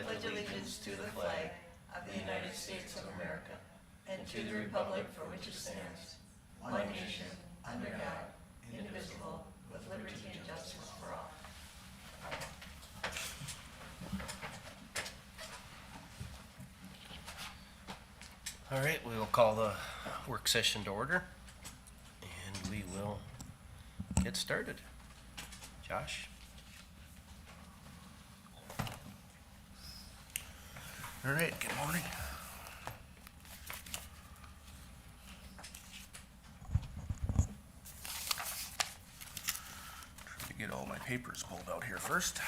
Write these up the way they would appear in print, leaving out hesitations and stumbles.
pledge allegiance to the flag of the United States of America and to the republic for which it stands, one nation, under God, indivisible, with liberty and justice for all. All right, we will call the work session to order, and we will get started. Josh? All right, good morning. Try to get all my papers pulled out here first.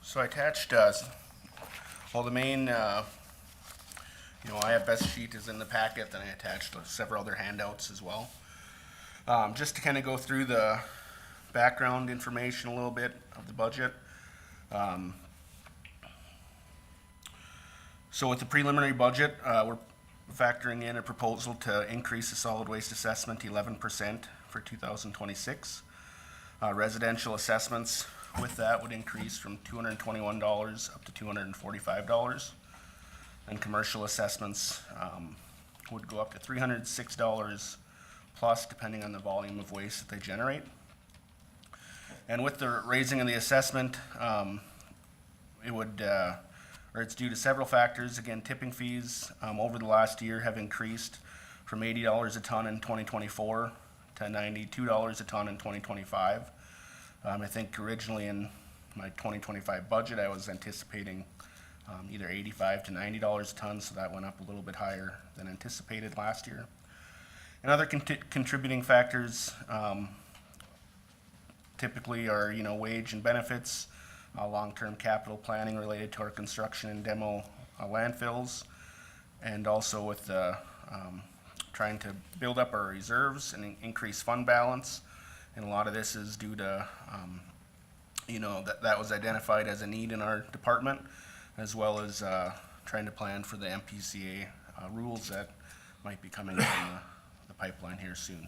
So I attached, well, the main, IFS sheet is in the packet, then I attached several other handouts as well. Just to kind of go through the background information a little bit of the budget. So with the preliminary budget, we're factoring in a proposal to increase the solid waste assessment 11% for 2026. Residential assessments with that would increase from $221 up to $245. And commercial assessments would go up to $306 plus, depending on the volume of waste that they generate. And with the raising of the assessment, it's due to several factors. Again, tipping fees over the last year have increased from $80 a ton in 2024 to $92 a ton in 2025. I think originally in my 2025 budget, I was anticipating either $85 to $90 a ton, so that went up a little bit higher than anticipated last year. And other contributing factors typically are, wage and benefits, long-term capital planning related to our construction and demo landfills, and also with trying to build up our reserves and increase fund balance. And a lot of this is due to, that was identified as a need in our department, as well as trying to plan for the MPCA rules that might be coming down the pipeline here soon.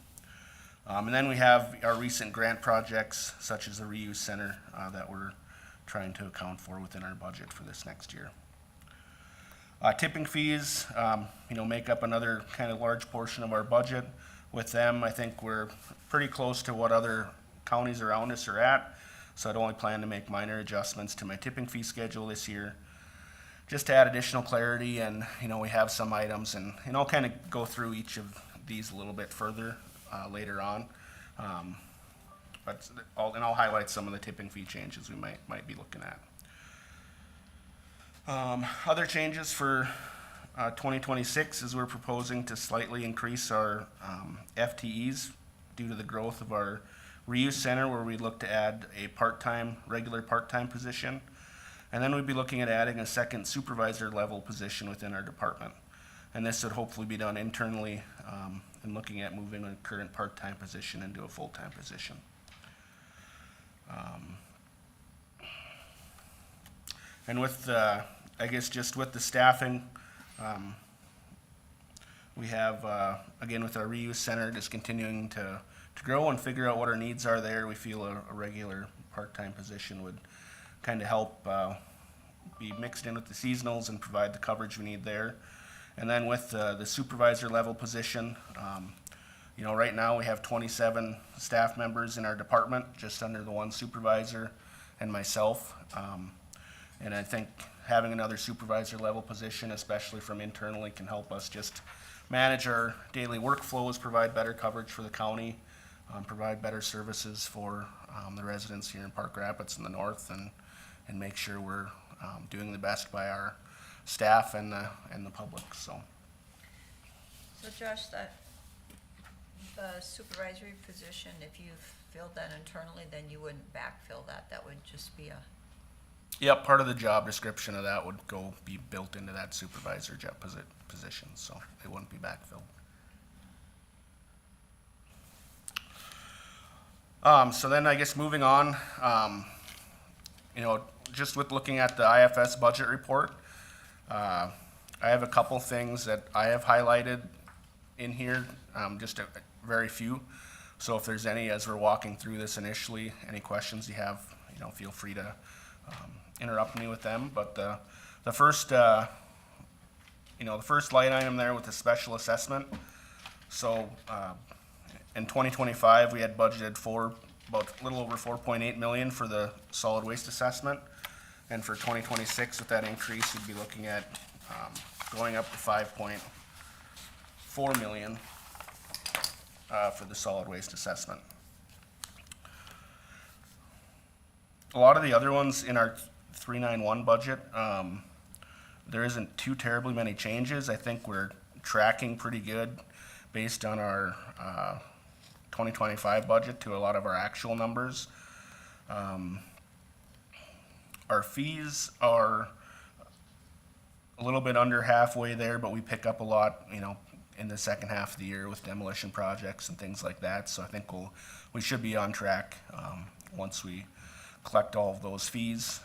And then we have our recent grant projects, such as the reuse center, that we're trying to account for within our budget for this next year. Tipping fees, make up another kind of large portion of our budget. With them, I think we're pretty close to what other counties around us are at, so I'd only plan to make minor adjustments to my tipping fee schedule this year, just to add additional clarity. And we have some items, and I'll kind of go through each of these a little bit further later on. But I'll highlight some of the tipping fee changes we might be looking at. Other changes for 2026 is we're proposing to slightly increase our FTEs due to the growth of our reuse center, where we look to add a regular part-time position. And then we'd be looking at adding a second supervisor level position within our department. And this would hopefully be done internally, and looking at moving a current part-time position into a full-time position. And with, just with the staffing, we have, again, with our reuse center, just continuing to grow and figure out what our needs are there. We feel a regular part-time position would kind of help be mixed in with the seasonals and provide the coverage we need there. And then with the supervisor level position, right now we have 27 staff members in our department, just under the one supervisor and myself. And I think having another supervisor level position, especially from internally, can help us just manage our daily workflows, provide better coverage for the county, provide better services for the residents here in Park Rapids in the north, and make sure we're doing the best by our staff and the public. So Josh, the supervisory position, if you filled that internally, then you wouldn't backfill that. That would just be Yep, part of the job description of that would be built into that supervisor job position, so it wouldn't be backfilled. So then I guess moving on, just with looking at the IFS budget report, I have a couple things that I have highlighted in here, just a very few. So if there's any, as we're walking through this initially, any questions you have, feel free to interrupt me with them. But the first, the first line item there with the special assessment. So in 2025, we had budgeted for about a little over 4.8 million for the solid waste assessment. And for 2026, with that increase, we'd be looking at going up to 5.4 million for the solid waste assessment. A lot of the other ones in our 391 budget, there isn't too terribly many changes. I think we're tracking pretty good based on our 2025 budget to a lot of our actual numbers. Our fees are a little bit under halfway there, but we pick up a lot, in the second half of the year with demolition projects and things like that. So I think we should be on track once we collect all of those fees.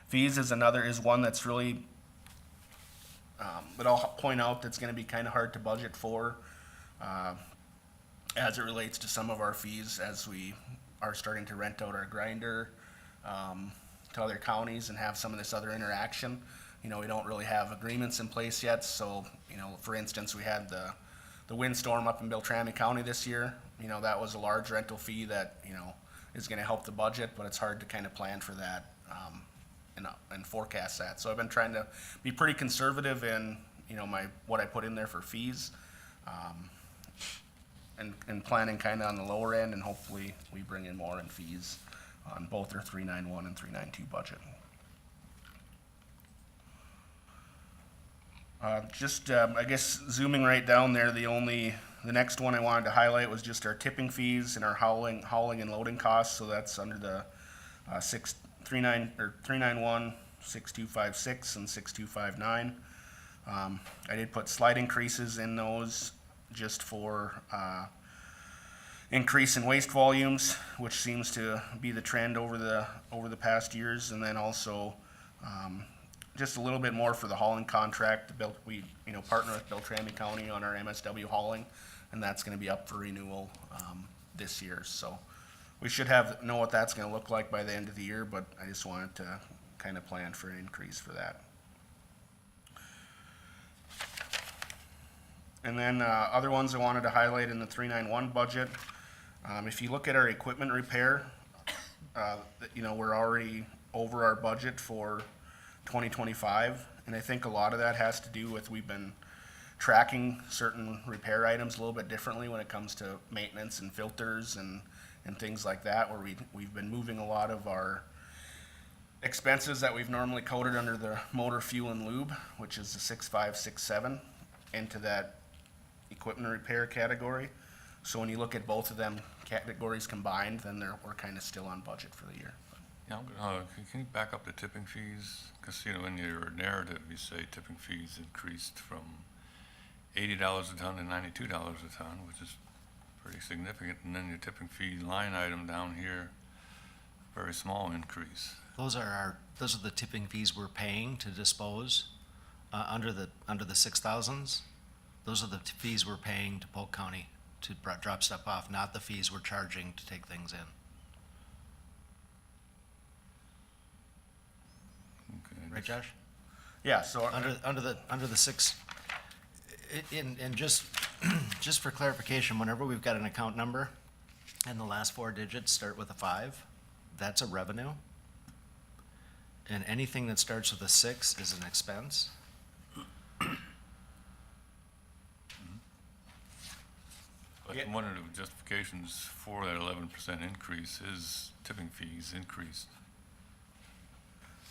Fees is one that's really, but I'll point out that's going to be kind of hard to budget for as it relates to some of our fees as we are starting to rent out our grinder to other counties and have some of this other interaction. We don't really have agreements in place yet. So, for instance, we had the windstorm up in Beltrami County this year. That was a large rental fee that, is going to help the budget, but it's hard to kind of plan for that and forecast that. So I've been trying to be pretty conservative in, what I put in there for fees and planning kind of on the lower end, and hopefully we bring in more in fees on both our 391 and 392 budget. I guess zooming right down there, the next one I wanted to highlight was just our tipping fees and our hauling and loading costs. So that's under the 391, 6256, and 6259. I did put slight increases in those just for increase in waste volumes, which seems to be the trend over the past years, and then also just a little bit more for the hauling contract. We partner with Beltrami County on our MSW hauling, and that's going to be up for renewal this year. So we should know what that's going to look like by the end of the year, but I just wanted to kind of plan for an increase for that. And then other ones I wanted to highlight in the 391 budget. If you look at our equipment repair, we're already over our budget for 2025, and I think a lot of that has to do with we've been tracking certain repair items a little bit differently when it comes to maintenance and filters and things like that, where we've been moving a lot of our expenses that we've normally coded under the motor fuel and lube, which is the 6567, into that equipment repair category. So when you look at both of them categories combined, then we're kind of still on budget for the year. Yeah, can you back up the tipping fees? Because, in your narrative, you say tipping fees increased from $80 a ton to $92 a ton, which is pretty significant. And then your tipping fee line item down here, very small increase. Those are the tipping fees we're paying to dispose under the 6,000s. Those are the fees we're paying to Polk County to drop stuff off, not the fees we're charging to take things in. Okay, Right, Josh? Yeah. So Under the six, and just just for clarification, whenever we've got an account number and the last four digits start with a 5, that's a revenue. And anything that starts with a 6 is an expense. But Yeah. one of the justifications for that 11% increase is tipping fees increased.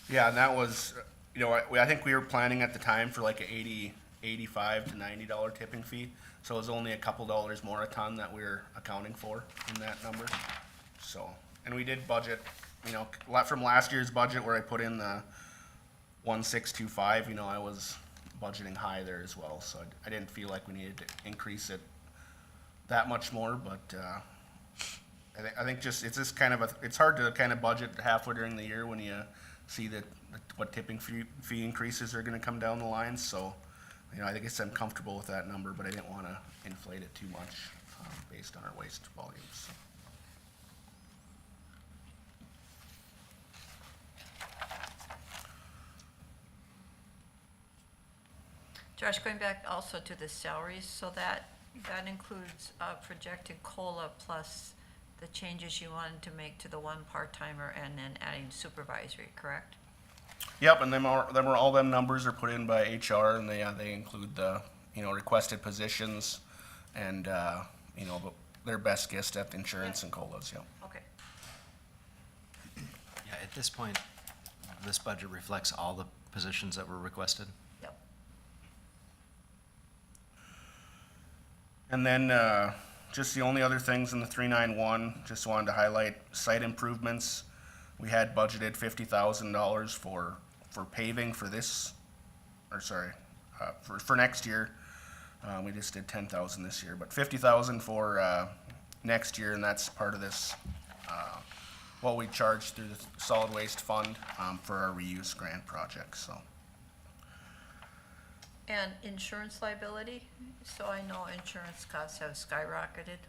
Yeah, and that was, I think we were planning at the time for like a $85 to $90 tipping fee. So it was only a couple dollars more a ton that we were accounting for in that number. So, and we did budget, from last year's budget where I put in the 1625, I was budgeting high there as well. So I didn't feel like we needed to increase it that much more, but I think just it's just kind of it's hard to kind of budget halfway during the year when you see what tipping fee increases are going to come down the line. So, I guess I'm comfortable with that number, but I didn't want to inflate it too much. based on our waste volumes. So. Josh, going back also to the salaries, so that includes projected COLA plus the changes you wanted to make to the one part-timer and then adding supervisory, correct? Yep, and all them numbers are put in by HR, and they include the, requested positions and, their best guess at the insurance and COLAs, yeah. Okay. Yeah, at this point, this budget reflects all the positions that were requested. Yep. And then, just the only other things in the 391, just wanted to highlight site improvements. We had budgeted $50,000 for paving for this, for next year. We just did 10,000 this year, but 50,000 for next year, and that's part of this, what we charge through the solid waste fund for our reuse grant project. So. And insurance liability, so I know insurance costs have skyrocketed.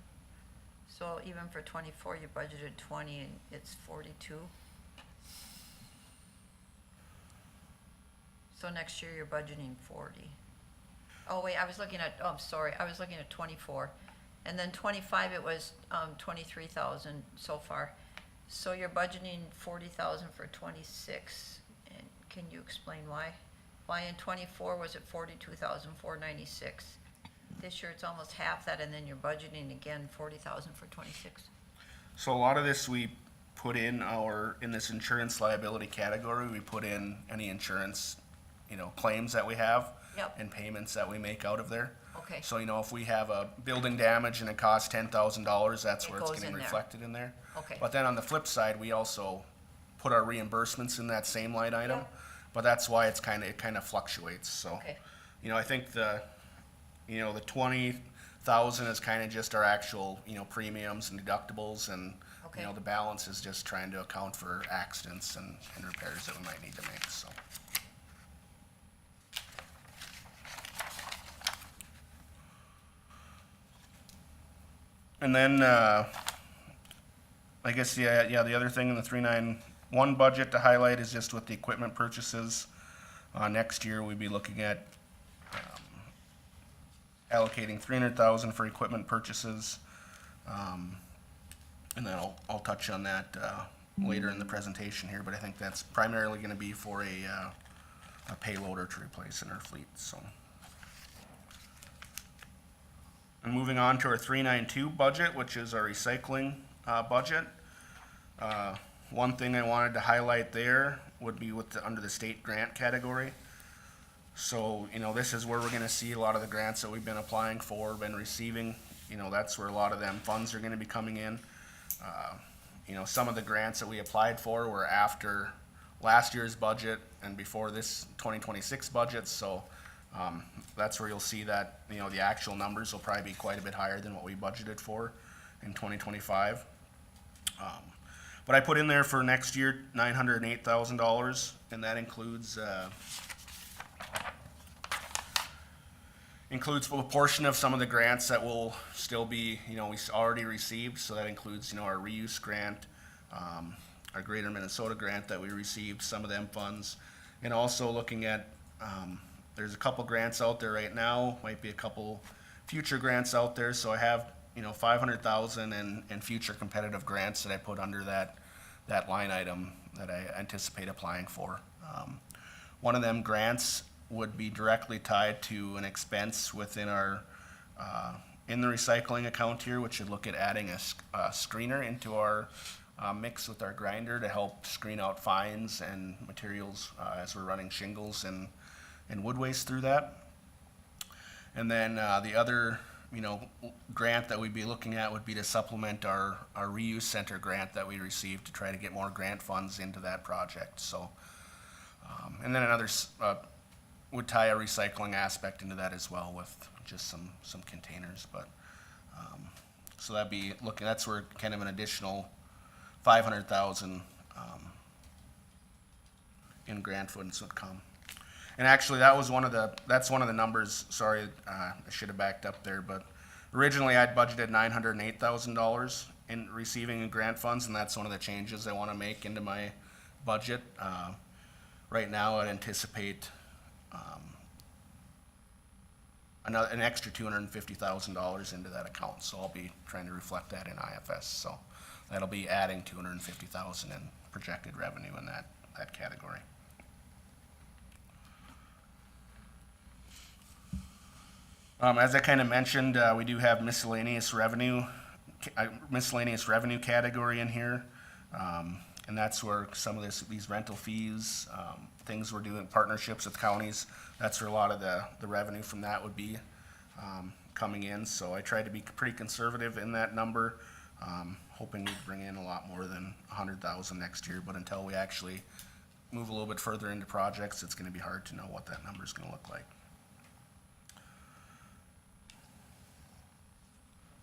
So even for 24, you budgeted 20 and it's 42. So next year you're budgeting 40. Oh wait, I was looking at 24. And then 25, it was 23,000 so far. So you're budgeting 40,000 for 26. And can you explain why? Why in 24 was it 42,496? This year it's almost half that, and then you're budgeting again 40,000 for 26. So a lot of this we put in this insurance liability category. We put in any insurance, claims that we have. Yep. And payments that we make out of there. Okay. So if we have a building damage and it costs $10,000, that's It where it's goes getting in there. reflected in there. Okay. But then on the flip side, we also put our reimbursements in that same line item. Yep. But that's why it kind of fluctuates. So. Okay. I think the 20,000 is kind of just our actual, premiums and deductibles, and, Okay. the balance is just trying to account for accidents and repairs that we might need to make, so. And then, I guess, the other thing in the 391 budget to highlight is just with the equipment purchases. Next year, we'd be looking at allocating 300,000 for equipment purchases. And then I'll touch on that later in the presentation here, but I think that's primarily gonna be for a payloader to replace in our fleet, so. And moving on to our 392 budget, which is our recycling budget. One thing I wanted to highlight there would be under the state grant category. So, this is where we're gonna see a lot of the grants that we've been applying for, been receiving. That's where a lot of them funds are gonna be coming in. Some of the grants that we applied for were after last year's budget and before this 2026 budget, so that's where you'll see that, the actual numbers will probably be quite a bit higher than what we budgeted for in 2025. But I put in there for next year, $908,000, and that includes a portion of some of the grants that will still be, we already received, so that includes, our reuse grant, our Greater Minnesota grant that we received, some of them funds, and also looking at, there's a couple grants out there right now, might be a couple future grants out there, so I have, 500,000 in future competitive grants that I put under that line item that I anticipate applying for. One of them grants would be directly tied to an expense within our, in the recycling account here, which would look at adding a screener into our mix with our grinder to help screen out fines and materials as we're running shingles and wood waste through that. And then the other, grant that we'd be looking at would be to supplement our reuse center grant that we received to try to get more grant funds into that project. So, and then another would tie a recycling aspect into that as well with just some containers. But so that'd be that's where kind of an additional 500,000 in grant funds would come. And actually, that's one of the numbers. Sorry, I should have backed up there, but Originally, I'd budgeted $908,000 in receiving grant funds, and that's one of the changes I want to make into my budget. Right now, I'd anticipate an extra $250,000 into that account, so I'll be trying to reflect that in IFS. So that'll be adding $250,000 in projected revenue in that category. As I kind of mentioned, we do have miscellaneous revenue category in here. And that's where some of these rental fees, things we're doing, partnerships with counties, that's where a lot of the revenue from that would be coming in. So I tried to be pretty conservative in that number, hoping we'd bring in a lot more than $100,000 next year. But until we actually move a little bit further into projects, it's gonna be hard to know what that number is gonna look like.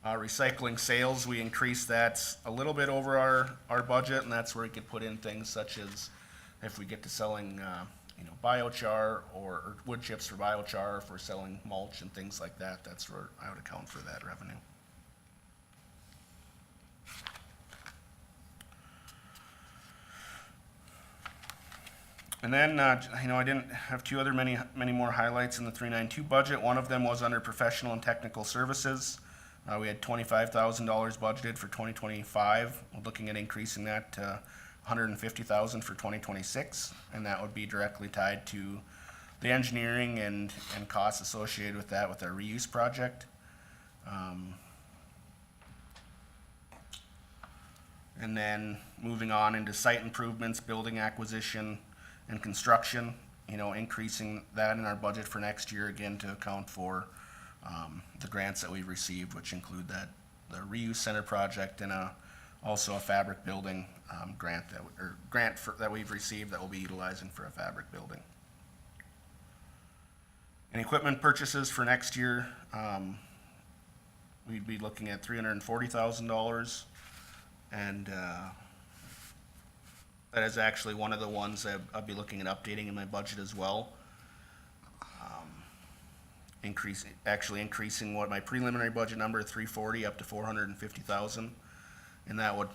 Recycling sales, we increased that a little bit over our budget, and that's where we could put in things such as if we get to selling, biochar or wood chips for biochar, if we're selling mulch and things like that, that's where I would account for that revenue. And then, I didn't have many more highlights in the 392 budget. One of them was under professional and technical services. We had $25,000 budgeted for 2025. We're looking at increasing that to $150,000 for 2026, and that would be directly tied to the engineering and costs associated with that with our reuse project. And then moving on into site improvements, building acquisition, and construction, increasing that in our budget for next year again to account for the grants that we've received, which include the reuse center project and also a fabric building grant that we've received that we'll be utilizing for a fabric building. And equipment purchases for next year, we'd be looking at $340,000, and that is actually one of the ones that I'll be looking at updating in my budget as well. Increasing what my preliminary budget number of 340 up to 450,000, and that would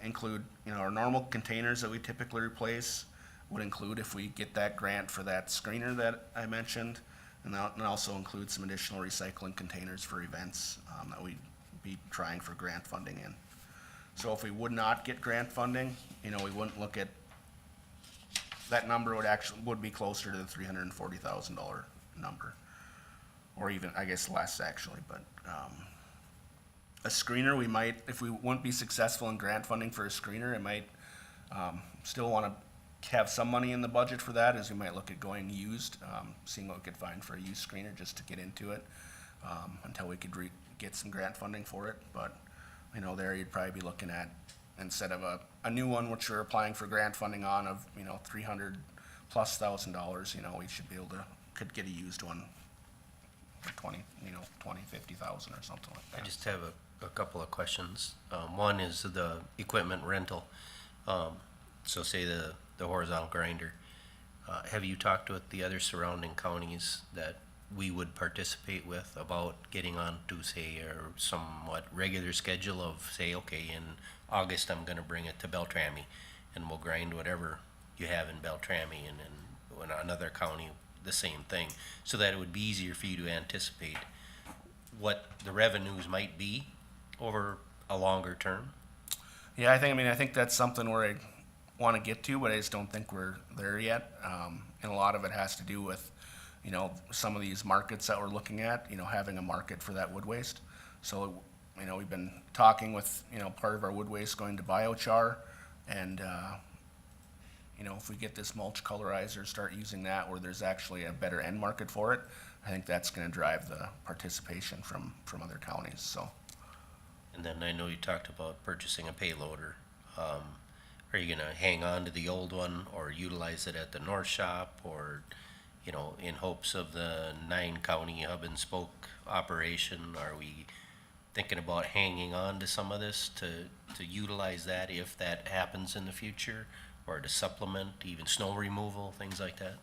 include our normal containers that we typically replace, would include if we get that grant for that screener that I mentioned, and also include some additional recycling containers for events that we'd be trying for grant funding in. So if we would not get grant funding, we wouldn't look at that number, would be closer to the $340,000 number. Or even, I guess, less actually, but a screener, we might, if we wouldn't be successful in grant funding for a screener, it might still want to have some money in the budget for that, as we might look at going used, seeing what we could find for a used screener just to get into it until we could get some grant funding for it. But there you'd probably be looking at, instead of a new one, which we're applying for grant funding on of $300,000+, we should be able to could get a used one for 50,000 or something like that. I just have a couple of questions. One is the equipment rental. So say the horizontal grinder. Have you talked with the other surrounding counties that we would participate with about getting on to, say, a somewhat regular schedule of, say, okay, in August I'm gonna bring it to Beltrami and we'll grind whatever you have in Beltrami, and then in another county the same thing, so that it would be easier for you to anticipate what the revenues might be over a longer term? Yeah, I think that's something where I want to get to, but I just don't think we're there yet. And a lot of it has to do with, some of these markets that we're looking at, having a market for that wood waste. So, we've been talking with, part of our wood waste going to biochar, and, if we get this mulch colorizer, start using that where there's actually a better end market for it, I think that's gonna drive the participation from other counties, so. And then I know you talked about purchasing a payloader. Are you gonna hang on to the old one or utilize it at the north shop, or, in hopes of the 9-county hub and spoke operation? Are we thinking about hanging on to some of this to utilize that if that happens in the future, or to supplement even snow removal, things like that?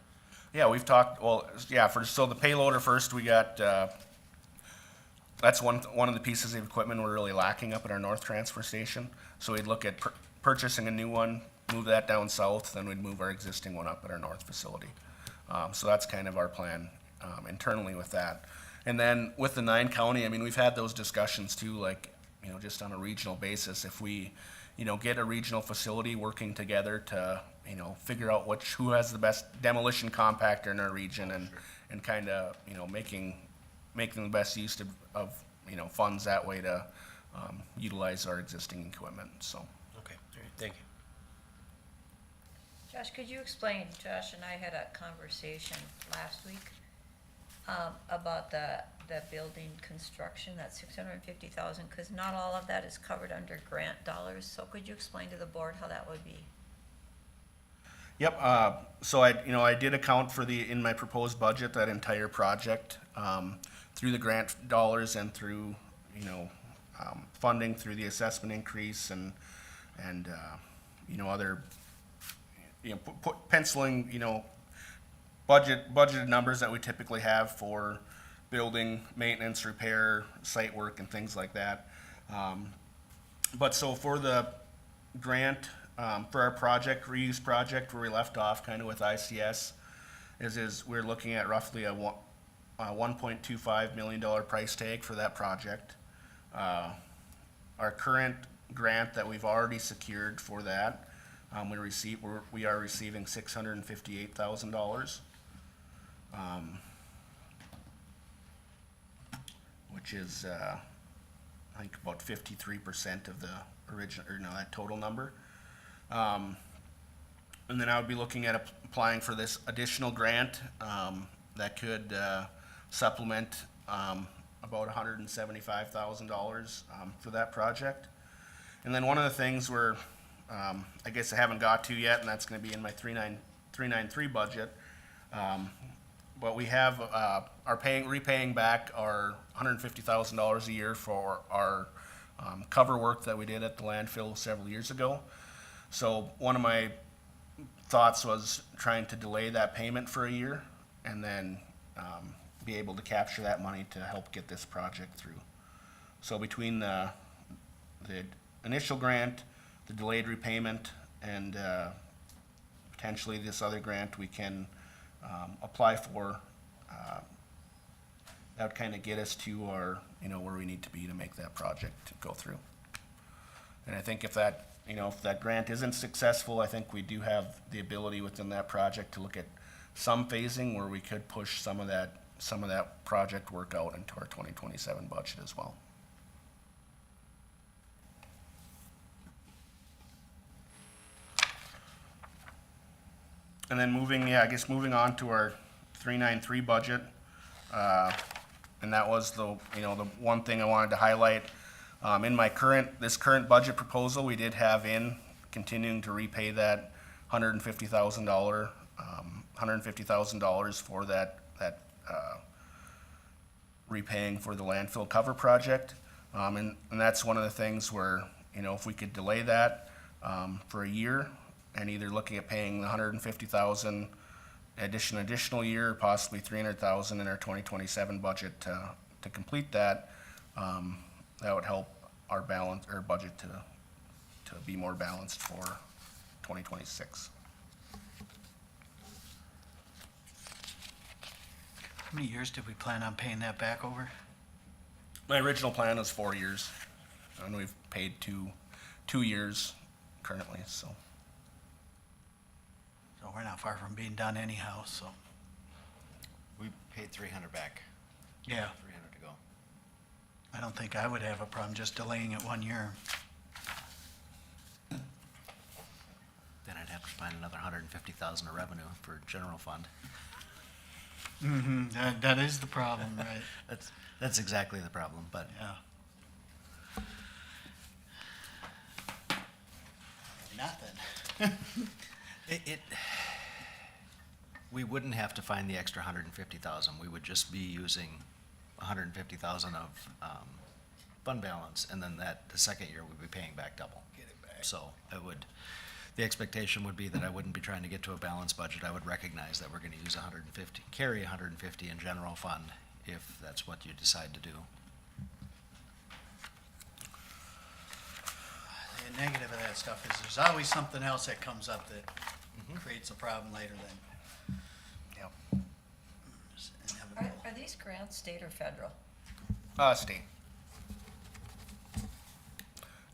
Yeah, we've talked, so the payloader first, we got, that's one of the pieces of equipment we're really lacking up at our north transfer station. So we'd look at purchasing a new one, move that down south, then we'd move our existing one up at our north facility. So that's kind of our plan internally with that. And then with the 9 county, I mean, we've had those discussions too, like, you know, just on a regional basis, if we, you know, get a regional facility working together to, you know, figure out who has the best demolition compactor in our region, and kind of, you know, making the best use of, you know, funds that way to utilize our existing equipment, so. Okay, all right, thank you. Josh, could you explain, Josh and I had a conversation last week about the building construction, that $650,000, because not all of that is covered under grant dollars. So could you explain to the board how that would be? Yep, so I did account for in my proposed budget, that entire project, through the grant dollars and through, you know, funding through the assessment increase and you know, other, you know, penciling, you know, budgeted numbers that we typically have for building, maintenance, repair, site work, and things like that. But so for the grant, for our project, reuse project, where we left off kind of with ICS, is we're looking at roughly a $1.25 million price tag for that project. Our current grant that we've already secured for that, we are receiving $658,000. Which is, I think about 53% of the original, or no, that total number. And then I would be looking at applying for this additional grant, that could, supplement, about $175,000, for that project. And then one of the things I guess I haven't got to yet, and that's gonna be in my 393 budget, but we have, repaying back our $150,000 a year for our cover work that we did at the landfill several years ago. So one of my thoughts was trying to delay that payment for a year and then be able to capture that money to help get this project through. So between the initial grant, the delayed repayment, and potentially this other grant we can apply for, that would kind of get us to our, you know, where we need to be to make that project go through. And I think if that grant isn't successful, I think we do have the ability within that project to look at some phasing where we could push some of that project work out into our 2027 budget as well. And then moving on to our 393 budget, and that was the one thing I wanted to highlight. In this current budget proposal, we did have in continuing to repay that $150,000 for that repaying for the landfill cover project, and that's one of the things where, you know, if we could delay that for a year, and either looking at paying the $150,000 additional year, possibly $300,000 in our 2027 budget to complete that, that would help our budget to be more balanced for 2026. How many years did we plan on paying that back over? My original plan was 4 years, and we've paid two years currently, so. So we're not far from being done anyhow, so, We paid 300 back, yeah. 300 to go. I don't think I would have a problem just delaying it 1 year. Then I'd have to find another 150,000 of revenue for general fund. Mm-hmm, that is the problem, right? That's exactly the problem, but Yeah. Nothing. we wouldn't have to find the extra 150,000. We would just be using 150,000 of fund balance, and then the second year we'd be paying back double. Get it back. So the expectation would be that I wouldn't be trying to get to a balanced budget. I would recognize that we're gonna use 150, carry 150 in general fund if that's what you decide to do. the negative of that stuff is there's always something else that comes up that creates a problem later then. Yep. It's inevitable. Are these grants state or federal? State.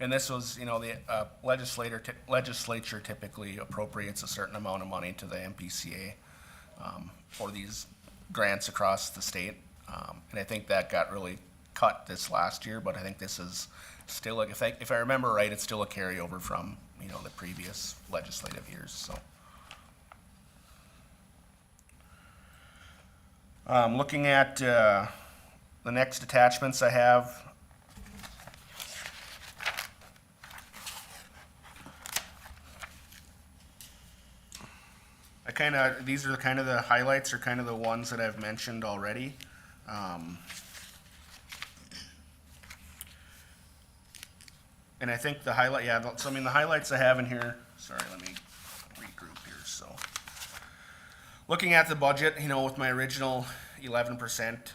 And this was, you know, the legislature typically appropriates a certain amount of money to the MPCA for these grants across the state. And I think that got really cut this last year, but I think this is still, like, if I remember right, it's still a carryover from, you know, the previous legislative years, so. Looking at the next attachments I have. These are kind of the highlights, or kind of the ones that I've mentioned already. And I think the highlight, yeah, so I mean, the highlights I have in here, sorry, let me regroup here, so. Looking at the budget, you know, with my original 11%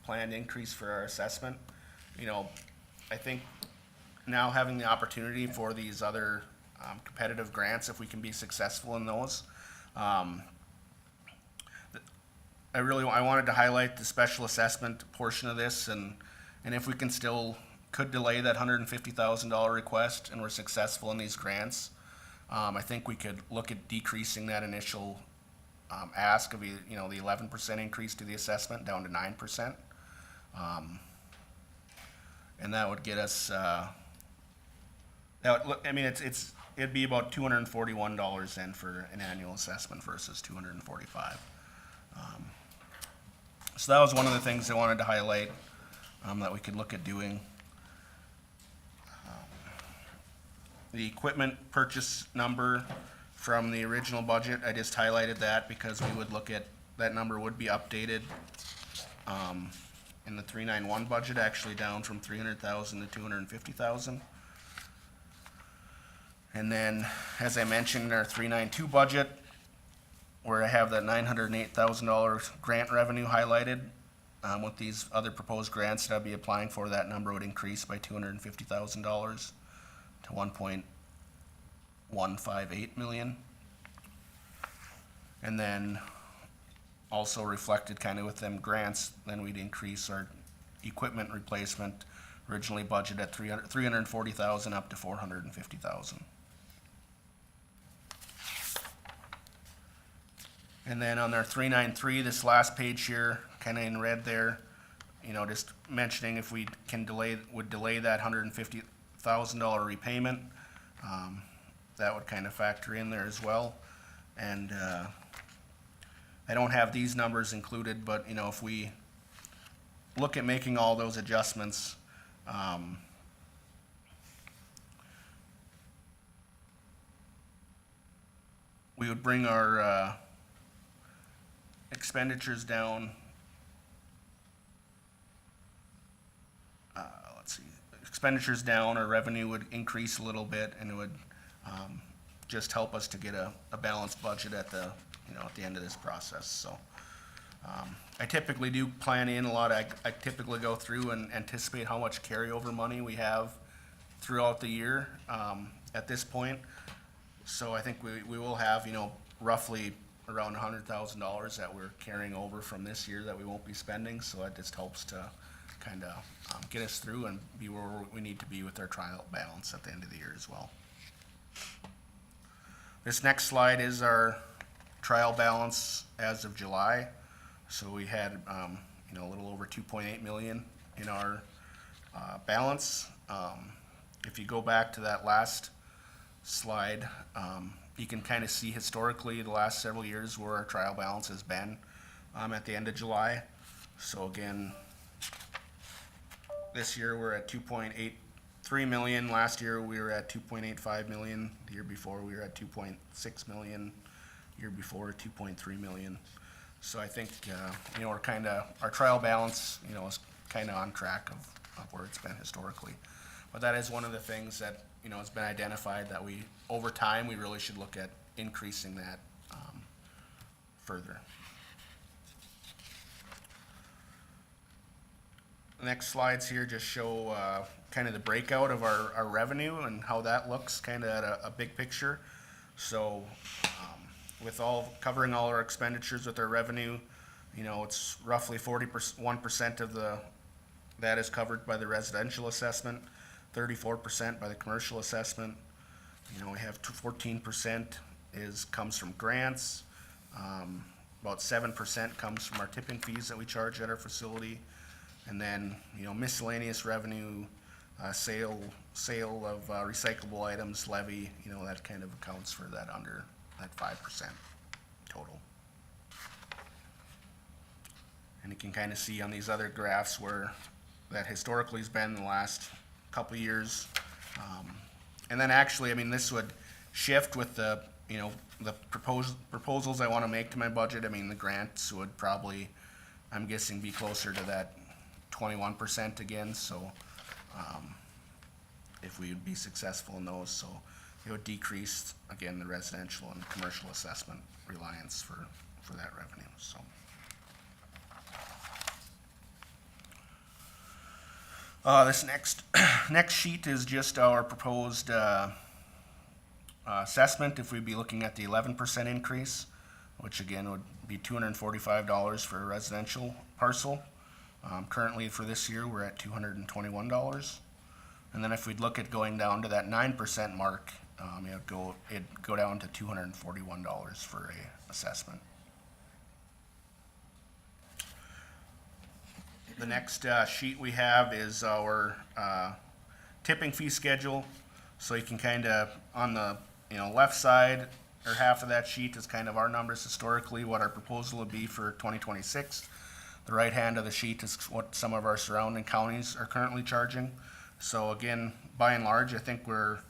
planned increase for our assessment, you know, I think now having the opportunity for these other competitive grants, if we can be successful in those, I wanted to highlight the special assessment portion of this, and if we could delay that $150,000 request and we're successful in these grants, I think we could look at decreasing that initial ask of, you know, the 11% increase to the assessment down to 9%. And that would get us, it'd be about $241 then for an annual assessment versus $245. So that was one of the things I wanted to highlight, that we could look at doing. The equipment purchase number from the original budget, I just highlighted that because we would look at, that number would be updated in the 391 budget, actually down from 300,000 to 250,000. And then, as I mentioned, in our 392 budget, where I have that $908,000 grant revenue highlighted, with these other proposed grants that I'd be applying for, that number would increase by $250,000 to 1.158 million. And then also reflected kind of with them grants, then we'd increase our equipment replacement, originally budgeted at 340,000 up to 450,000. And then on our 393, this last page here, kind of in red there, you know, just mentioning if we can delay that $150,000 repayment, that would kind of factor in there as well. And I don't have these numbers included, but, you know, if we look at making all those adjustments, we would bring our expenditures down, our revenue would increase a little bit, and it would just help us to get a balanced budget at the end of this process. So I typically do plan in a lot. I typically go through and anticipate how much carryover money we have throughout the year at this point. So I think we will have, you know, roughly around $100,000 that we're carrying over from this year that we won't be spending. So that just helps to kind of get us through and be where we need to be with our trial balance at the end of the year as well. This next slide is our trial balance as of July. So we had, you know, a little over 2.8 million in our balance. If you go back to that last slide, you can kind of see historically the last several years where our trial balance has been at the end of July. So again, this year we're at 2.83 million. Last year we were at 2.85 million. The year before we were at 2.6 million. Year before 2.3 million. So I think you know, our trial balance, you know, is kind of on track of where it's been historically. But that is one of the things that, you know, has been identified that we, over time, we really should look at increasing that further. The next slides here just show kind of the breakout of our revenue and how that looks kind of at a big picture. So with covering all our expenditures with our revenue, you know, it's roughly 41% of that is covered by the residential assessment, 34% by the commercial assessment. You know, we have 14% comes from grants. About 7% comes from our tipping fees that we charge at our facility. And then, you know, miscellaneous revenue, sale of recyclable items, levy, you know, that kind of accounts for that under that 5% total. And you can kind of see on these other graphs where that historically has been the last couple of years. And then actually, I mean, this would shift with the, you know, the proposals I want to make to my budget. I mean, the grants would probably, I'm guessing, be closer to that 21% again. So if we would be successful in those, so it would decrease again the residential and commercial assessment reliance for that revenue. So. This next sheet is just our proposed assessment if we'd be looking at the 11% increase, which again would be $245 for a residential parcel. Currently for this year, we're at $221. And then if we'd look at going down to that 9% mark, it'd go down to $241 for a assessment. The next sheet we have is our tipping fee schedule. So you can kind of, on the left side or half of that sheet is kind of our numbers historically, what our proposal would be for 2026. The right hand of the sheet is what some of our surrounding counties are currently charging. So again, by and large, I think we're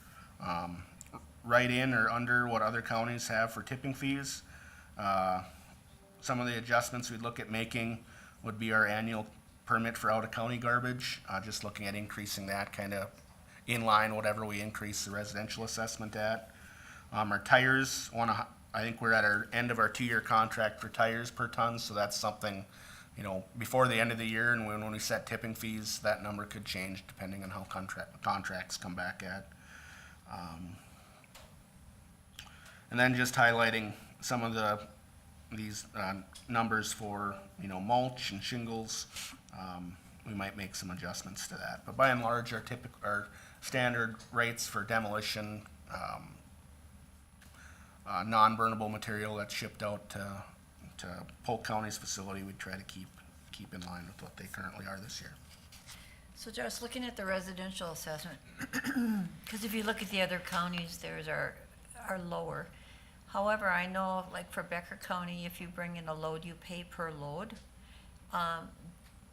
right in or under what other counties have for tipping fees. Some of the adjustments we'd look at making would be our annual permit for out-of-county garbage, just looking at increasing that kind of in line whatever we increase the residential assessment at. Our tires, I think we're at our end of our 2-year contract for tires per ton, so that's something, you know, before the end of the year, and when we set tipping fees, that number could change depending on how contracts come back at. And then just highlighting some of these numbers for, you know, mulch and shingles. We might make some adjustments to that, but by and large, our standard rates for demolition, non-burnable material that's shipped out to Polk County's facility, we try to keep in line with what they currently are this year. So just looking at the residential assessment, because if you look at the other counties, theirs are lower. However, I know like for Becker County, if you bring in a load, you pay per load.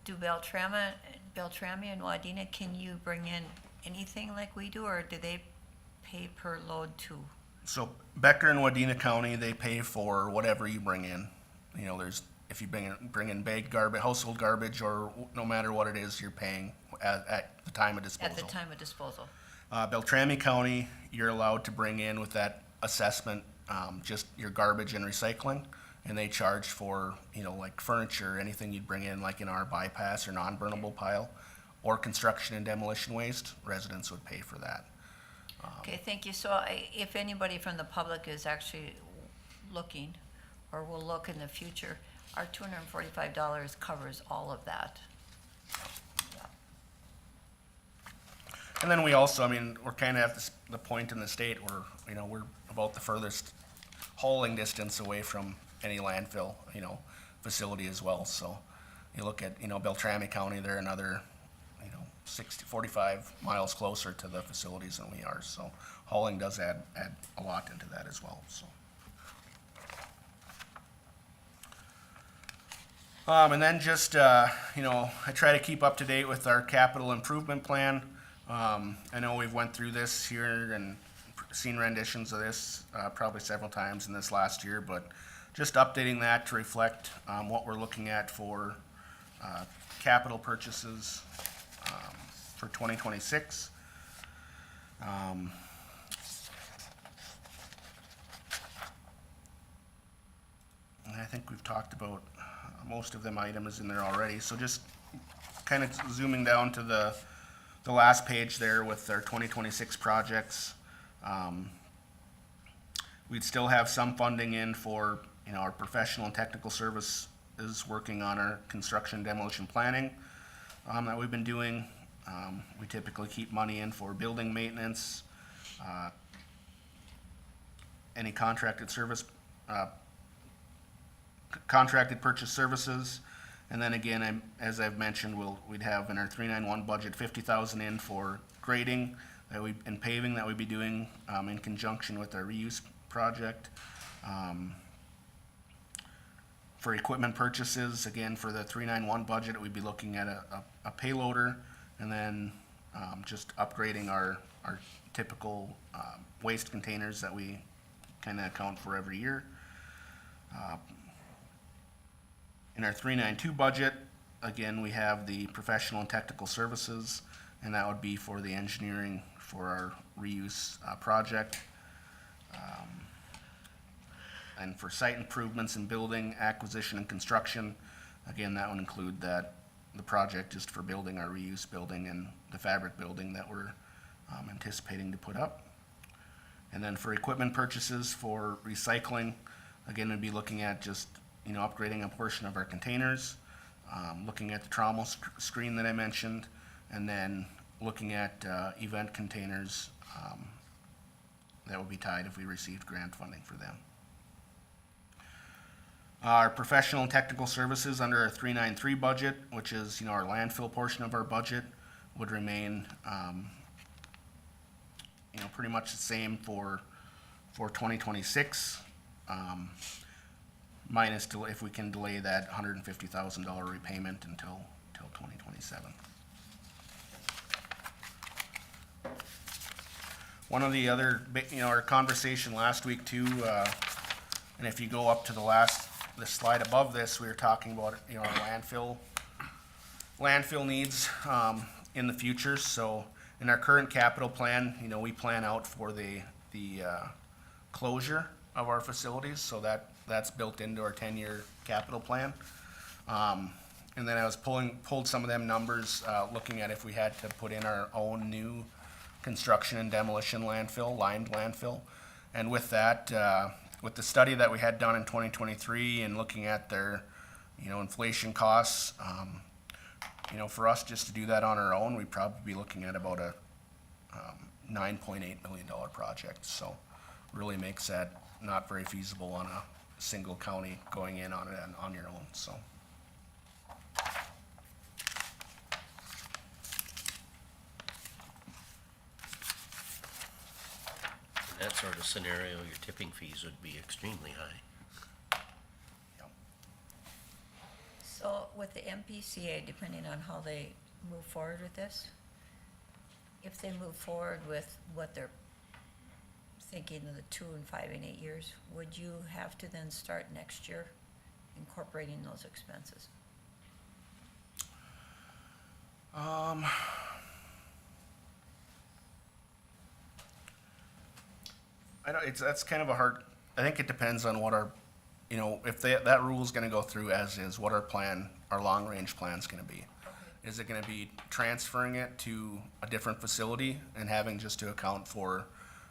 Do Beltrami and Wadena, can you bring in anything like we do, or do they pay per load too? So Becker and Wadena County, they pay for whatever you bring in. You know, if you bring in bagged garbage, household garbage, or no matter what it is, you're paying at the time of disposal. At the time of disposal. Beltrami County, you're allowed to bring in with that assessment just your garbage and recycling, and they charge for, you know, like furniture, anything you'd bring in, like in our bypass or non-burnable pile, or construction and demolition waste, residents would pay for that. Okay, thank you. So if anybody from the public is actually looking, or will look in the future, our $245 covers all of that. And then we also, I mean, we're kind of at the point in the state where, you know, we're about the furthest hauling distance away from any landfill, you know, facility as well. So you look at, you know, Beltrami County, they're another, you know, 45 miles closer to the facilities than we are. So hauling does add a lot into that as well, so. And then just, you know, I try to keep up to date with our capital improvement plan. I know we've went through this here and seen renditions of this probably several times in this last year, but just updating that to reflect what we're looking at for capital purchases for 2026. And I think we've talked about most of them items in there already, so just kind of zooming down to the last page there with our 2026 projects. We'd still have some funding in for, our professional and technical service is working on our construction demolition planning that we've been doing. We typically keep money in for building maintenance, any contracted purchase services. And then again, as I've mentioned, we'd have in our 391 budget, 50,000 in for grading and paving that we'd be doing in conjunction with our reuse project. For equipment purchases, again, for the 391 budget, we'd be looking at a payloader, and then just upgrading our typical waste containers that we kind of account for every year. In our 392 budget, again, we have the professional and technical services, and that would be for the engineering for our reuse project. And for site improvements in building, acquisition, and construction, again, that would include the project just for building our reuse building and the fabric building that we're anticipating to put up. And then for equipment purchases for recycling, again, we'd be looking at just, upgrading a portion of our containers, looking at the trommel screen that I mentioned, and then looking at event containers that would be tied if we received grant funding for them. Our professional and technical services under our 393 budget, which is, our landfill portion of our budget, would remain, pretty much the same for 2026, minus if we can delay that $150,000 repayment until 2027. One of the other, our conversation last week too, and if you go up to the slide above this, we were talking about, our landfill needs in the future. So in our current capital plan, we plan out for the closure of our facilities, so that's built into our 10-year capital plan. And then I was pulled some of them numbers, looking at if we had to put in our own new construction and demolition lined landfill. And with that, with the study that we had done in 2023 and looking at their, inflation costs, for us just to do that on our own, we'd probably be looking at about a $9.8 million project. So really makes that not very feasible on a single county going in on it and on your own, so. In that sort of scenario, your tipping fees would be extremely high. So with the MPCA, depending on how they move forward with this, if they move forward with what they're thinking of the 2 and 5 and 8 years, would you have to then start next year incorporating those expenses? That's kind of a hard, I think it depends on what our, if that rule is gonna go through as is, what our long-range plan's gonna be. Is it gonna be transferring it to a different facility and having just to account for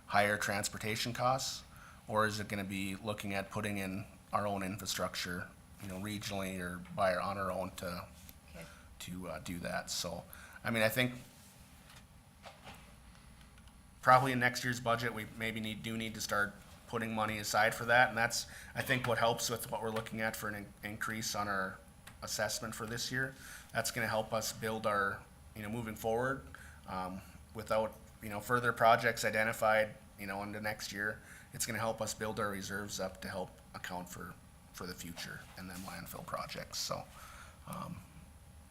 higher transportation costs? Or is it gonna be looking at putting in our own infrastructure, regionally or on our own to do that? So, I mean, I think probably in next year's budget, we maybe do need to start putting money aside for that. And that's, I think, what helps with what we're looking at for an increase on our assessment for this year. That's gonna help us build our, moving forward, without, further projects identified, into next year. It's gonna help us build our reserves up to help account for the future and then landfill projects, so.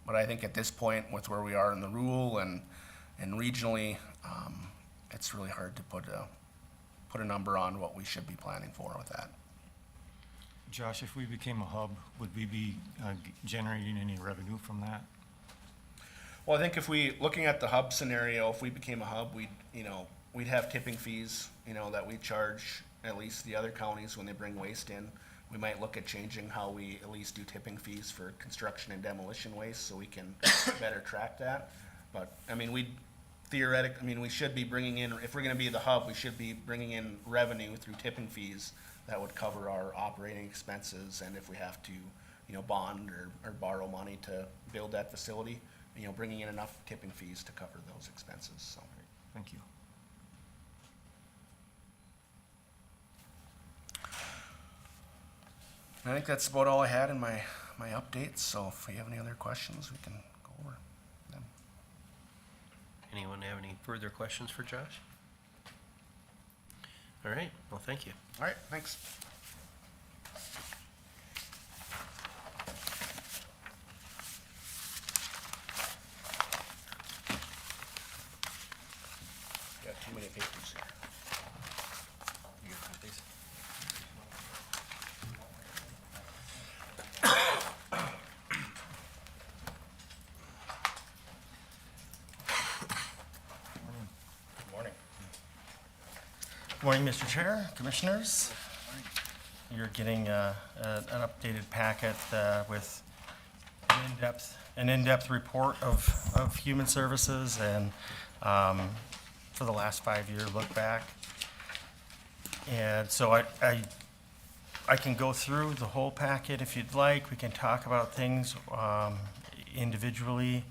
But I think at this point, with where we are in the rule and regionally, it's really hard to put a number on what we should be planning for with that. Josh, if we became a hub, would we be generating any revenue from that? Well, I think looking at the hub scenario, if we became a hub, we'd have tipping fees, that we charge at least the other counties when they bring waste in. we might look at changing how we at least do tipping fees for construction and demolition waste, so we can better track that. But, I mean, we should be bringing in, if we're gonna be the hub, we should be bringing in revenue through tipping fees that would cover our operating expenses, and if we have to, bond or borrow money to build that facility, bringing in enough tipping fees to cover those expenses, so. Thank you. I think that's about all I had in my updates, so if you have any other questions, we can go over them. Anyone have any further questions for Josh? All right, well, thank you. All right, thanks. Got too many papers here. Morning. Morning, Mr. Chair, Commissioners. You're getting an updated packet with an in-depth report of Human Services and for the last 5-year look back. And so I can go through the whole packet if you'd like. We can talk about things individually,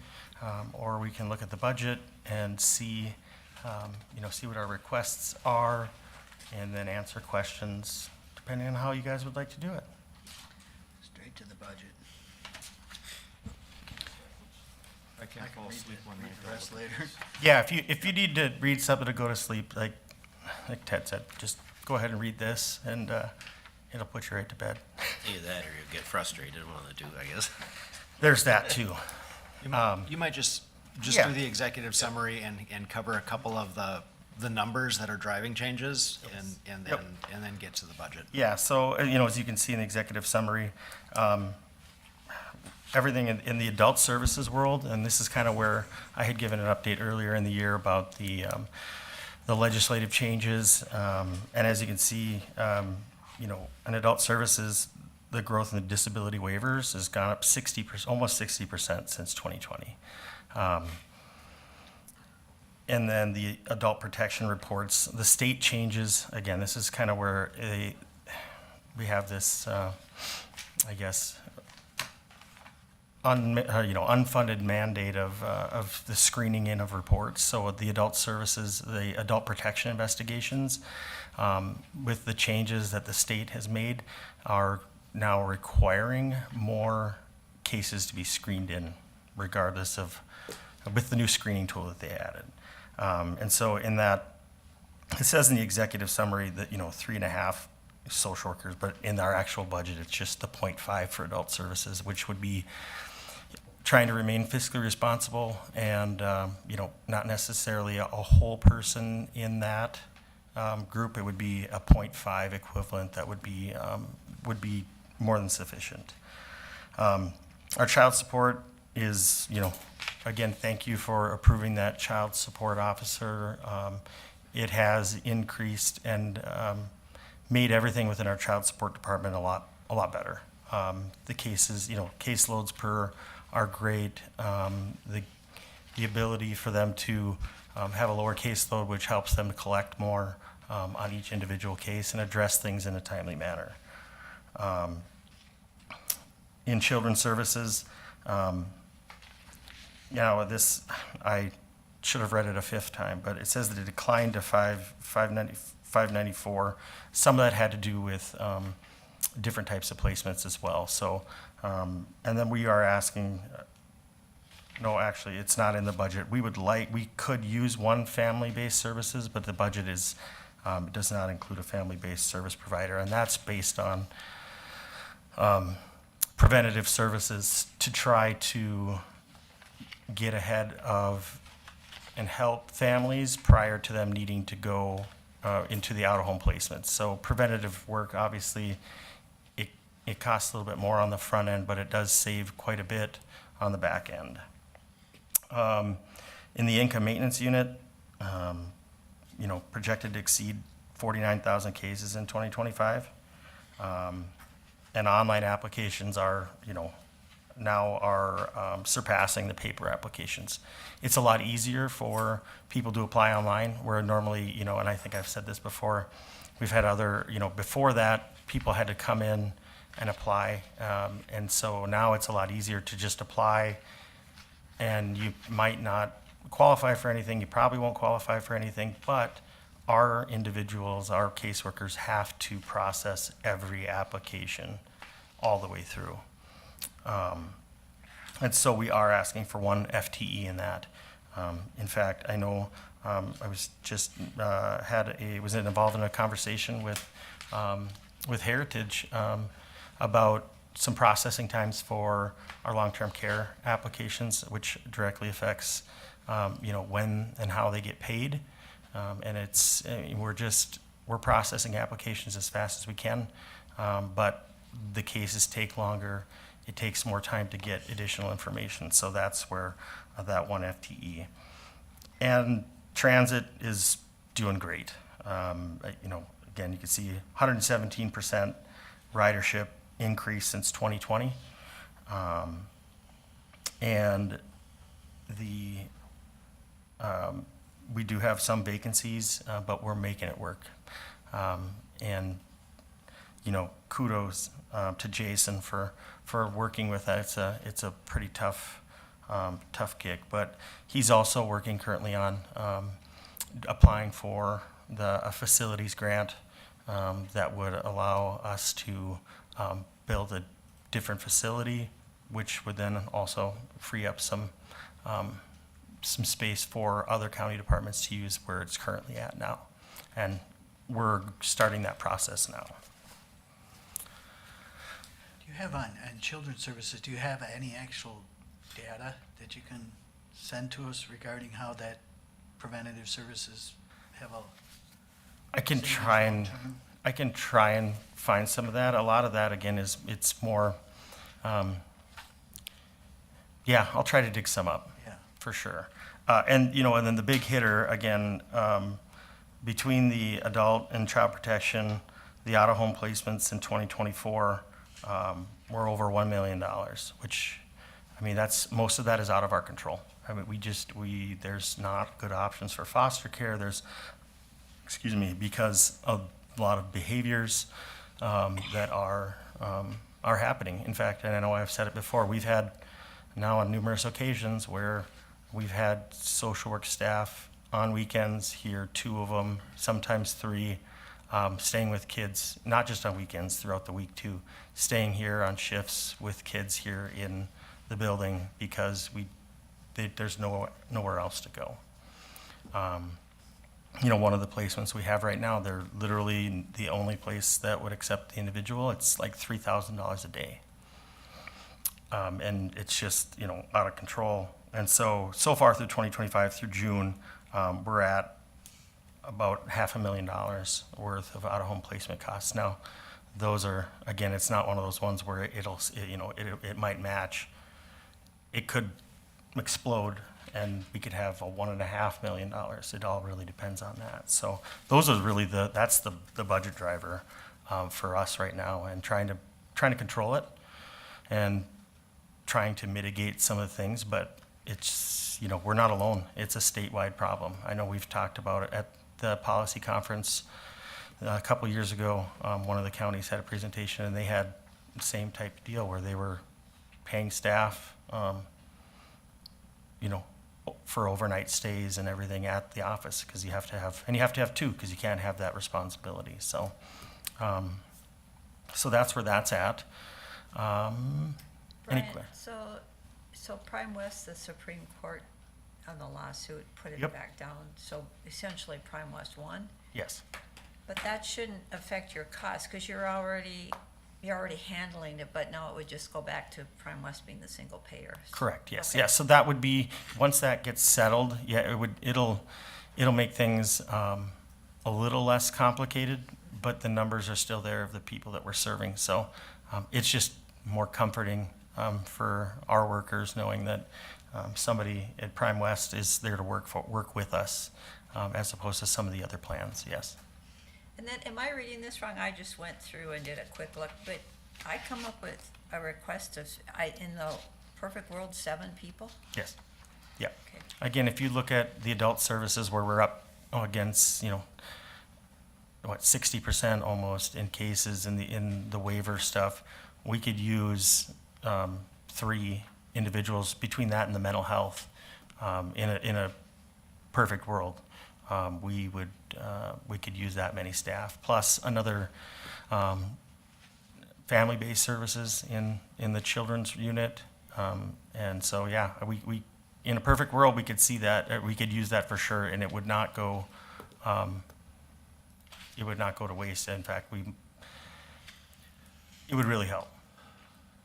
or we can look at the budget and see what our requests are, and then answer questions depending on how you guys would like to do it. Straight to the budget. I I can't can fall read asleep when read the I rest later. Yeah, if you need to read something to go to sleep, like Ted said, just go ahead and read this, and it'll put you right to bed. Either that or you'll get frustrated, one of the two, I guess. There's that too. You might just Yeah. do the executive summary and cover a couple of the numbers that are driving changes and Yep. then get to the budget. Yeah, so, as you can see in the executive summary, everything in the adult services world, and this is kind of where I had given an update earlier in the year about the legislative changes. And as you can see, in adult services, the growth in the disability waivers has gone up 60%, almost 60% since 2020. And then the adult protection reports, the state changes, again, this is kind of where we have this, unfunded mandate of the screening in of reports. So the adult services, the adult protection investigations, with the changes that the state has made, are now requiring more cases to be screened in, regardless of, with the new screening tool that they added. And so in that, it says in the executive summary that, 3.5 social workers, but in our actual budget, it's just the 0.5 for adult services, which would be trying to remain fiscally responsible and, not necessarily a whole person in that group. It would be a 0.5 equivalent that would be more than sufficient. Our child support is, again, thank you for approving that child support officer. It has increased and made everything within our child support department a lot better. The cases, caseloads per are great. The ability for them to have a lower caseload, which helps them to collect more on each individual case and address things in a timely manner. In children's services, this, I should have read it a 5th time, but it says that it declined to 594. Some of that had to do with different types of placements as well. So, and then we are asking, no, actually, it's not in the budget. We could use one family-based services, but the budget does not include a family-based service provider, and that's based on preventative services to try to get ahead of and help families prior to them needing to go into the out-of-home placements. So preventative work, obviously, it costs a little bit more on the front end, but it does save quite a bit on the back end. In the income maintenance unit, projected to exceed 49,000 cases in 2025. and online applications are, now are surpassing the paper applications. It's a lot easier for people to apply online, where normally, and I think I've said this before, we've had other, before that, people had to come in and apply. And so now it's a lot easier to just apply, and you might not qualify for anything, you probably won't qualify for anything, but our individuals, our caseworkers have to process every application all the way through. And so we are asking for 1 FTE in that. In fact, I know I was just was involved in a conversation with Heritage about some processing times for our long-term care applications, which directly affects when and how they get paid. And it's we're processing applications as fast as we can, but the cases take longer. It takes more time to get additional information. So that's where that 1 FTE. And transit is doing great. Again, you can see 117% ridership increase since 2020. And we do have some vacancies, but we're making it work. And kudos to Jason for working with that. It's a pretty tough gig, but he's also working currently on applying for a facilities grant that would allow us to build a different facility, which would then also free up some space for other county departments to use where it's currently at now. And we're starting that process now. Do you have on children's services, do you have any actual data that you can send to us regarding how that preventative services have a? I can try and find some of that. A lot of that, again, it's more, I'll try to dig some up. Yeah. For sure. And then the big hitter, again, between the adult and child protection, the out-of-home placements in 2024, we're over $1 million, which, most of that is out of our control. There's not good options for foster care. Because of a lot of behaviors that are happening. In fact, and I know I've said it before, we've had now on numerous occasions where we've had social work staff on weekends here, 2 of them, sometimes 3, staying with kids, not just on weekends, throughout the week too, staying here on shifts with kids here in the building because there's nowhere else to go. One of the placements we have right now, they're literally the only place that would accept the individual. It's like $3,000 a day. And it's just, out of control. And so far through 2025, through June, we're at about $500,000 worth of out-of-home placement costs. Now, those are, again, it's not one of those ones where it might match. It could explode and we could have a $1.5 million. It all really depends on that. So those are really that's the budget driver for us right now, and trying to control it and trying to mitigate some of the things, but it's, we're not alone. It's a statewide problem. I know we've talked about it at the policy conference a couple of years ago. One of the counties had a presentation and they had the same type of deal where they were paying staff, for overnight stays and everything at the office, because you have to have 2, because you can't have that responsibility. So, so that's where that's at. Brian, so Prime West, the Supreme Court on the lawsuit put it Yep. back down. So essentially Prime West won, Yes. but that shouldn't affect your costs because you're already handling it, but now it would just go back to Prime West being the single payer. Correct, yes. Okay. Yeah, so that would be, once that gets settled, it'll make things a little less complicated, but the numbers are still there of the people that we're serving. So it's just more comforting for our workers knowing that somebody at Prime West is there to work with us, as opposed to some of the other plans, yes. And then, am I reading this wrong? I just went through and did a quick look, but I come up with a request of, in the perfect world, 7 people? Yes. Yeah. Okay. Again, if you look at the adult services where we're up against, 60% almost in cases in the waiver stuff, we could use 3 individuals between that and the mental health. In a perfect world, we could use that many staff plus another family-based services in the children's unit. And so, yeah, we in a perfect world, we could see that, we could use that for sure, and it would not go to waste. In fact, it would really help.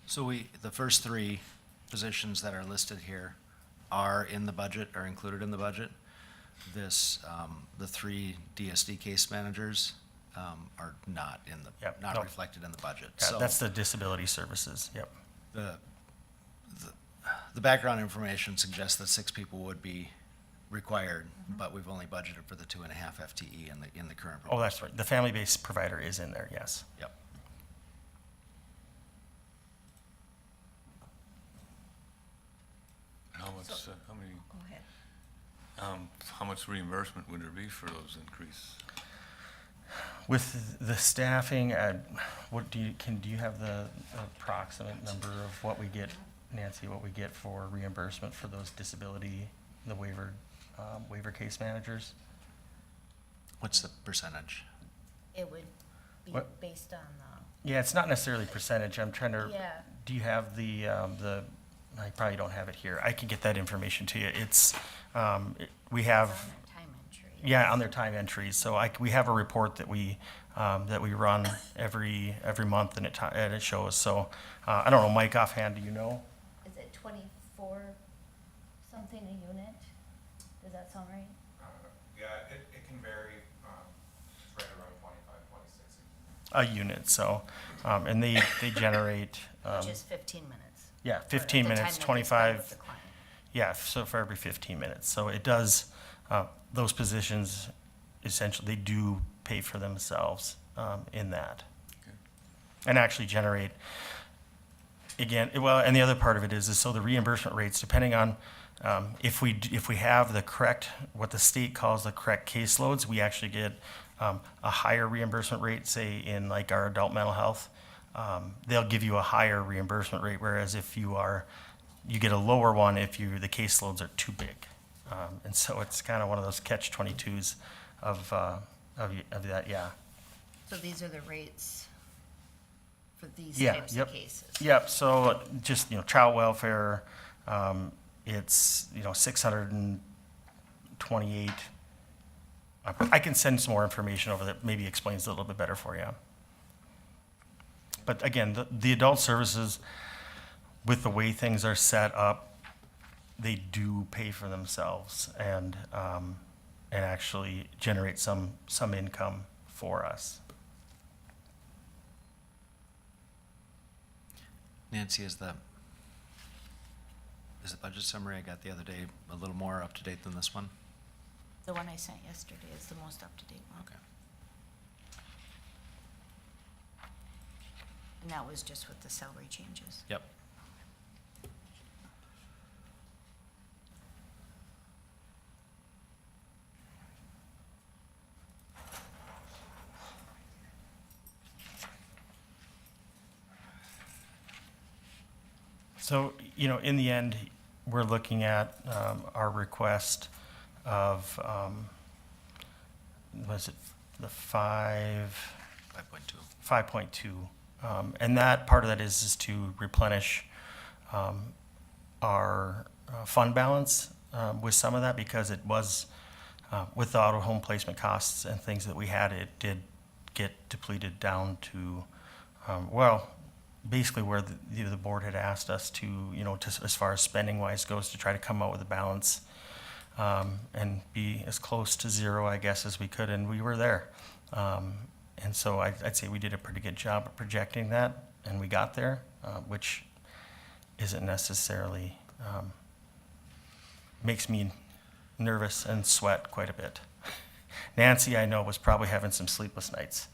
So the first 3 positions that are listed here are in the budget, are included in the budget. This, the 3 DSD case managers, are not Yep, not no. reflected in the budget. Yeah, So that's the disability services. Yep. the background information suggests that 6 people would be required, but we've only budgeted for the 2.5 FTE in the current. Oh, that's right. The family-based provider is in there. Yes. Yep. How much, So- Go ahead. how much reimbursement would there be for those increases? With the staffing, do you have the approximate number of what we get, Nancy, what we get for reimbursement for those disability, the waiver case managers? What's the percentage? It would be What? based on Yeah, it's not necessarily percentage. I'm trying the, to, yeah, do you have I probably don't have it here. I can get that information to you. It's, we it's have. on their time entry. Yeah, on their time entries. So we have a report that we run every month, and it shows. So I don't know, Mike, offhand, do you know? Is it 24 something a unit? Does that sound right? Yeah, it can vary, it's right around 25, 26. A unit. So and they generate Which is 15 minutes. yeah, Or 15 the time minutes, that they spend 25. with the client. Yeah, so for every 15 minutes. So it does, those positions, essentially, they do pay for themselves in that. Okay. And actually generate, again, well, and the other part of it is so the reimbursement rates, depending on if we have the correct, what the state calls the correct caseloads, we actually get a higher reimbursement rate, say in like our adult mental health. They'll give you a higher reimbursement rate, whereas if you get a lower one if the caseloads are too big. And so it's kind of one of those catch-22s of that, yeah. So these are the rates for these Yeah, types yep. of cases? Yep, so just, child welfare, it's, 628. I can send some more information over that maybe explains it a little bit better for you. But again, the adult services, with the way things are set up, they do pay for themselves and actually generate some income for us. Nancy, is the budget summary I got the other day a little more up to date than this one? The one I sent yesterday is the most up-to-date one. Okay. And that was just with the salary changes. Yep. So, in the end, we're looking at our request of, was it the 5.2. 5.2? And that, part of that is to replenish our fund balance with some of that, because it was, with the auto home placement costs and things that we had, it did get depleted down to, basically where the board had asked us to, as far as spending wise goes, to try to come out with a balance and be as close to zero, I guess, as we could, and we were there. And so I'd say we did a pretty good job of projecting that, and we got there, which isn't necessarily, makes me nervous and sweat quite a bit. Nancy, I know, was probably having some sleepless nights.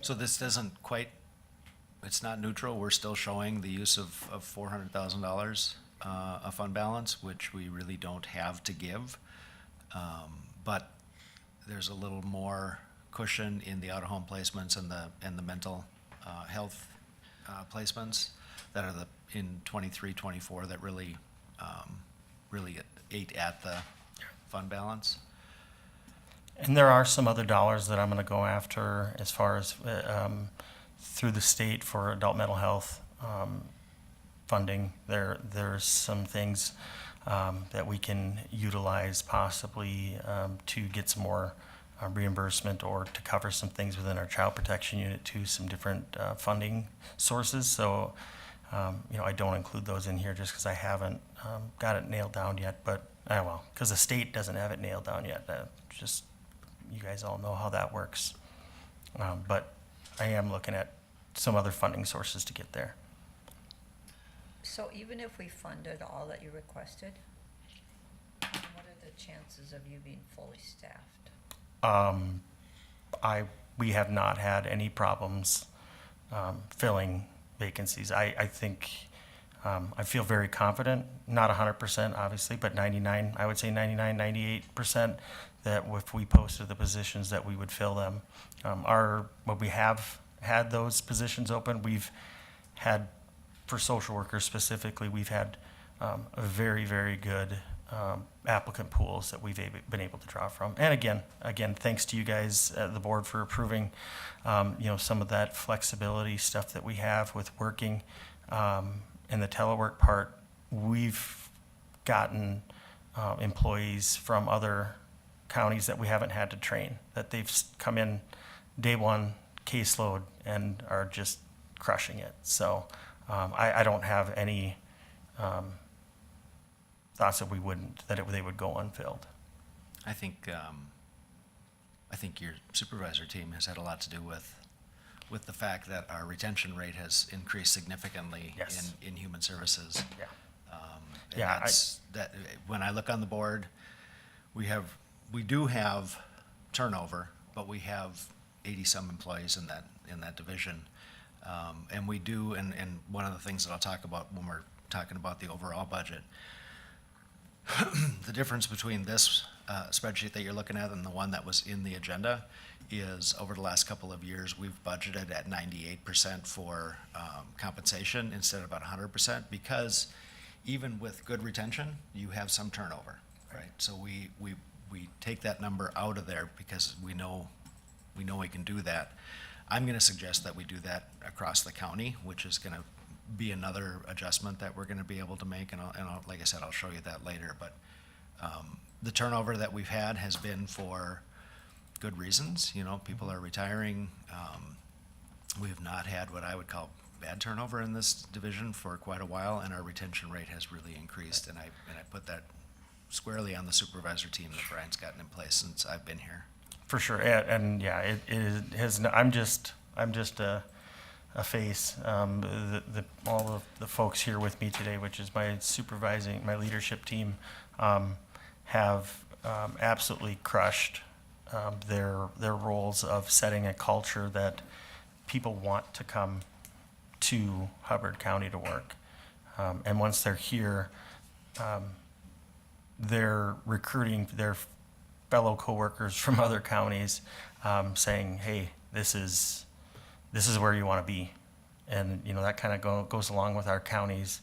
So this doesn't quite, it's not neutral. We're still showing the use of $400,000 of fund balance, which we really don't have to give. But there's a little more cushion in the out-of-home placements and the mental health placements that are in 23, 24 that really ate at the fund balance. And there are some other dollars that I'm going to go after as far as through the state for adult mental health funding. There's some things that we can utilize possibly to get some more reimbursement or to cover some things within our child protection unit too, some different funding sources. So, I don't include those in here just because I haven't got it nailed down yet. But, because the state doesn't have it nailed down yet. Just, you guys all know how that works. But I am looking at some other funding sources to get there. So even if we funded all that you requested, what are the chances of you being fully staffed? We have not had any problems filling vacancies. I think I feel very confident, not 100% obviously, but 99, I would say 99, 98% that if we posted the positions that we would fill them. When we have had those positions open, we've had, for social workers specifically, we've had a very, very good applicant pools that we've been able to draw from. And again, thanks to you guys, the board, for approving, some of that flexibility stuff that we have with working in the telework part. We've gotten employees from other counties that we haven't had to train, that they've come in day one caseload and are just crushing it. So I don't have any thoughts that they would go unfilled. I think your supervisor team has had a lot to do with the fact that our retention rate has increased significantly Yes. in human services. Yeah. And Yeah, that when I look on the board, we do have turnover, but we have 80-some employees in that division. And we do, and one of the things that I'll talk about when we're talking about the overall budget, the difference between this spreadsheet that you're looking at and the one that was in the agenda is over the last couple of years, we've budgeted at 98% for compensation instead of about 100%, because even with good retention, you have some turnover, right? So we take that number out of there because we know we can do that. I'm going to suggest that we do that across the county, which is going to be another adjustment that we're going to be able to make, and I'll, like I said, I'll show you that later. But the turnover that we've had has been for good reasons. People are retiring. We have not had what I would call bad turnover in this division for quite a while, and our retention rate has really increased. And I put that squarely on the supervisor team that Brian's gotten in place since I've been here. For sure, and yeah, it has. I'm just a face. All of the folks here with me today, which is my leadership team, have absolutely crushed their roles of setting a culture that people want to come to Hubbard County to work, and once they're here, they're recruiting their fellow coworkers from other counties, saying, "Hey, this is where you want to be," and that kind of goes along with our county's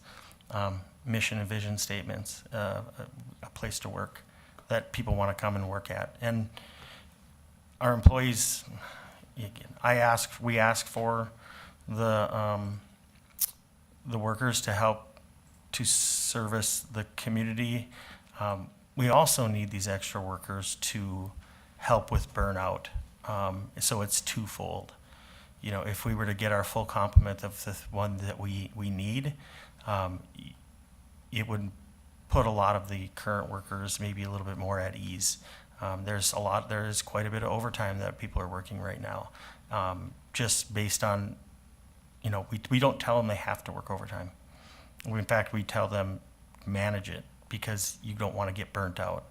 mission and vision statements, a place to work that people want to come and work at. And our employees, we ask for the workers to help to service the community. We also need these extra workers to help with burnout. So it's twofold. If we were to get our full complement of the one that we need, it would put a lot of the current workers maybe a little bit more at ease. There is quite a bit of overtime that people are working right now, just based on, we don't tell them they have to work overtime. In fact, we tell them manage it, because you don't want to get burnt out.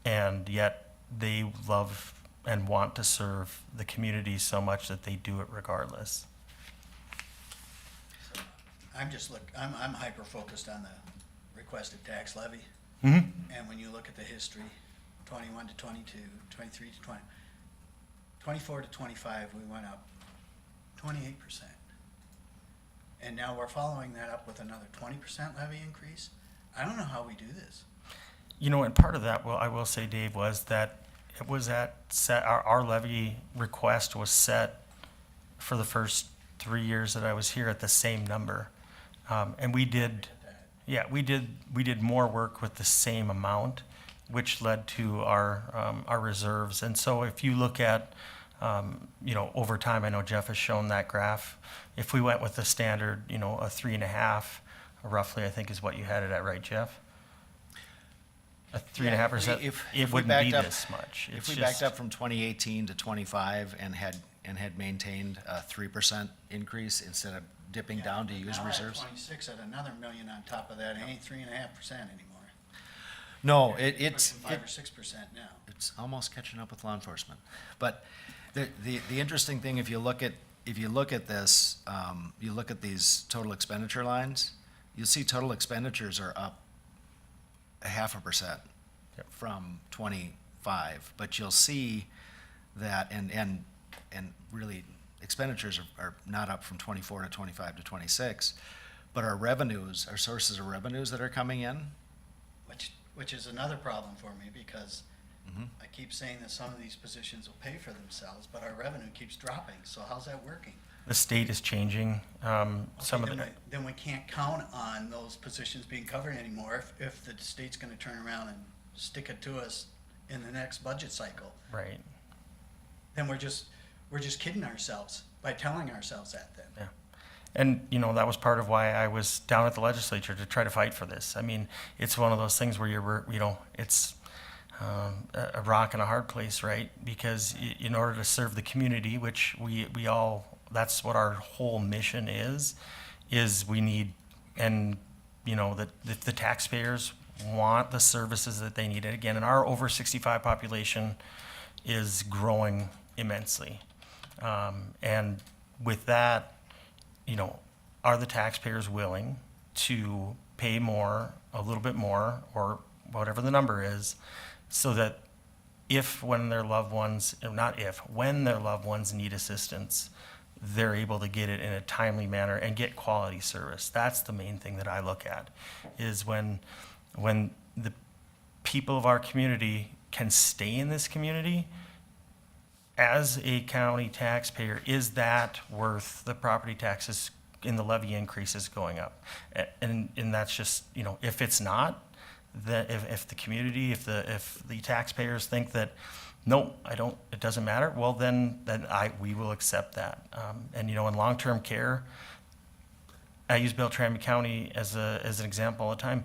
And yet they love and want to serve the community so much that they do it regardless. I'm hyper-focused on the requested tax levy. Mm-hmm. And when you look at the history, 21 to 22, 23 to 20, 24 to 25, we went up 28%. And now we're following that up with another 20% levy increase. I don't know how we do this. You know, and part of that, well, I will say, Dave, was that it was our levy request was set for the first 3 years that I was here at the same number. And we did more work with the same amount, which led to our reserves. And so if you look at, over time, I know Jeff has shown that graph. If we went with the standard, a 3.5, roughly, I think is what you had it at, right, Jeff? A 3.5%, If it we wouldn't backed be up- this much. If It's we just- backed up from 2018 to 25 and had maintained a 3% increase instead of dipping down to use Now at reserves? 26 at another million on top of that, it ain't 3.5% anymore. No, It's 5 or 6% now. it's almost catching up with law enforcement. But the interesting thing, if you look at this, you look at these total expenditure lines, you'll see total expenditures are up 0.5% Yep. from 25. But you'll see that, and really expenditures are not up from 24 to 25 to 26, but our revenues, our sources of revenues that are coming in, Which is another problem for me, because Mhm. I keep saying that some of these positions will pay for themselves, but our revenue keeps dropping, so how's that working? The state is changing, some of Okay, the, then we can't count on those positions being covered anymore if the state's gonna turn around and stick it to us in the next budget cycle. right. Then we're just kidding ourselves by telling ourselves that then. Yeah. And, that was part of why I was down at the legislature to try to fight for this. I mean, it's one of those things where it's a rock and a hard place, right? Because in order to serve the community, which we all, that's what our whole mission is we need, and, that if the taxpayers want the services that they need, and again, and our over 65 population is growing immensely. And with that, are the taxpayers willing to pay more, a little bit more, or whatever the number is, so that when their loved ones need assistance, they're able to get it in a timely manner and get quality service. That's the main thing that I look at, is when the people of our community can stay in this community. As a county taxpayer, is that worth the property taxes in the levy increases going up? And that's just, if it's not, that if the community, if the taxpayers think that, nope, it doesn't matter, well, then we will accept that. And, in long-term care, I use Beltrami County as an example all the time.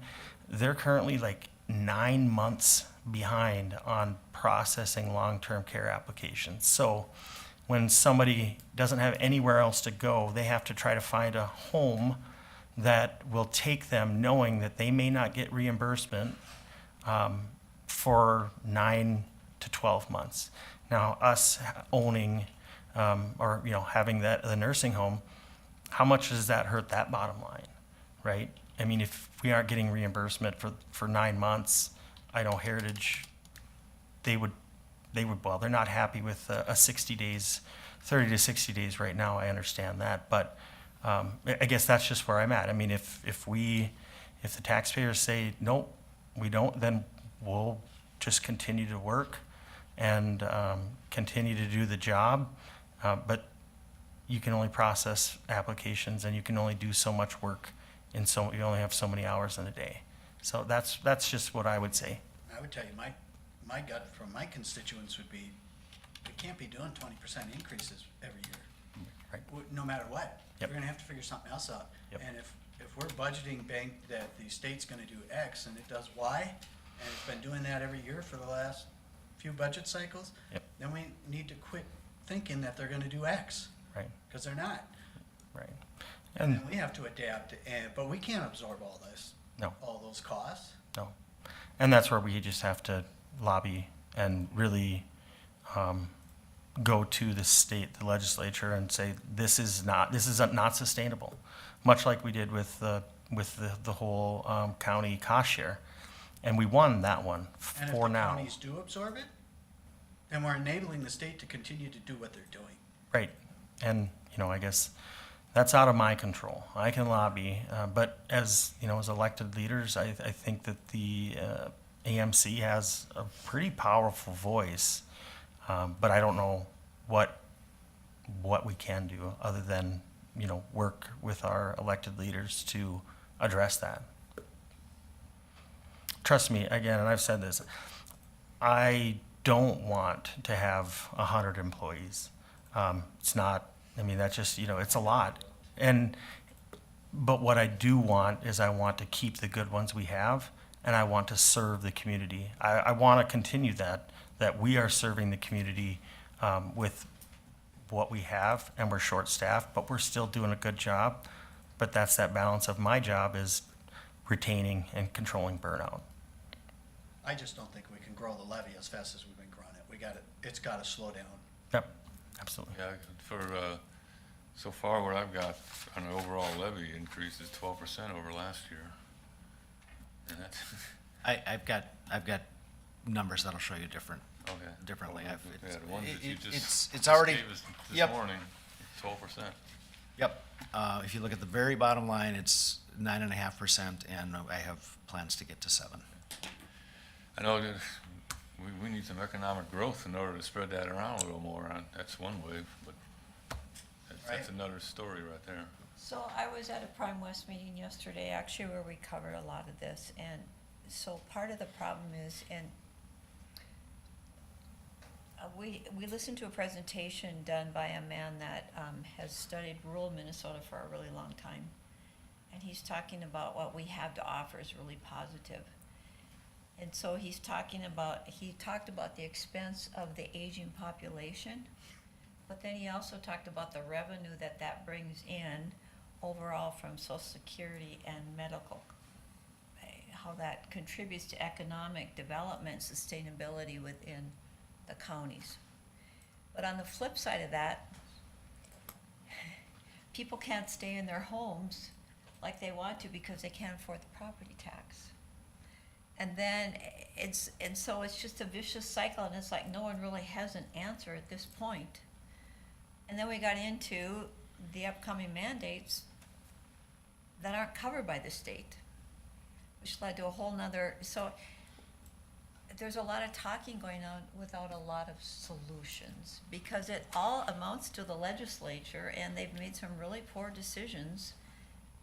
They're currently like 9 months behind on processing long-term care applications. So when somebody doesn't have anywhere else to go, they have to try to find a home that will take them, knowing that they may not get reimbursement for 9 to 12 months. Now, us owning or having the nursing home, how much does that hurt that bottom line, right? I mean, if we aren't getting reimbursement for 9 months, I know Heritage, they're not happy with a 60 days, 30 to 60 days right now. I understand that, but I guess that's just where I'm at. I mean, if the taxpayers say, nope, we don't, then we'll just continue to work and continue to do the job. But you can only process applications and you can only do so much work, and so you only have so many hours in a day. So that's just what I would say. I would tell you, my gut from my constituents would be, we can't be doing 20% increases every year, Right. no matter what. Yep. We're gonna have to figure something else out. Yep. And if we're budgeting that the state's gonna do X and it does Y, and it's been doing that every year for the last few budget cycles, Yep. then we need to quit thinking that they're gonna do X, Right, because they're not. right. And And, we have to adapt, but we can't absorb all this, no, all those costs. no. And that's where we just have to lobby and really go to the state, the legislature, and say, this is not sustainable. Much like we did with the whole county cost share. And we won that one And if for the now. counties do absorb it, then we're enabling the state to continue to do what they're doing. Right. And, I guess that's out of my control. I can lobby, but as elected leaders, I think that the AMC has a pretty powerful voice, but I don't know what we can do other than, work with our elected leaders to address that. Trust me, again, and I've said this, I don't want to have 100 employees. It's not, that's just, it's a lot. But what I do want is I want to keep the good ones we have, and I want to serve the community. I want to continue that we are serving the community with what we have, and we're short-staffed, but we're still doing a good job. But that's that balance of my job is retaining and controlling burnout. I just don't think we can grow the levy as fast as we've been growing it. It's gotta slow down. Yep, absolutely. Yeah, so far what I've got on the overall levy increase is 12% over last year. And that's, I've got numbers that'll show you okay. differently. Yeah, the ones that you just It's already, gave us this yep. morning, 12%. Yep. If you look at the very bottom line, it's 9.5%, and I have plans to get to 7. I know that we need some economic growth in order to spread that around a little more. That's one way, but that's another story right there. So I was at a Prime West meeting yesterday, actually, where we covered a lot of this, and so part of the problem is, and we listened to a presentation done by a man that has studied rural Minnesota for a really long time, and he's talking about what we have to offer is really positive. And so he talked about the expense of the aging population, but then he also talked about the revenue that brings in overall from Social Security and medical, how that contributes to economic development, sustainability within the counties. But on the flip side of that, people can't stay in their homes like they want to because they can't afford the property tax. And then so it's just a vicious cycle, and it's like no one really has an answer at this point. And then we got into the upcoming mandates that aren't covered by the state, which led to a whole nother, so there's a lot of talking going on without a lot of solutions, because it all amounts to the legislature, and they've made some really poor decisions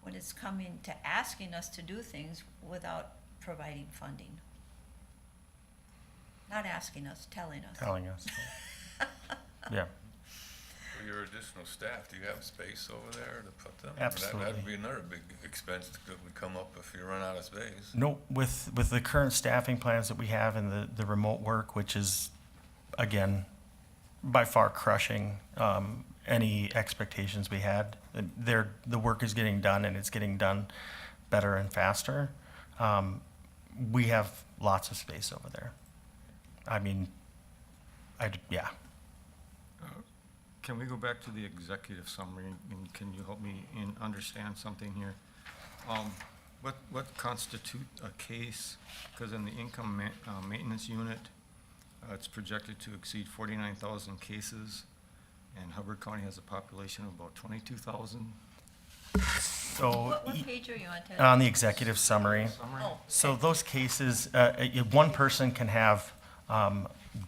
when it's coming to asking us to do things without providing funding. Not asking us, telling us. Telling us. Yeah. For your additional staff, do you have space over there to put them? Absolutely. That'd be another big expense that would come up if you run out of space. No, with the current staffing plans that we have and the remote work, which is, again, by far crushing any expectations we had. The work is getting done, and it's getting done better and faster. We have lots of space over there. Yeah. Can we go back to the executive summary, and can you help me understand something here? What constitute a case? Because in the income maintenance unit, it's projected to exceed 49,000 cases, and Hubbard County has a population of about 22,000. So What page are you on, Ted? on the executive summary, Summary? Oh, so those cases, one person can have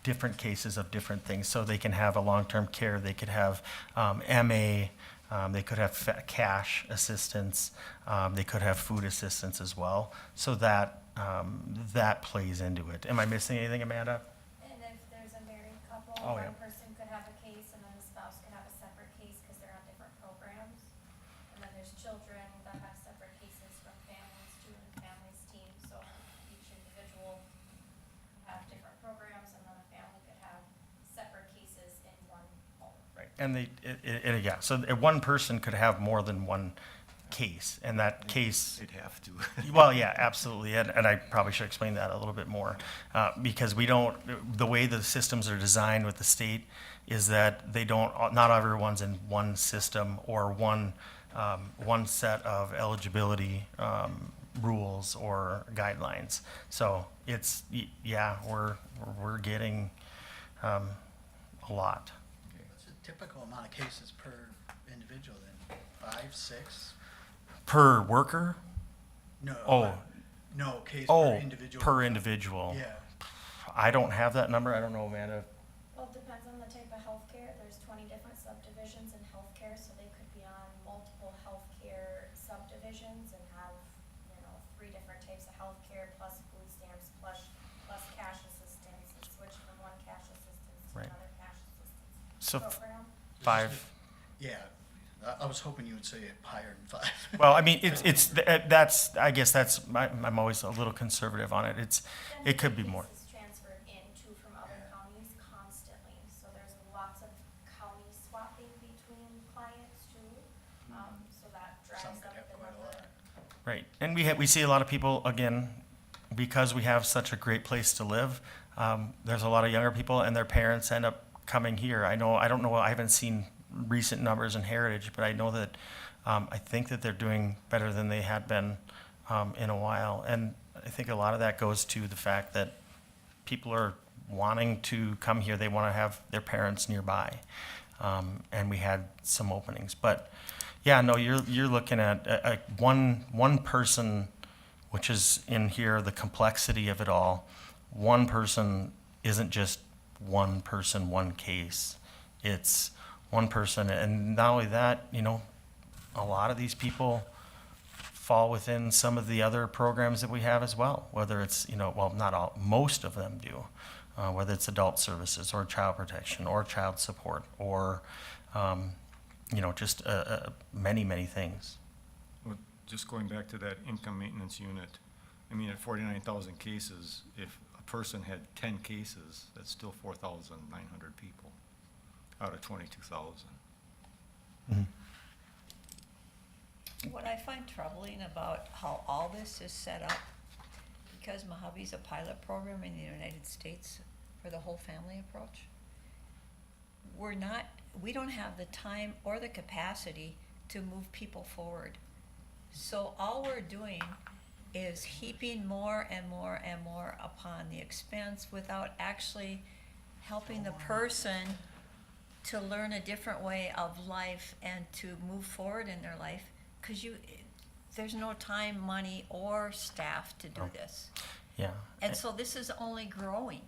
different cases of different things. So they can have a long-term care, they could have MA, they could have cash assistance, they could have food assistance as well. So that plays into it. Am I missing anything, Amanda? And if there's a married couple, Oh, yeah. one person could have a case and then the spouse could have a separate case because they're on different programs. And then there's children that have separate cases from families too, and families team, so each individual could have different programs, and then a family could have separate cases in one home. Right. And so one person could have more than one case, and that case, They'd have to. well, yeah, absolutely, and I probably should explain that a little bit more, because we don't, the way the systems are designed with the state is that they don't, not everyone's in one system or one set of eligibility rules or guidelines. So it's, yeah, we're getting a lot. What's the typical amount of cases per individual then? 5, 6? Per worker? No. Oh. No, case Oh, per individual. per individual. Yeah. I don't have that number. I don't know, Amanda. Well, it depends on the type of healthcare. There's 20 different subdivisions in healthcare, so they could be on multiple healthcare subdivisions and have, 3 different types of healthcare plus food stamps plus cash assistance and switch from one cash assistance to Right. another cash assistance So program. 5. Yeah, I was hoping you would say higher than 5. Well, I mean, that's, I guess that's, I'm always a little conservative on it. It could be more. Cases transferred in too from other counties constantly, so there's lots of county swapping between clients too. So that Some drives could up have the quite a number. lot. Right, and we see a lot of people, again, because we have such a great place to live, there's a lot of younger people and their parents end up coming here. I don't know, I haven't seen recent numbers in Heritage, but I know that, I think that they're doing better than they had been in a while. And I think a lot of that goes to the fact that people are wanting to come here, they want to have their parents nearby. And we had some openings, but yeah, no, you're looking at one person, which is in here, the complexity of it all. One person isn't just one person, one case. It's one person, and not only that, a lot of these people fall within some of the other programs that we have as well, whether it's, well, not all, most of them do, whether it's adult services or child protection or child support or, just many, many things. Well, just going back to that income maintenance unit, I mean, at 49,000 cases, if a person had 10 cases, that's still 4,900 people out of 22,000. What I find troubling about how all this is set up, because Mojave's a pilot program in the United States for the whole family approach, we don't have the time or the capacity to move people forward. So all we're doing is heaping more and more and more upon the expense without actually helping the person to learn a different way of life and to move forward in their life, because there's no time, money, or staff to do this. Yeah. And so this is only growing.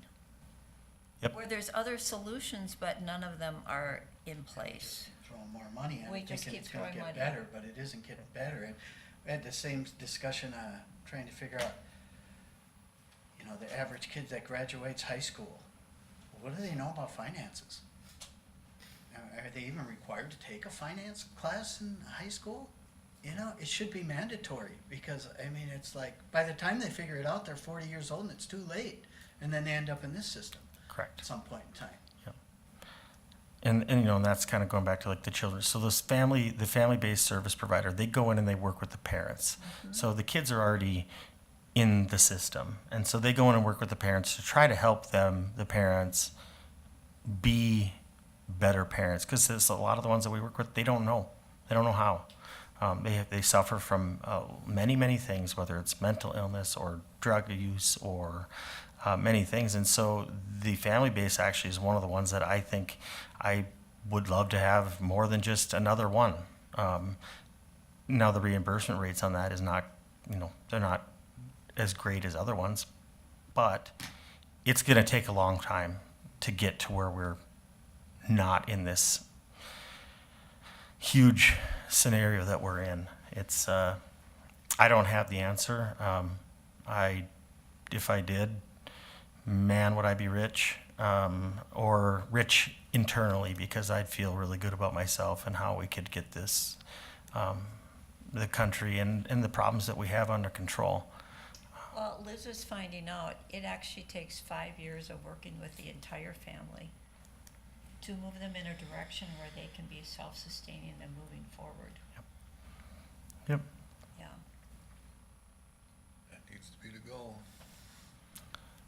Yep. Where there's other solutions, but none of them are in place. Throwing more money at We it, just thinking keep it's gonna throwing get money. better, but it isn't getting better. And we had the same discussion, trying to figure out, the average kid that graduates high school, what do they know about finances? Are they even required to take a finance class in high school? It should be mandatory, because, it's like, by the time they figure it out, they're 40 years old and it's too late. And then they end up in this system Correct. at some point in time. And that's kind of going back to like the children. So the family-based service provider, they go in and they work with the parents. So the kids are already in the system. And so they go in and work with the parents to try to help them, the parents, be better parents. Because a lot of the ones that we work with, they don't know. They don't know how. They suffer from many, many things, whether it's mental illness or drug use or many things. And so the family base actually is one of the ones that I think I would love to have more than just another one. Now the reimbursement rates on that is not, they're not as great as other ones, but it's going to take a long time to get to where we're not in this huge scenario that we're in. It's I don't have the answer. If I did, man, would I be rich, or rich internally, because I'd feel really good about myself and how we could get this, the country and the problems that we have under control. Well, Liz is finding out it actually takes 5 years of working with the entire family to move them in a direction where they can be self-sustaining and moving forward. Yep. Yeah, That needs to be the goal.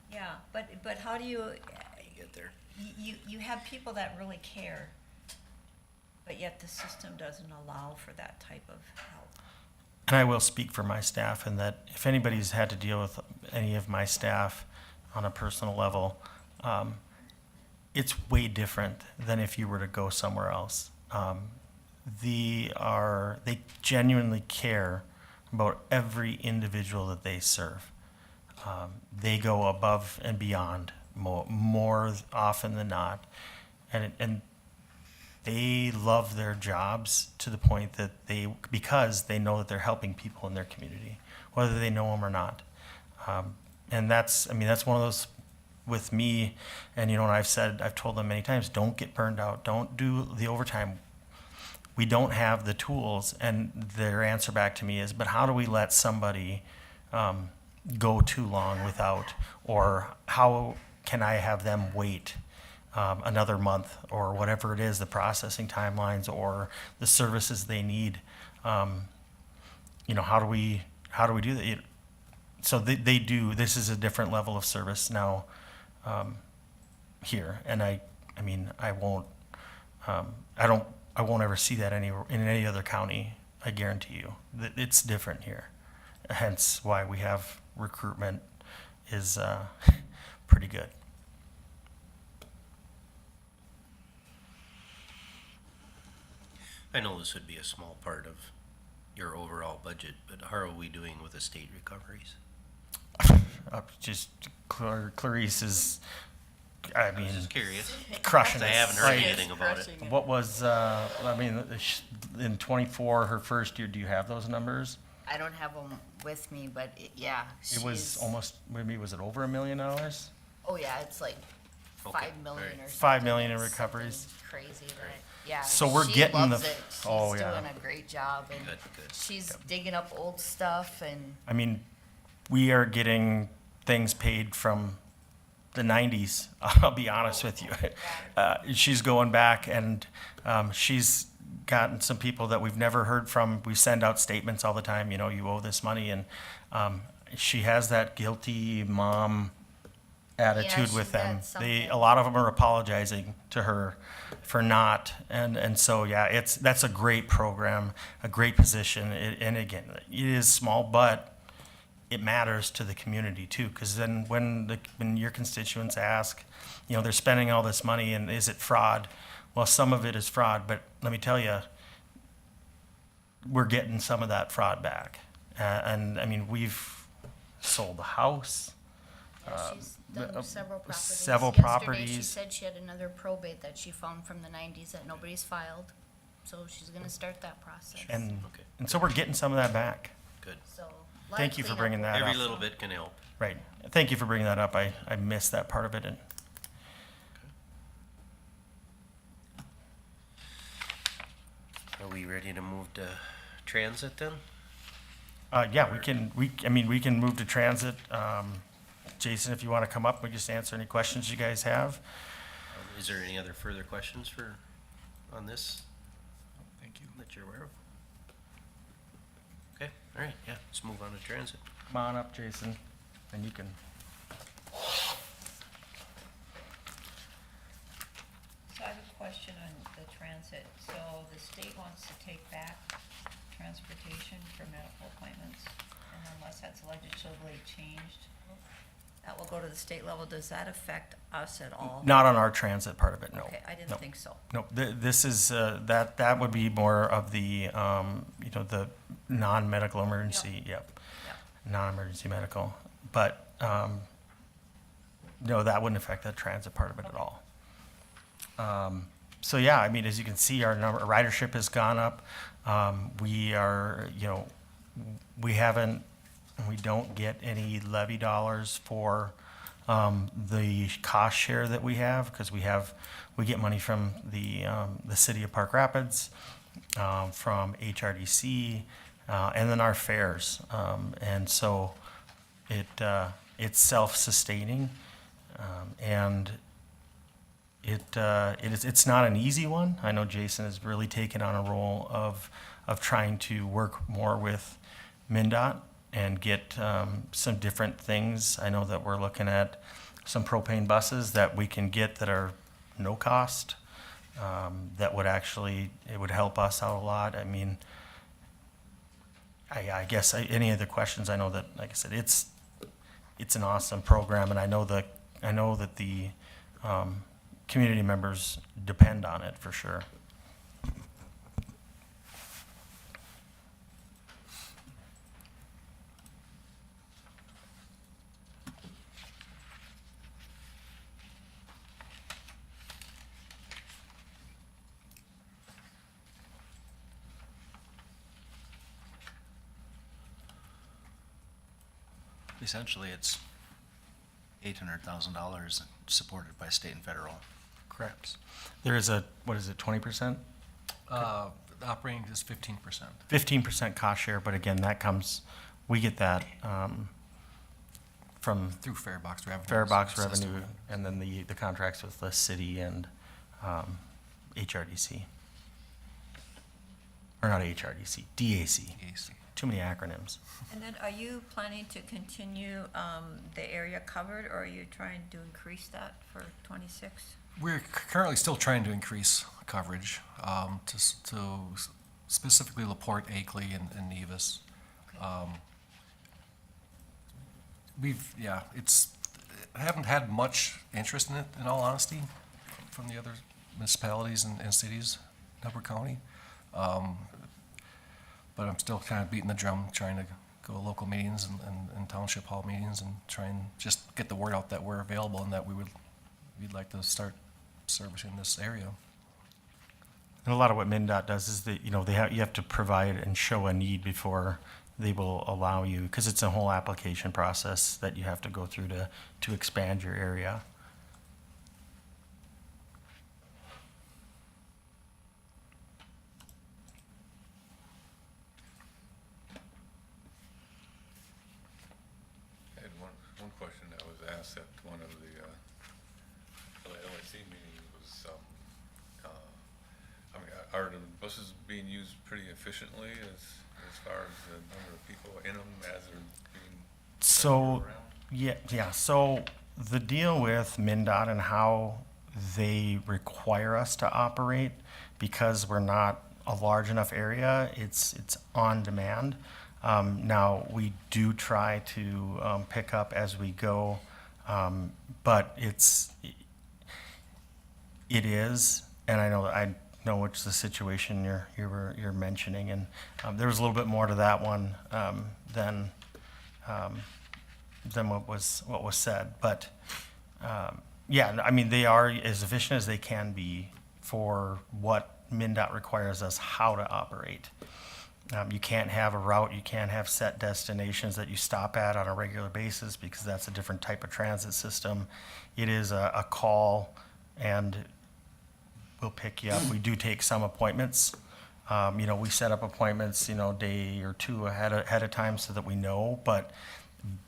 yeah, but how do you, Get there. you have people that really care, but yet the system doesn't allow for that type of help. And I will speak for my staff in that if anybody's had to deal with any of my staff on a personal level, it's way different than if you were to go somewhere else. They genuinely care about every individual that they serve. They go above and beyond more often than not. And they love their jobs to the point that because they know that they're helping people in their community, whether they know them or not. And that's one of those with me, and I've told them many times, don't get burned out, don't do the overtime. We don't have the tools, and their answer back to me is, but how do we let somebody go too long without, or how can I have them wait another month, or whatever it is, the processing timelines or the services they need. How do we do that? So they do. This is a different level of service now here, and I won't ever see that in any other county. I guarantee you that it's different here. Hence why we have recruitment is pretty good. I know this would be a small part of your overall budget, but how are we doing with the state recoveries? Just Clarice is, I I was mean, just curious. crushing I it. haven't heard Like, anything about it. What was, in 24, her first year, do you have those numbers? I don't have them with me, but yeah. It was she's- almost, maybe was it over $1 million? Oh, yeah, it's like Okay, 5 million alright. or something. 5 million in It's recoveries. something Crazy, but yeah. So we're she getting loves the- it. oh, She's yeah. doing a great job, and Good, good. she's digging up old stuff, and I mean, we are getting things paid from the 90s, I'll be honest with you. She's going back, and she's gotten some people that we've never heard from. We send out statements all the time, you owe this money, and she has that guilty mom attitude she's with them. got something. A lot of them are apologizing to her for not, and so yeah, that's a great program, a great position, and again, it is small, but it matters to the community too, because then when your constituents ask, they're spending all this money, and is it fraud? Well, some of it is fraud, but let me tell you, we're getting some of that fraud back, and I mean, we've sold a house. yeah, she's done several properties. several Yesterday, properties. she said she had another probate that she found from the 90s that nobody's filed, so she's gonna start that process. And Okay. and so we're getting some of that back. Good. So, lot Thank of you for cleanup bringing work. that Every up. little bit can help. Right. Thank you for bringing that up. I missed that part of it. And Are we ready to move to transit then? yeah, we can move to transit. Jason, if you want to come up, we just answer any questions you guys have. Is there any other further questions on this Thank you. that you're aware of? Okay, all right, yeah, let's move on to transit. Come on up, Jason, and you can. So I have a question on the transit. So the state wants to take back transportation for medical appointments, and unless that's legislatively changed, that will go to the state level. Does that affect us at all? Not on our transit part of it, no. Okay, I No. didn't think so. No, this is, that would be more of the, the non-medical emergency, yep. Yep. Non-emergency medical. But, no, that wouldn't affect the transit part of it at all. So yeah, I mean, as you can see, our ridership has gone up. We are, we don't get any levy dollars for the cost share that we have, because we get money from the city of Park Rapids, from HRDC, and then our fares. And so it's self-sustaining, and it's not an easy one. I know Jason has really taken on a role of of trying to work more with MnDOT and get some different things. I know that we're looking at some propane buses that we can get that are no cost, that would actually, it would help us out a lot. I mean, I guess any other questions, I know that, like I said, it's an awesome program, and I know that the community members depend on it for sure. Essentially, it's $800,000 supported by state and federal. Correct. There is a, what is it, 20%? The operating is 15%. 15% cost share, but again, that comes, we get that from Through fare box revenue. Farebox system. revenue, and then the contracts with the city and HRDC. Or not HRDC, DAC. AC. Too many acronyms. And then are you planning to continue the area covered, or are you trying to increase that for 26? We're currently still trying to increase coverage to specifically LaPorte, Akeley, and Nevis. I haven't had much interest in it, in all honesty, from the other municipalities and cities in Hubbard County. But I'm still kind of beating the drum, trying to go to local meetings and township hall meetings and try and just get the word out that we're available and that we'd like to start servicing this area. And a lot of what MnDOT does is that, you know, you have to provide and show a need before they will allow you, because it's a whole application process that you have to go through to expand your area. I had one question that was asked at one of the LAC meetings was, I mean, are the buses being used pretty efficiently as far as the number of people in them as they're being So, around? yeah, so the deal with MnDOT and how they require us to operate, because we're not a large enough area, it's on demand. Now, we do try to pick up as we go, but it is, and I know which the situation you're mentioning, and there was a little bit more to that one than what was said. But yeah, I mean, they are as efficient as they can be for what MnDOT requires us how to operate. You can't have a route, you can't have set destinations that you stop at on a regular basis, because that's a different type of transit system. It is a call, and we'll pick you up. We do take some appointments. You know, we set up appointments, you know, day or two ahead of time so that we know. But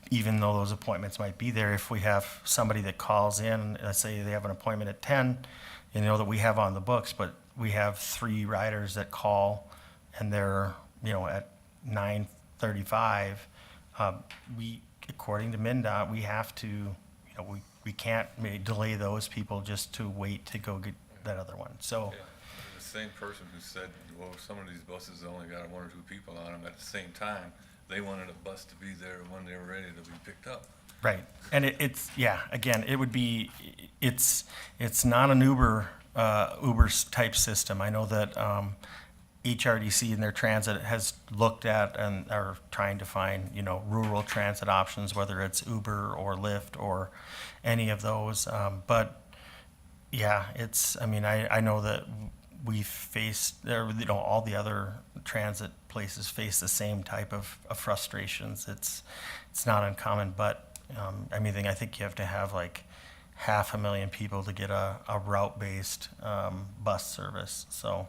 even though those appointments might be there, if we have somebody that calls in, let's say they have an appointment at 10, you know, that we have on the books, but we have 3 riders that call and they're, you know, at 9:35, we, according to MnDOT, we have to, you know, we can't delay those people just to wait to go get that other one. So, Yeah, the same person who said, well, some of these buses only got 1 or 2 people on them, at the same time, they wanted a bus to be there when they were ready to be picked up. right. And it's, yeah, again, it would be, it's not an Uber type system. I know that HRDC in their transit has looked at and are trying to find, you know, rural transit options, whether it's Uber or Lyft or any of those. But yeah, I mean, I know that we faced, you know, all the other transit places face the same type of frustrations. It's not uncommon, but I mean, I think you have to have like 500,000 people to get a route-based bus service. So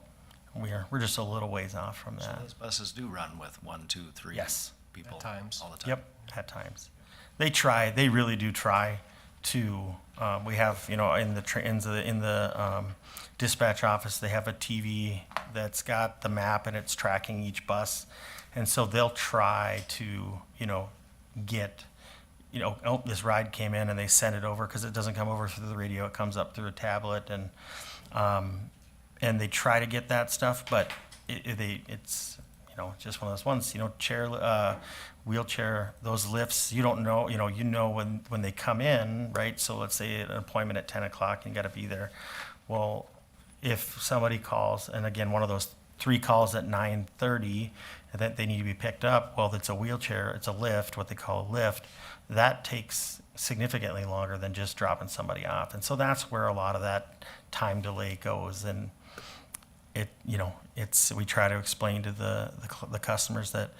we're just a little ways off from So that. those buses do run with 1, 2, 3 Yes. people At times. all the time. Yep, at times. They really do try to, we have, you know, in the dispatch office, they have a TV that's got the map and it's tracking each bus. And so they'll try to, you know, get, you know, oh, this ride came in, and they send it over, because it doesn't come over through the radio, it comes up through a tablet, and they try to get that stuff, but it's, you know, just one of those ones, you know, wheelchair, those lifts, you don't know, you know when they come in, right? So let's say an appointment at 10 o'clock and you gotta be there. Well, if somebody calls, and again, one of those 3 calls at 9:30, that they need to be picked up, well, it's a wheelchair, it's a lift, what they call a lift, that takes significantly longer than just dropping somebody off. And so that's where a lot of that time delay goes. And it, you know, we try to explain to the customers that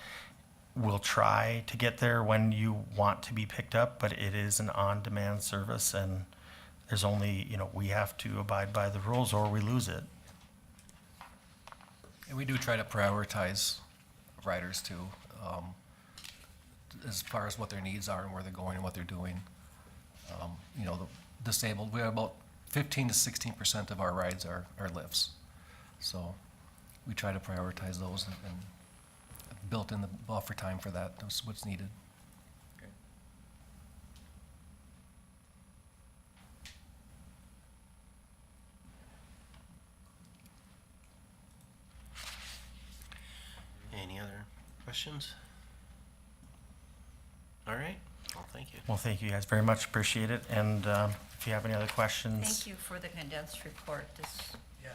we'll try to get there when you want to be picked up, but it is an on-demand service, and there's only, you know, we have to abide by the rules or we lose it. And we do try to prioritize riders too, as far as what their needs are and where they're going and what they're doing. You know, the disabled, we have about 15 to 16% of our rides are lifts. So we try to prioritize those and built in the buffer time for that. That's what's needed. Any other questions? All right, well, thank you. Well, thank you guys very much, appreciate it. And if you have any other questions. Thank you for the condensed report. This Yeah.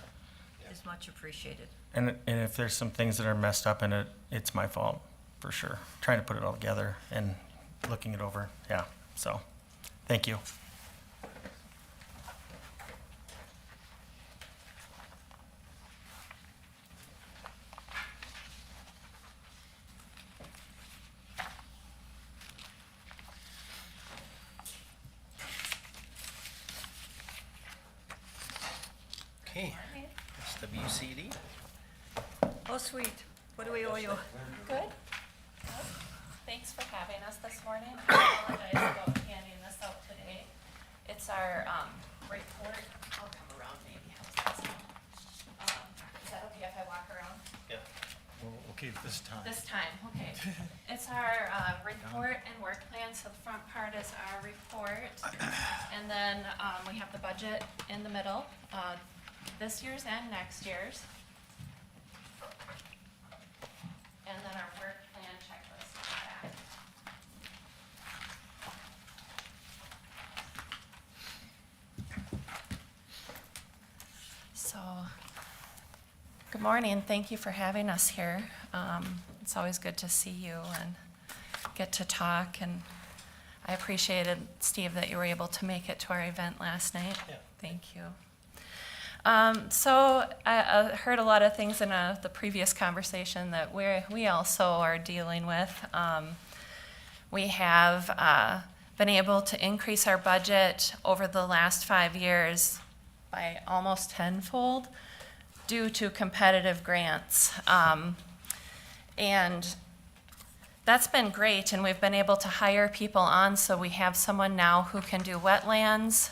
is much appreciated. And if there's some things that are messed up in it, it's my fault, for sure. Trying to put it all together and looking it over, yeah. So, thank you. Okay, SWCD. Oh, sweet. What do we owe you? Good. Thanks for having us this morning. I apologize about handing this out today. It's our report. I'll come around maybe. How's this? Is that okay if I walk around? Yeah. Well, okay, this time. This time, okay. It's our report and work plan, so the front part is our report. And then we have the budget in the middle, this year's and next year's. And then our work plan checklist on that. So, good morning, thank you for having us here. It's always good to see you and get to talk, and I appreciated, Steve, that you were able to make it to our event last night. Yeah. Thank you. So I heard a lot of things in the previous conversation that we also are dealing with. We have been able to increase our budget over the last 5 years by almost tenfold due to competitive grants. And that's been great, and we've been able to hire people on, so we have someone now who can do wetlands,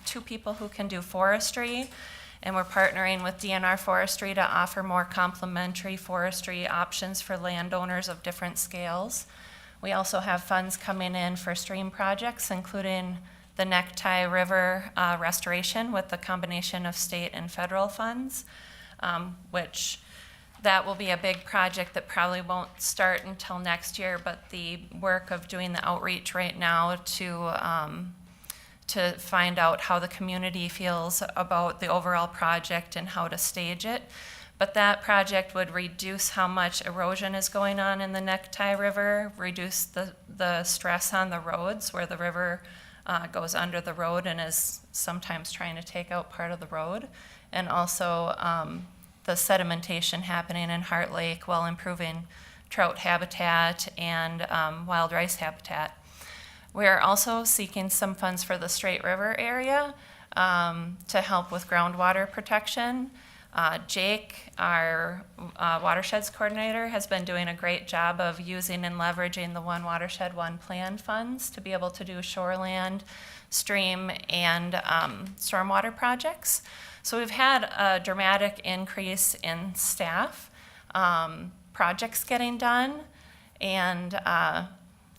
2 people who can do forestry, and we're partnering with DNR Forestry to offer more complementary forestry options for landowners of different scales. We also have funds coming in for stream projects, including the Necktie River restoration with the combination of state and federal funds, which that will be a big project that probably won't start until next year, but the work of doing the outreach right now to find out how the community feels about the overall project and how to stage it. But that project would reduce how much erosion is going on in the Necktie River, reduce the stress on the roads where the river goes under the road and is sometimes trying to take out part of the road, and also the sedimentation happening in Heart Lake while improving trout habitat and wild rice habitat. We're also seeking some funds for the Straight River area to help with groundwater protection. Jake, our watersheds coordinator, has been doing a great job of using and leveraging the One Watershed, One Plan funds to be able to do shoreland, stream, and stormwater projects. So we've had a dramatic increase in staff, projects getting done, and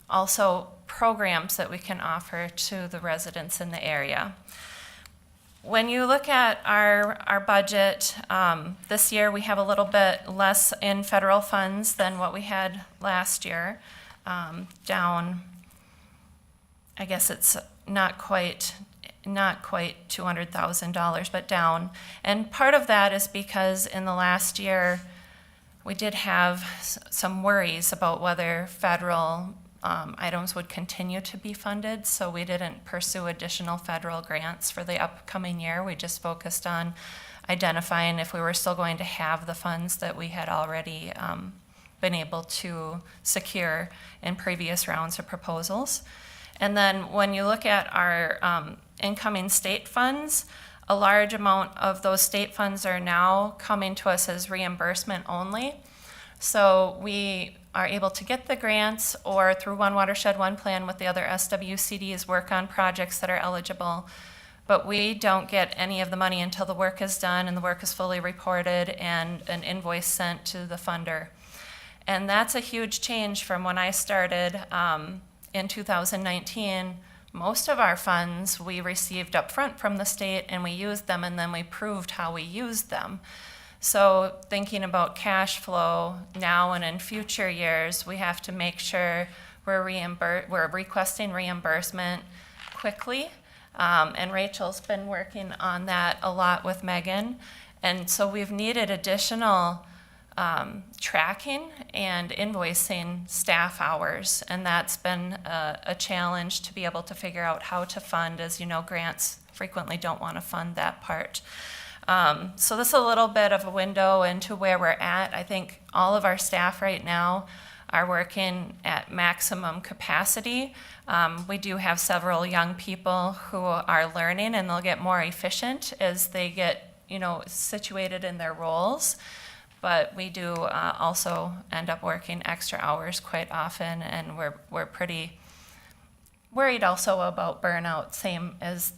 also programs that we can offer to the residents in the area. When you look at our budget, this year we have a little bit less in federal funds than what we had last year. Down, I guess it's not quite $200,000, but down. And part of that is because in the last year, we did have some worries about whether federal items would continue to be funded, so we didn't pursue additional federal grants for the upcoming year. We just focused on identifying if we were still going to have the funds that we had already been able to secure in previous rounds of proposals. And then when you look at our incoming state funds, a large amount of those state funds are now coming to us as reimbursement only. So we are able to get the grants, or through One Watershed, One Plan with the other SWCDs, work on projects that are eligible. But we don't get any of the money until the work is done and the work is fully reported and an invoice sent to the funder. And that's a huge change from when I started in 2019. Most of our funds we received up front from the state, and we used them, and then we proved how we used them. So thinking about cash flow now and in future years, we have to make sure we're requesting reimbursement quickly. And Rachel's been working on that a lot with Megan. And so we've needed additional tracking and invoicing staff hours. And that's been a challenge to be able to figure out how to fund. As you know, grants frequently don't want to fund that part. So this is a little bit of a window into where we're at. I think all of our staff right now are working at maximum capacity. We do have several young people who are learning, and they'll get more efficient as they get, situated in their roles. But we do also end up working extra hours quite often, and we're pretty worried also about burnout, same as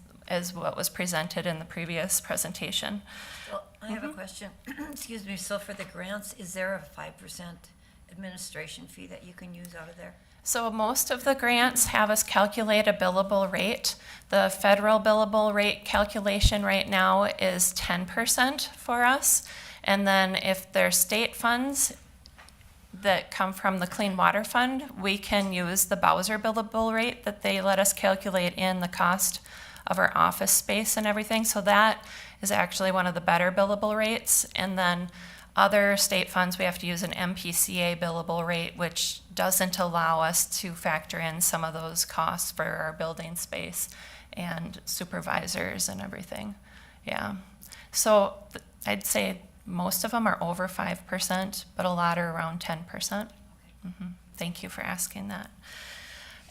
what was presented in the previous presentation. Well, I have a question. Excuse me, so for the grants, is there a 5% administration fee that you can use out of there? So most of the grants have us calculate a billable rate. The federal billable rate calculation right now is 10% for us. And then if there's state funds that come from the Clean Water Fund, we can use the Bowser billable rate that they let us calculate in the cost of our office space and everything. So that is actually one of the better billable rates. And then other state funds, we have to use an MPCA billable rate, which doesn't allow us to factor in some of those costs for our building space and supervisors and everything. Yeah. So I'd say most of them are over 5%, but a lot are around 10%. Thank you for asking that.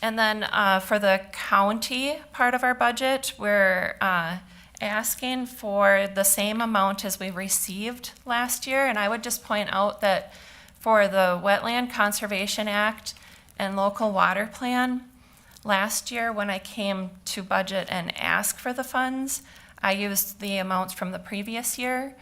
And then for the county part of our budget, we're asking for the same amount as we received last year. And I would just point out that for the Wetland Conservation Act and Local Water Plan, last year when I came to budget and ask for the funds, I used the amounts from the previous year.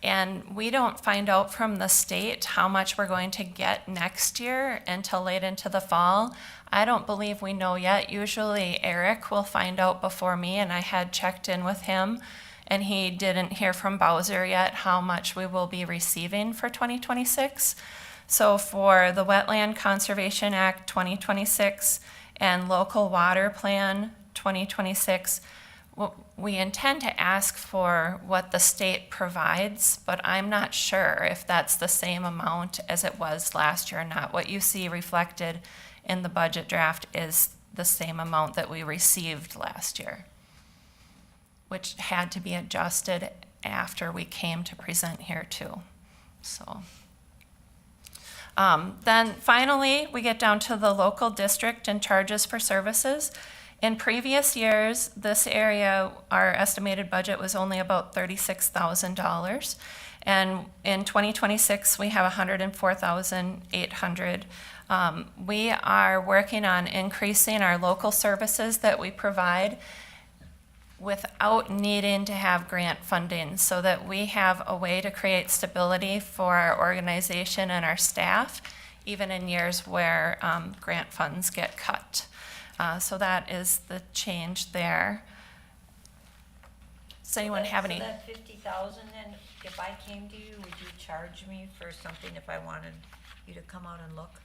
And we don't find out from the state how much we're going to get next year until late into the fall. I don't believe we know yet. Usually Eric will find out before me, and I had checked in with him, and he didn't hear from Bowser yet how much we will be receiving for 2026. So for the Wetland Conservation Act 2026 and Local Water Plan 2026, we intend to ask for what the state provides, but I'm not sure if that's the same amount as it was last year or not. What you see reflected in the budget draft is the same amount that we received last year, which had to be adjusted after we came to present here too. So then finally, we get down to the local district and charges for services. In previous years, this area, our estimated budget was only about $36,000. And in 2026, we have $104,800. We are working on increasing our local services that we provide without needing to have grant funding, so that we have a way to create stability for our organization and our staff, even in years where grant funds get cut. So that is the change there. Does anyone have any? So that 50,000, then, if I came to you, would you charge me for something if I wanted you to come out and look?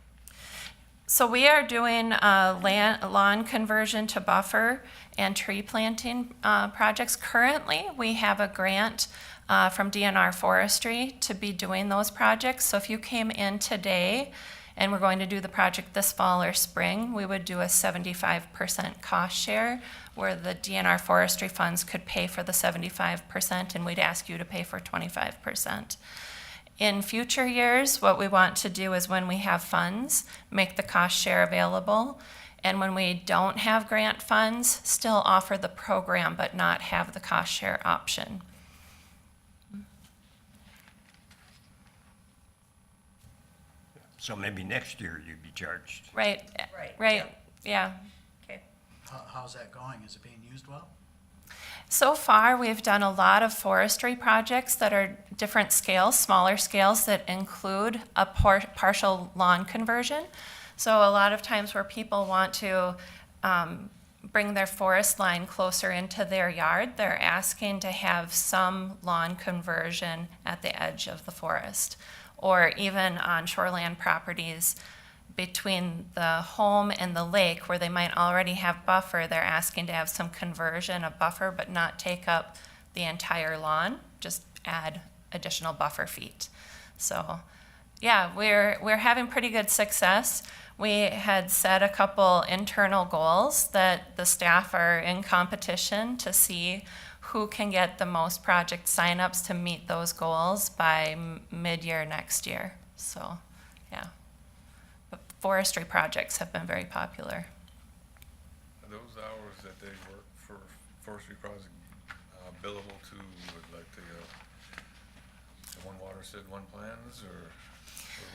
So we are doing lawn conversion to buffer and tree planting projects. Currently, we have a grant from DNR Forestry to be doing those projects. So if you came in today and we're going to do the project this fall or spring, we would do a 75% cost share, where the DNR Forestry funds could pay for the 75% and we'd ask you to pay for 25%. In future years, what we want to do is, when we have funds, make the cost share available. And when we don't have grant funds, still offer the program but not have the cost share option. So maybe next year you'd be charged. Right, Right, right, yeah. Okay. How's that going? Is it being used well? So far, we've done a lot of forestry projects that are different scales, smaller scales, that include a partial lawn conversion. So a lot of times where people want to bring their forest line closer into their yard, they're asking to have some lawn conversion at the edge of the forest. Or even on shoreland properties between the home and the lake, where they might already have buffer, they're asking to have some conversion of buffer but not take up the entire lawn, just add additional buffer feet. So yeah, we're having pretty good success. We had set a couple internal goals that the staff are in competition to see who can get the most project signups to meet those goals by mid-year next year. So yeah. But forestry projects have been very popular. Are those hours that they work for forestry project billable to like the one watershed, one plans, or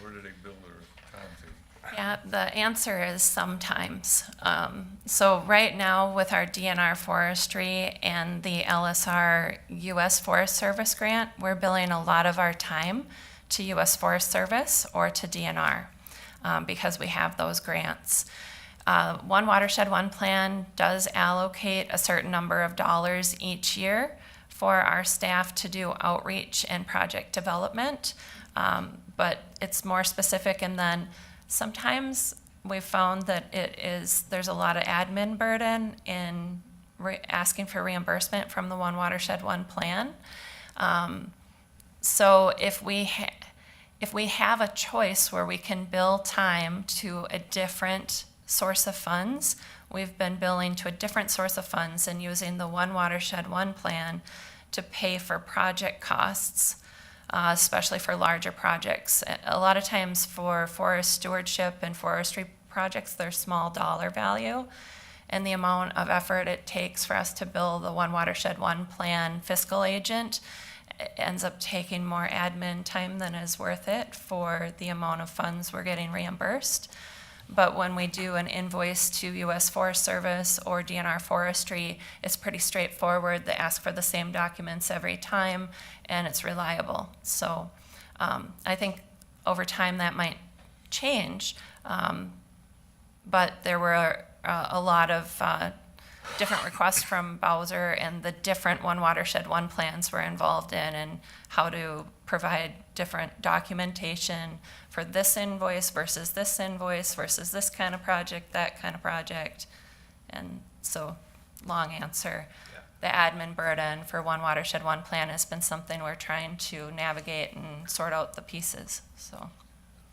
where do they bill their time to? Yeah, the answer is sometimes. So right now with our DNR Forestry and the LSR U.S. Forest Service grant, we're billing a lot of our time to U.S. Forest Service or to DNR because we have those grants. One Watershed, One Plan does allocate a certain number of dollars each year for our staff to do outreach and project development, but it's more specific. And then sometimes we've found that there's a lot of admin burden in asking for reimbursement from the One Watershed, One Plan. So if we have a choice where we can bill time to a different source of funds, we've been billing to a different source of funds and using the One Watershed, One Plan to pay for project costs, especially for larger projects. A lot of times for forest stewardship and forestry projects, they're small dollar value, and the amount of effort it takes for us to bill the One Watershed, One Plan fiscal agent ends up taking more admin time than is worth it for the amount of funds we're getting reimbursed. But when we do an invoice to U.S. Forest Service or DNR Forestry, it's pretty straightforward. They ask for the same documents every time, and it's reliable. So I think over time that might change, but there were a lot of different requests from Bowser, and the different One Watershed, One Plans we're involved in, and how to provide different documentation for this invoice versus this invoice versus this kind of project, that kind of project. And so, long answer. The admin burden for One Watershed, One Plan has been something we're trying to navigate and sort out the pieces, so.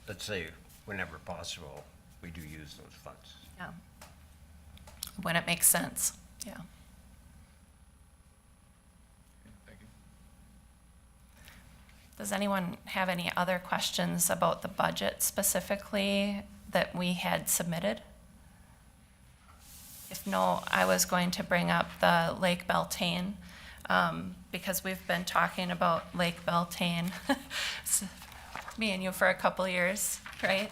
Let's say whenever possible, we do use those funds. Yeah. When it makes sense, yeah. Thank you. Does anyone have any other questions about the budget specifically that we had submitted? if no, I was going to bring up the Lake Beltane, because we've been talking about Lake Beltane, me and you for a couple years, right?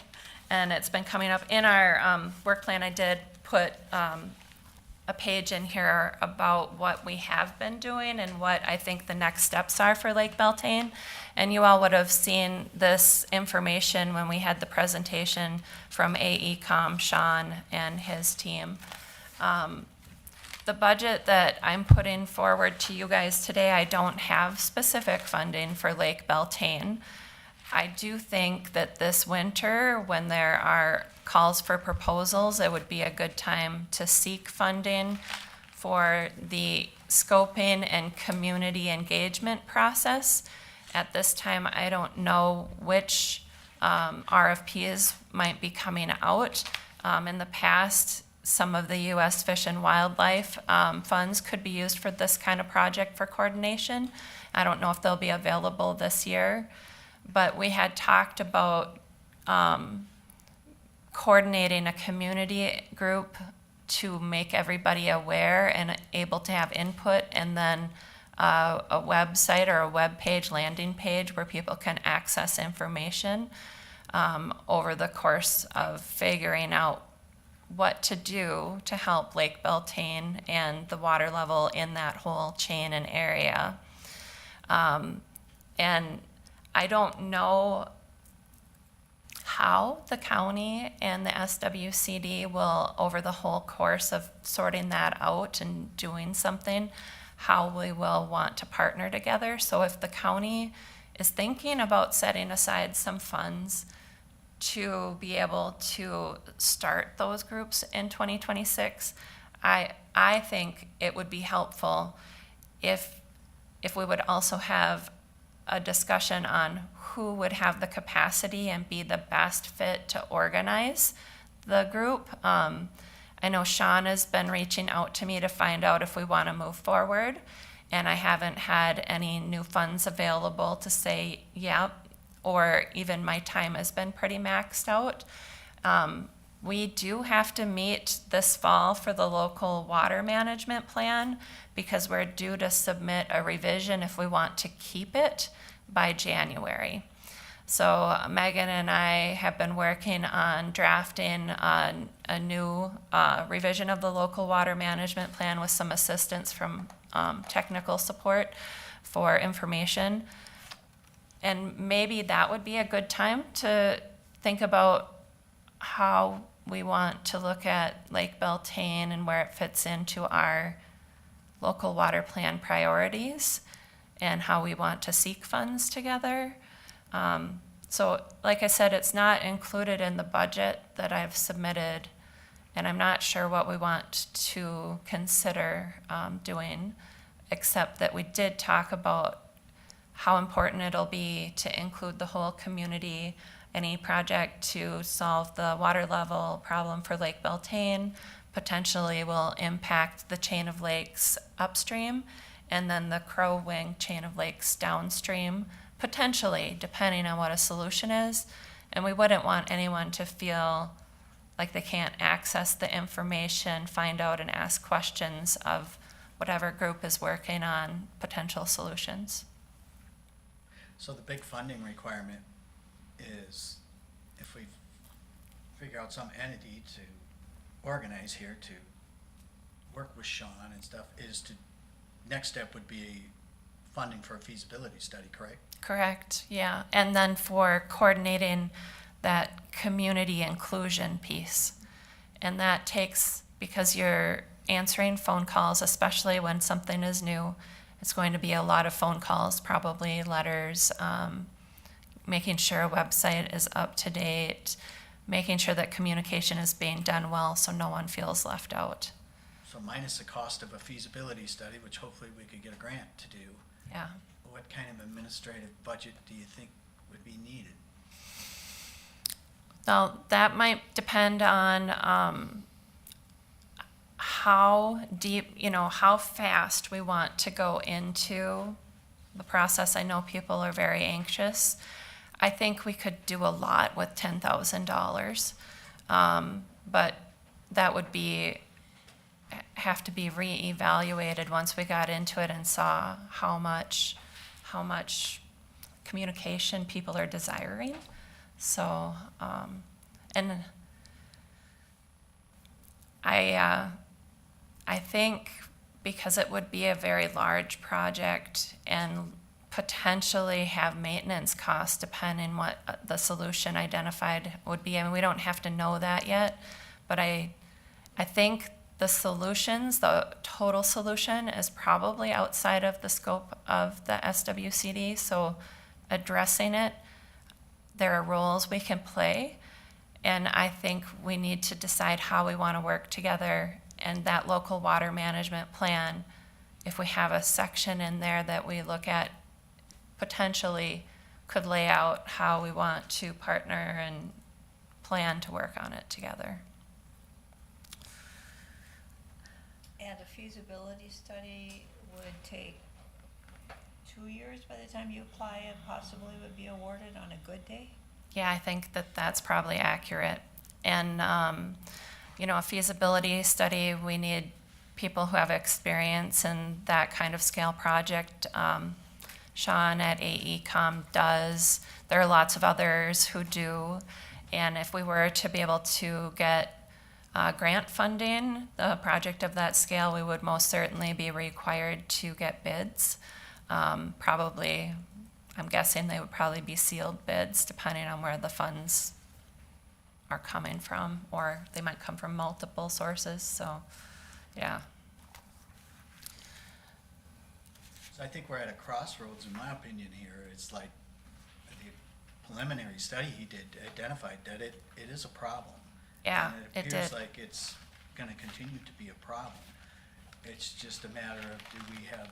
And it's been coming up. In our work plan, I did put a page in here about what we have been doing and what I think the next steps are for Lake Beltane. And you all would have seen this information when we had the presentation from AECom, Sean and his team. The budget that I'm putting forward to you guys today, I don't have specific funding for Lake Beltane. I do think that this winter, when there are calls for proposals, it would be a good time to seek funding for the scoping and community engagement process. At this time, I don't know which RFPs might be coming out. In the past, some of the U.S. Fish and Wildlife funds could be used for this kind of project for coordination. I don't know if they'll be available this year, but we had talked about coordinating a community group to make everybody aware and able to have input, and then a website or a web page, landing page, where people can access information over the course of figuring out what to do to help Lake Beltane and the water level in that whole chain and area. And I don't know how the county and the SWCD will, over the whole course of sorting that out and doing something, how we will want to partner together. So if the county is thinking about setting aside some funds to be able to start those groups in 2026, I think it would be helpful if we would also have a discussion on who would have the capacity and be the best fit to organize the group. I know Sean has been reaching out to me to find out if we want to move forward, and I haven't had any new funds available to say, yeah, or even my time has been pretty maxed out. We do have to meet this fall for the local water management plan, because we're due to submit a revision if we want to keep it by January. So Megan and I have been working on drafting a new revision of the local water management plan with some assistance from technical support for information. And maybe that would be a good time to think about how we want to look at Lake Beltane and where it fits into our local water plan priorities and how we want to seek funds together. So like I said, it's not included in the budget that I've submitted, and I'm not sure what we want to consider doing, except that we did talk about how important it'll be to include the whole community. Any project to solve the water level problem for Lake Beltane potentially will impact the chain of lakes upstream, and then the Crow Wing chain of lakes downstream, potentially, depending on what a solution is. And we wouldn't want anyone to feel like they can't access the information, find out and ask questions of whatever group is working on potential solutions. So the big funding requirement is, if we figure out some entity to organize here to work with Sean and stuff, is to, next step would be funding for a feasibility study, correct? Correct, yeah. And then for coordinating that community inclusion piece. And that takes, because you're answering phone calls, especially when something is new, it's going to be a lot of phone calls, probably letters, making sure a website is up to date, making sure that communication is being done well so no one feels left out. So minus the cost of a feasibility study, which hopefully we could get a grant to do, Yeah. what kind of administrative budget do you think would be needed? Now, that might depend on how deep, how fast we want to go into the process. I know people are very anxious. I think we could do a lot with $10,000, but that would be have to be reevaluated once we got into it and saw how much communication people are desiring. So, and I think because it would be a very large project and potentially have maintenance costs depending what the solution identified would be. I mean, we don't have to know that yet, but I think the solutions, the total solution is probably outside of the scope of the SWCD. So addressing it, there are roles we can play. And I think we need to decide how we want to work together. And that local water management plan, if we have a section in there that we look at, potentially could lay out how we want to partner and plan to work on it together. And a feasibility study would take 2 years by the time you apply and possibly would be awarded on a good day? Yeah, I think that that's probably accurate. And, a feasibility study, we need people who have experience in that kind of scale project. Sean at AECom does. There are lots of others who do. And if we were to be able to get grant funding, a project of that scale, we would most certainly be required to get bids. Probably, I'm guessing they would probably be sealed bids depending on where the funds are coming from, or they might come from multiple sources, so, yeah. So I think we're at a crossroads, in my opinion, here. It's like the preliminary study he did identified that it is a problem. Yeah, And it appears did. like it's gonna continue to be a problem. It's just a matter of, do we have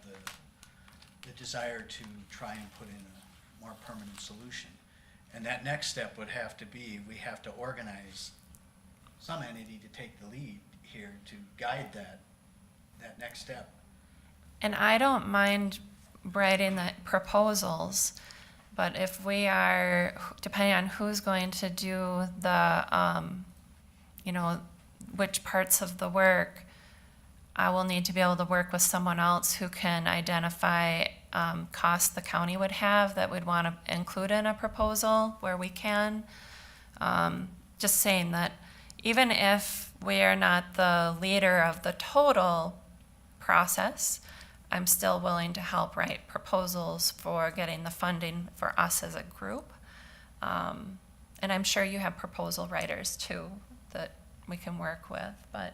the desire to try and put in a more permanent solution? And that next step would have to be, we have to organize some entity to take the lead here to guide that next step. And I don't mind writing the proposals, but if we are, depending on who's going to do the, which parts of the work, I will need to be able to work with someone else who can identify costs the county would have that we'd want to include in a proposal where we can. Just saying that even if we are not the leader of the total process, I'm still willing to help write proposals for getting the funding for us as a group. And I'm sure you have proposal writers too that we can work with, but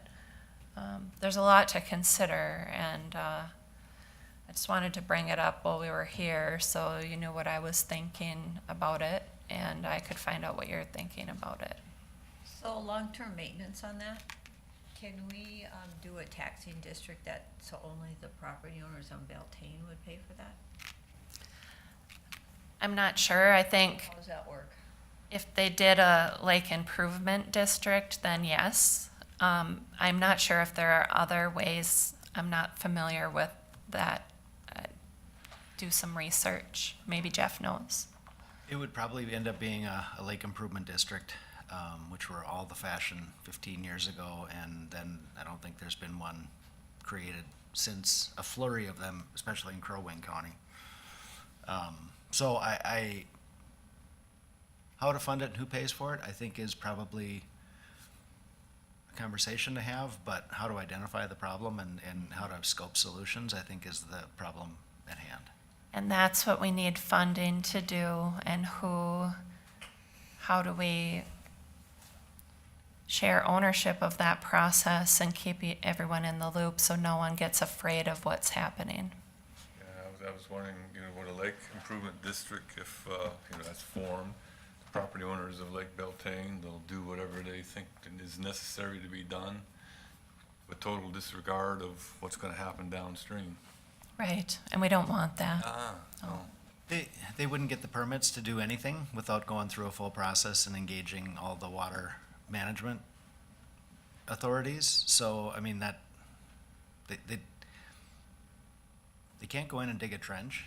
there's a lot to consider, and I just wanted to bring it up while we were here so you knew what I was thinking about it and I could find out what you're thinking about it. So long-term maintenance on that, can we do a taxing district that, so only the property owners on Beltane would pay for that? I'm not sure. I think How does that work? if they did a lake improvement district, then yes. I'm not sure if there are other ways. I'm not familiar with that. Do some research. Maybe Jeff knows. It would probably end up being a lake improvement district, which were all the fashion 15 years ago, and then I don't think there's been one created since, a flurry of them, especially in Crow Wing County. So how to fund it and who pays for it, I think is probably a conversation to have, but how to identify the problem and how to scope solutions, I think is the problem at hand. And that's what we need funding to do, and how do we share ownership of that process and keep everyone in the loop so no one gets afraid of what's happening. Yeah, I was wondering, what a lake improvement district, if, that's formed, the property owners of Lake Beltane, they'll do whatever they think is necessary to be done, with total disregard of what's gonna happen downstream. Right, and we don't want that. Oh. They wouldn't get the permits to do anything without going through a full process and engaging all the water management authorities. So, I mean, they can't go in and dig a trench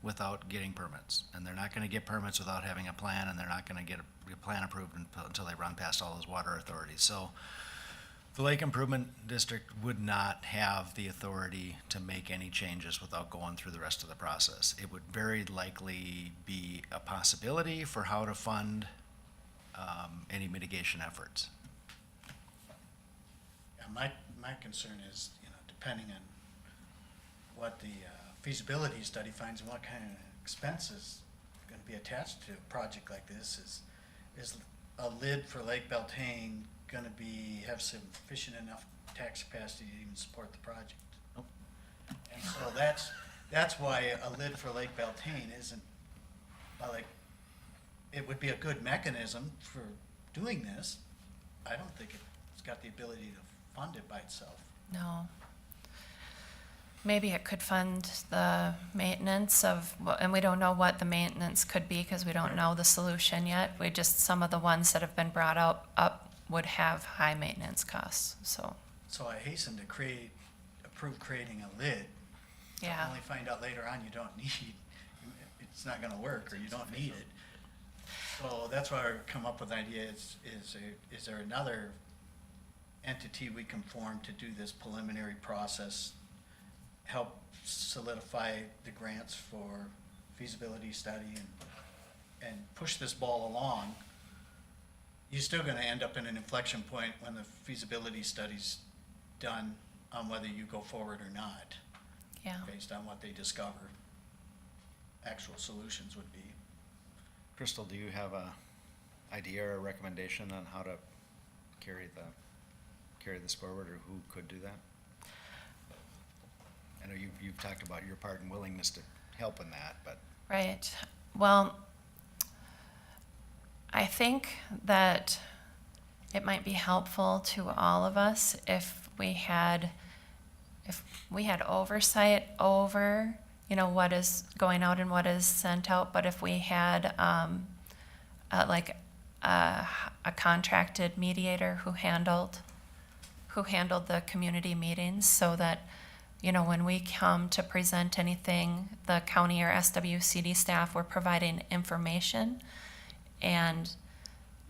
without getting permits. And they're not gonna get permits without having a plan, and they're not gonna get a plan approved until they run past all those water authorities. So The Lake Improvement District would not have the authority to make any changes without going through the rest of the process. It would very likely be a possibility for how to fund any mitigation efforts. Yeah, my concern is, depending on what the feasibility study finds and what kind of expenses are gonna be attached to a project like this, is a lid for Lake Beltane gonna have sufficient enough tax capacity to even support the project? Nope. And so that's why a lid for Lake Beltane isn't, it would be a good mechanism for doing this. I don't think it's got the ability to fund it by itself. No. Maybe it could fund the maintenance of, and we don't know what the maintenance could be because we don't know the solution yet. Some of the ones that have been brought up would have high maintenance costs, so, So I hasten to approve creating a lid. yeah. Only find out later on you don't need, it's not gonna work, or you don't need it. So that's why I come up with the idea, is there another entity we can form to do this preliminary process, help solidify the grants for feasibility study and push this ball along? You're still gonna end up in an inflection point when the feasibility study's done on whether you go forward or not, Yeah. based on what they discover actual solutions would be. Crystal, do you have a idea or a recommendation on how to carry this forward, or who could do that? I know you've talked about your part and willingness to help in that, but. Right. Well, I think that it might be helpful to all of us if we had oversight over, what is going out and what is sent out, but if we had a contracted mediator who handled the community meetings, so that when we come to present anything, the county or SWCD staff were providing information and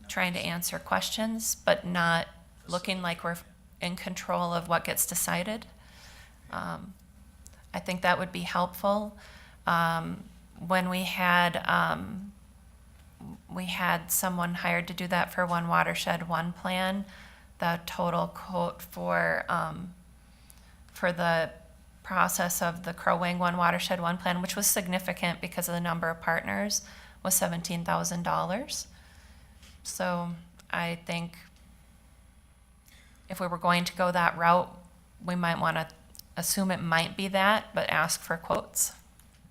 trying to answer questions, but not looking like we're in control of what gets decided. I think that would be helpful. When we had someone hired to do that for One Watershed, One Plan, the total quote for the process of the Crow Wing One Watershed, One Plan, which was significant because of the number of partners, was $17,000. So I think if we were going to go that route, we might want to assume it might be that, but ask for quotes.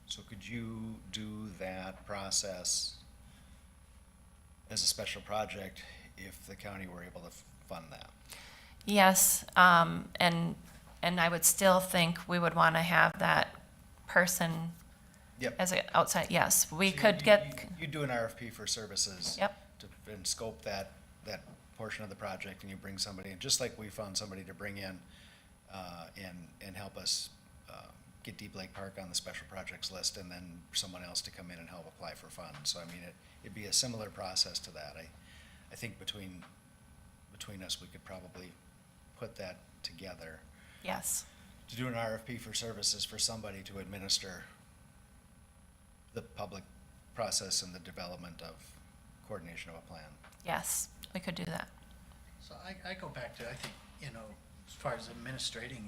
So could you do that process as a special project if the county were able to fund that? Yes, and I would still think we would want to have that person Yep. as an outside, yes, we So could get, You do an RFP for services. Yep. And scope that portion of the project, and you bring somebody in, just like we found somebody to bring in, and help us, get Deep Lake Park on the special projects list, and then someone else to come in and help apply for funds. So I mean, it'd be a similar process to that. I think between us, we could probably put that together. yes, To do an RFP for services for somebody to administer the public process and the development of coordination of a plan. yes, we could do that. So I go back to, I think, as far as administrative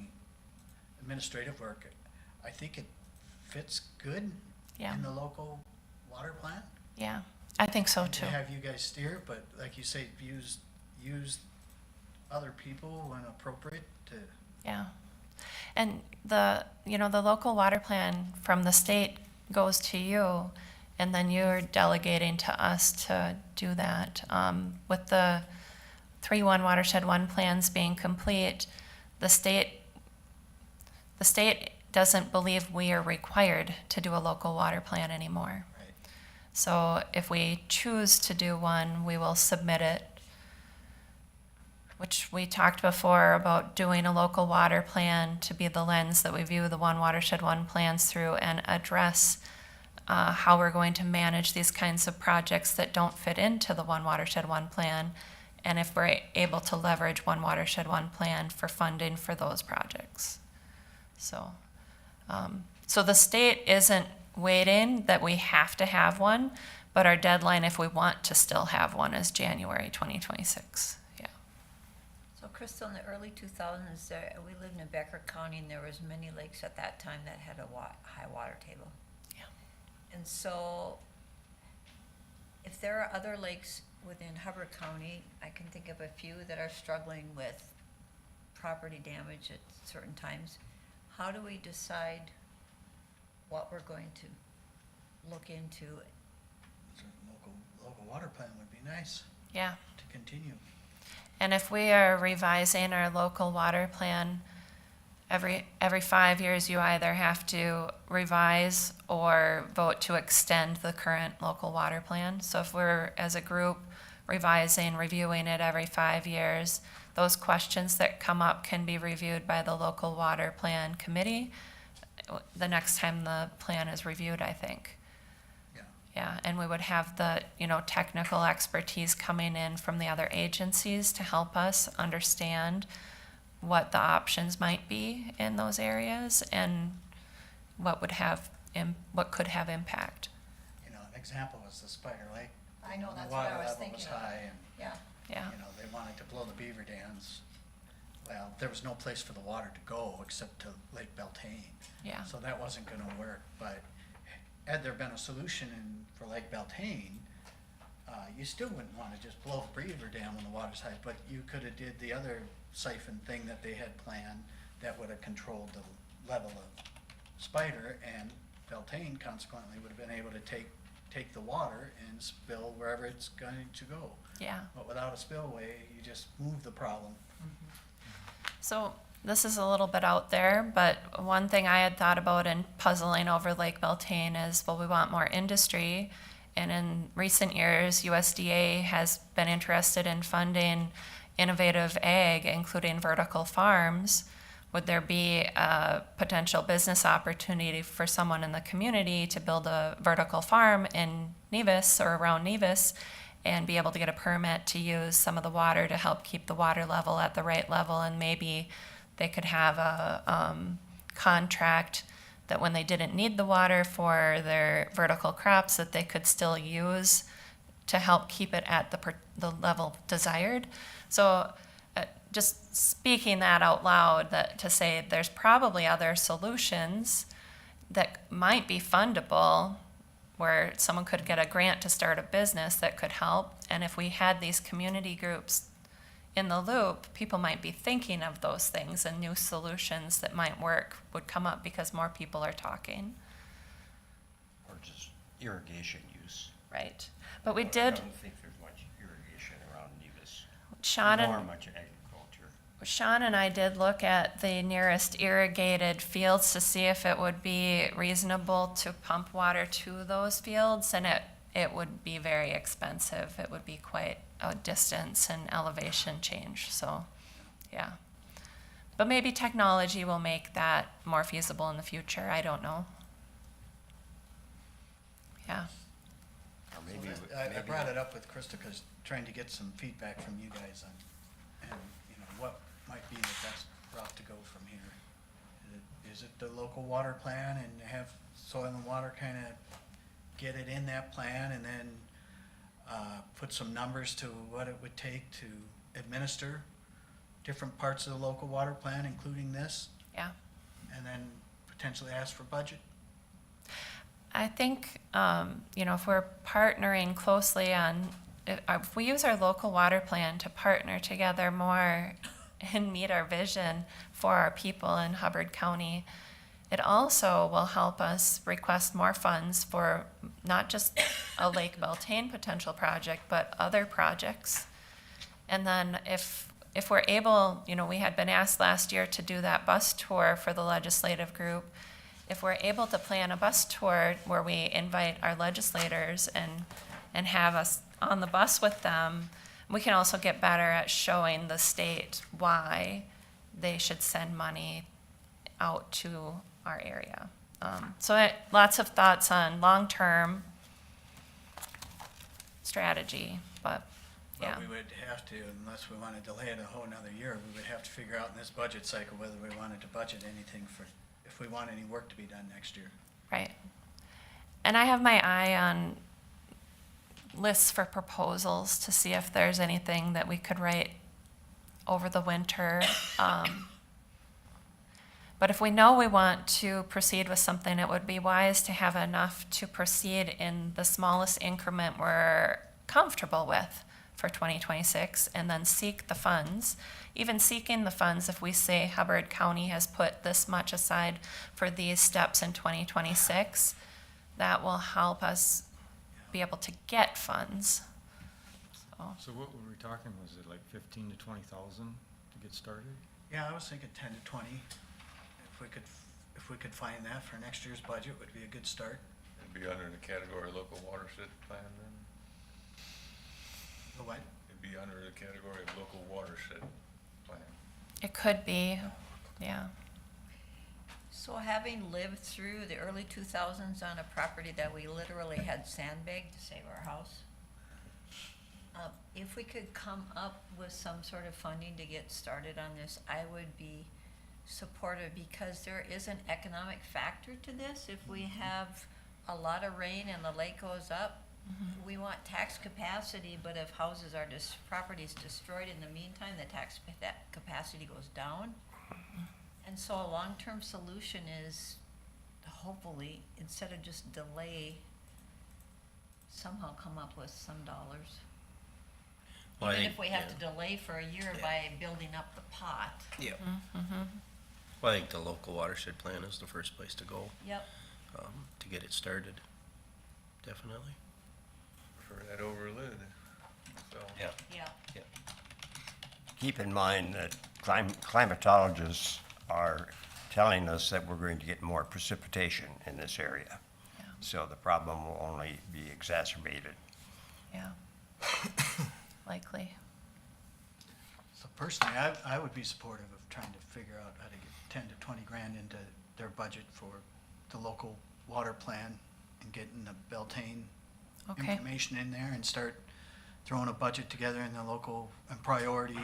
work, I think it fits good Yeah. in the local water plan. Yeah, I think so And to too. have you guys steer, but like you say, use other people when appropriate to. Yeah. And the local water plan from the state goes to you, and then you're delegating to us to do that. With the 3 One Watershed, One plans being complete, the state doesn't believe we are required to do a local water plan anymore. Right. So if we choose to do one, we will submit it, which we talked before about doing a local water plan to be the lens that we view the One Watershed, One plans through, and address how we're going to manage these kinds of projects that don't fit into the One Watershed, One plan, and if we're able to leverage One Watershed, One Plan for funding for those projects. So, so the state isn't waiting that we have to have one, but our deadline, if we want to still have one, is January 2026. Yeah. So Crystal, in the early 2000s, we lived in Becker County, and there was many lakes at that time that had a high water table. Yeah. And so, if there are other lakes within Hubbard County, I can think of a few that are struggling with property damage at certain times. How do we decide what we're going to look into? Local water plan would be nice Yeah. to continue. And if we are revising our local water plan, every 5 years, you either have to revise or vote to extend the current local water plan. So if we're, as a group, revising, reviewing it every 5 years, those questions that come up can be reviewed by the local water plan committee the next time the plan is reviewed, I think. Yeah, and we would have the, technical expertise coming in from the other agencies to help us understand what the options might be in those areas and what could have impact. An example was the Spider Lake. I know, The that's what I was water level thinking was of. high, and, Yeah. Yeah. they wanted to blow the beaver dams. Well, there was no place for the water to go except to Lake Beltane. Yeah. So that wasn't gonna work, but had there been a solution for Lake Beltane, you still wouldn't wanna just blow the beaver dam when the water's high, but you could've did the other siphon thing that they had planned that would've controlled the level of Spider, and Beltane consequently would've been able to take the water and spill wherever it's going to go. Yeah. But without a spillway, you just move the problem. So this is a little bit out there, but one thing I had thought about in puzzling over Lake Beltane is, well, we want more industry. And in recent years, USDA has been interested in funding innovative ag, including vertical farms. Would there be a potential business opportunity for someone in the community to build a vertical farm in Nevis or around Nevis and be able to get a permit to use some of the water to help keep the water level at the right level? And maybe they could have a contract that when they didn't need the water for their vertical crops, that they could still use to help keep it at the level desired. So just speaking that out loud, that to say there's probably other solutions that might be fundable, where someone could get a grant to start a business that could help. And if we had these community groups in the loop, people might be thinking of those things, and new solutions that might work would come up because more people are talking. Or just irrigation use. Right. But we I did, don't think there's much irrigation around Nevis. Sean More and, much agriculture. Sean and I did look at the nearest irrigated fields to see if it would be reasonable to pump water to those fields, and it would be very expensive. It would be quite a distance and elevation change, so, yeah. But maybe technology will make that more feasible in the future, I don't know. Yeah, Or maybe, I brought it up with Krista because trying to get some feedback from you guys on, and, what might be the best route to go from here. Is it the local water plan and have soil and water kind of get it in that plan, and then put some numbers to what it would take to administer different parts of the local water plan, including this, yeah. and then potentially ask for budget? I think, if we're partnering closely on, if we use our local water plan to partner together more and meet our vision for our people in Hubbard County, it also will help us request more funds for not just a Lake Beltane potential project, but other projects. And then if we're able, we had been asked last year to do that bus tour for the legislative group. If we're able to plan a bus tour where we invite our legislators and have us on the bus with them, we can also get better at showing the state why they should send money out to our area. Lots of thoughts on long-term strategy, but Yeah. But we would have to, unless we want to delay it a whole nother year, we would have to figure out in this budget cycle whether we wanted to budget anything for, if we want any work to be done next year. Right. And I have my eye on lists for proposals to see if there's anything that we could write over the winter. But if we know we want to proceed with something, it would be wise to have enough to proceed in the smallest increment we're comfortable with for 2026, and then seek the funds. Even seeking the funds, if we say Hubbard County has put this much aside for these steps in 2026, that will help us be able to get funds. So what were we talking, was it like 15 to 20,000 to get started? Yeah, I was thinking 10 to 20. If we could find that for next year's budget, would be a good start. It'd be under the category local watershed plan then? The what? It'd be under the category of local watershed plan. It could be, yeah. So having lived through the early 2000s on a property that we literally had sandbagged to save our house, if we could come up with some sort of funding to get started on this, I would be supportive, because there is an economic factor to this. If we have a lot of rain and the lake goes up, we want tax capacity, but if houses are properties destroyed in the meantime, the tax capacity goes down. And so a long-term solution is hopefully, instead of just delay, somehow come up with some dollars. Well, I Even think- if we have to yeah. delay for a year by building up the pot. Yeah. Well, I think the local watershed plan is the first place to go, Yep. to get it started. Definitely. For that over lid, so. Yeah. Yeah. Keep in mind that climatologists are telling us that we're going to get more precipitation in this area. Yeah. So the problem will only be exacerbated. Yeah. Likely. So personally, I would be supportive of trying to figure out how to get 10 to 20 grand into their budget for the local water plan and getting the Beltane Okay. information in there and start throwing a budget together in the local, and priority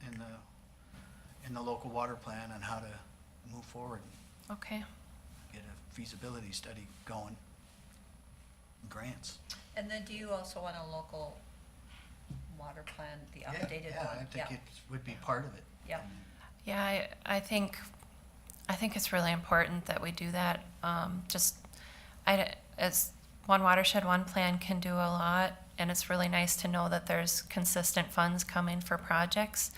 in the local water plan on how to move forward, Okay. get a feasibility study going, grants. And then do you also want a local water plan, the updated Yeah, one? I think it would be part of it. Yeah. Yeah, I think it's really important that we do that. As One Watershed, One Plan can do a lot, and it's really nice to know that there's consistent funds coming for projects.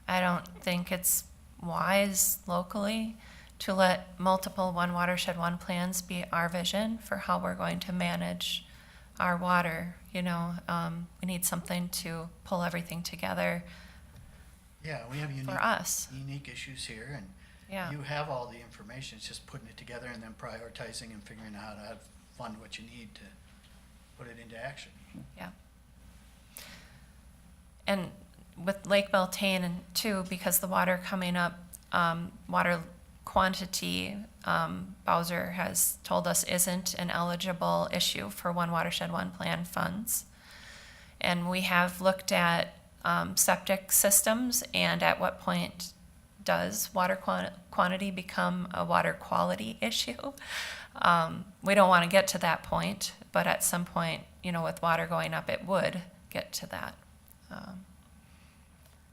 I don't think it's wise locally to let multiple One Watershed, One Plans be our vision for how we're going to manage our water. We need something to pull everything together Yeah, we have for us. unique issues here, and Yeah. you have all the information. It's just putting it together and then prioritizing and figuring out how to fund what you need to put it into action. Yeah. And with Lake Beltane and too, because the water coming up, water quantity, Bowser has told us isn't an eligible issue for One Watershed, One Plan funds. And we have looked at septic systems, and at what point does water quantity become a water quality issue? We don't want to get to that point, but at some point, with water going up, it would get to that.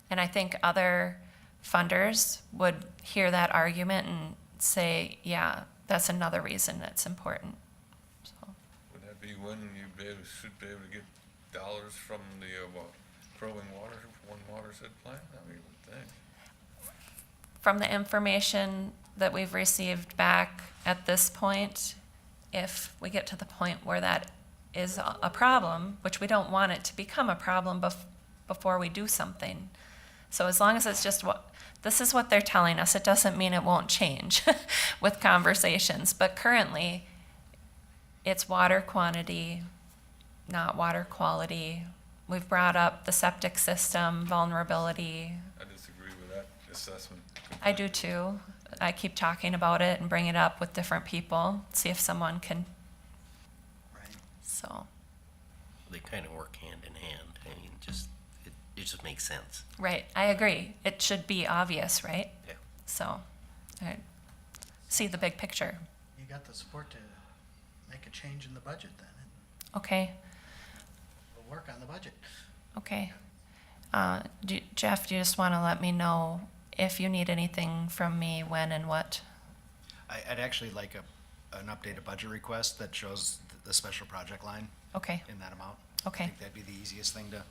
And I think other funders would hear that argument and say, yeah, that's another reason it's important. So, Would that be when you should be able to get dollars from the, growing water, One Watershed plan? I mean, would think. from the information that we've received back at this point, if we get to the point where that is a problem, which we don't want it to become a problem before we do something. So as long as it's just this is what they're telling us, it doesn't mean it won't change with conversations. But currently, it's water quantity, not water quality. We've brought up the septic system vulnerability. I disagree with that assessment. I do too. I keep talking about it and bring it up with different people, see if someone can. Right. So, They kind of work hand in hand. I mean, it just makes sense. Right, I agree. It should be obvious, right? Yeah. So, I see the big picture. You got the support to make a change in the budget then, and Okay, we'll work on the budget. okay. Jeff, do you just want to let me know if you need anything from me, when and what? I'd actually like an updated budget request that shows the special project line Okay, in that amount. Okay. I think that'd be the easiest thing to,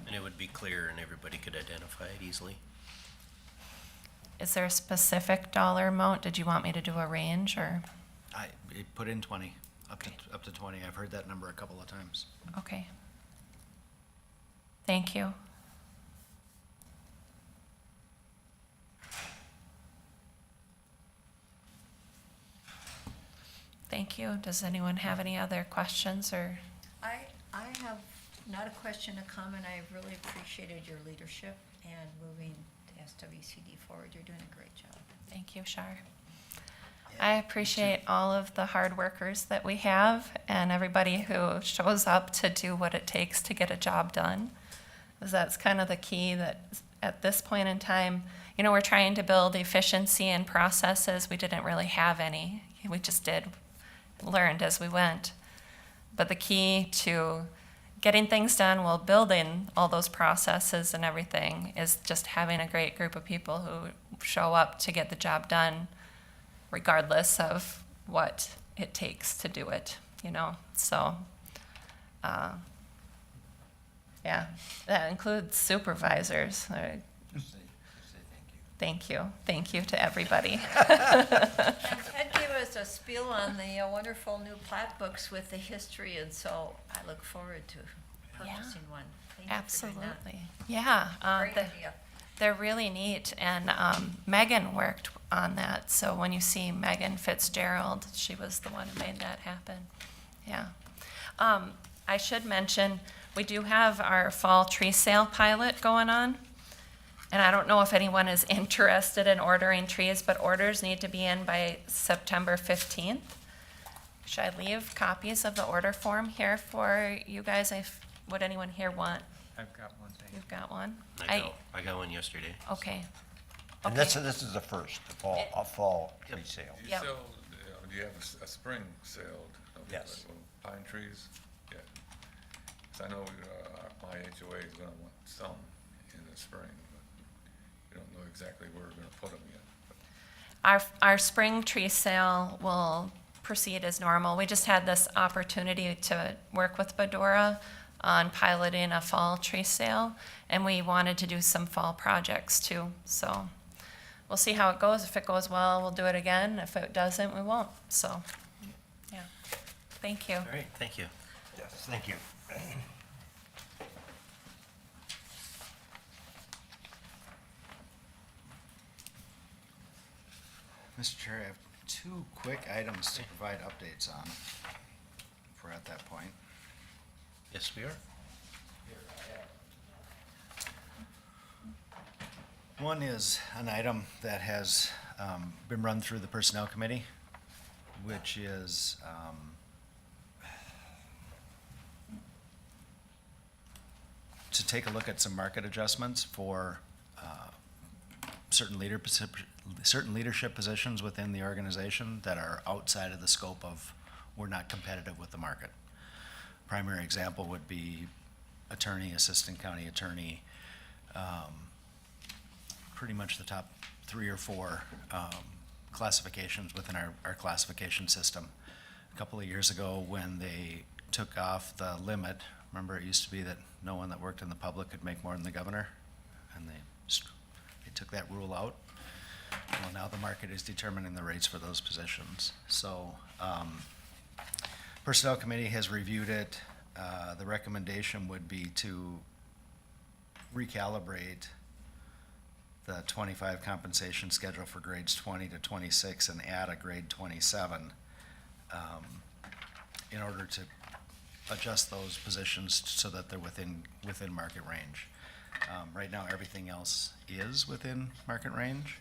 And it would be clear and everybody could identify it easily. is there a specific dollar amount? Did you want me to do a range or? put in 20, up to 20. I've heard that number a couple of times. Okay. Thank you. Thank you. Does anyone have any other questions or? I have not a question, a comment. I really appreciated your leadership and moving the SWCD forward. You're doing a great job. Thank you, Shar. I appreciate all of the hard workers that we have and everybody who shows up to do what it takes to get a job done. 'Cause that's kind of the key, that at this point in time, you know, we're trying to build efficiency and processes. We didn't really have any. We just learned as we went. But the key to getting things done while building all those processes and everything is just having a great group of people who show up to get the job done, regardless of what it takes to do it, you know? So, yeah, that includes supervisors. Thank you. Thank you to everybody. Ted gave us a spiel on the wonderful new plat books with the history, and so I look forward to purchasing one. Thank you for doing that. Absolutely. Yeah. Great idea. They're really neat, and Megan worked on that. So when you see Megan Fitzgerald, she was the one who made that happen. Yeah. I should mention, we do have our fall tree sale pilot going on. And I don't know if anyone is interested in ordering trees, but orders need to be in by September 15th. Should I leave copies of the order form here for you guys? Would anyone here want? I've got one thing. You've got one? I got one yesterday. Okay. And this is the first, a fall tree sale. Do you Yep. sell, do you have a spring sale? of these, Yes. like, little pine trees? Yeah. 'Cause I know my HOA is gonna want some in the spring, but we don't know exactly where we're gonna put them yet. Our spring tree sale will proceed as normal. We just had this opportunity to work with Bedora on piloting a fall tree sale, and we wanted to do some fall projects too. So we'll see how it goes. If it goes well, we'll do it again. If it doesn't, we won't. So, yeah. Thank you. All right, thank you. Yes, thank you. Mr. Chair, I have two quick items to provide updates on, if we're at that point. Yes, we are. One is an item that has been run through the Personnel Committee, which is to take a look at some market adjustments for certain leadership positions within the organization that are outside of the scope of, we're not competitive with the market. Primary example would be attorney, assistant county attorney, pretty much the top 3 or 4 classifications within our classification system. A couple of years ago, when they took off the limit, remember it used to be that no one that worked in the public could make more than the governor, and they took that rule out. Well, now the market is determining the rates for those positions. So, Personnel Committee has reviewed it. The recommendation would be to recalibrate the 25 compensation schedule for grades 20 to 26 and add a grade 27 in order to adjust those positions so that they're within market range. Right now, everything else is within market range.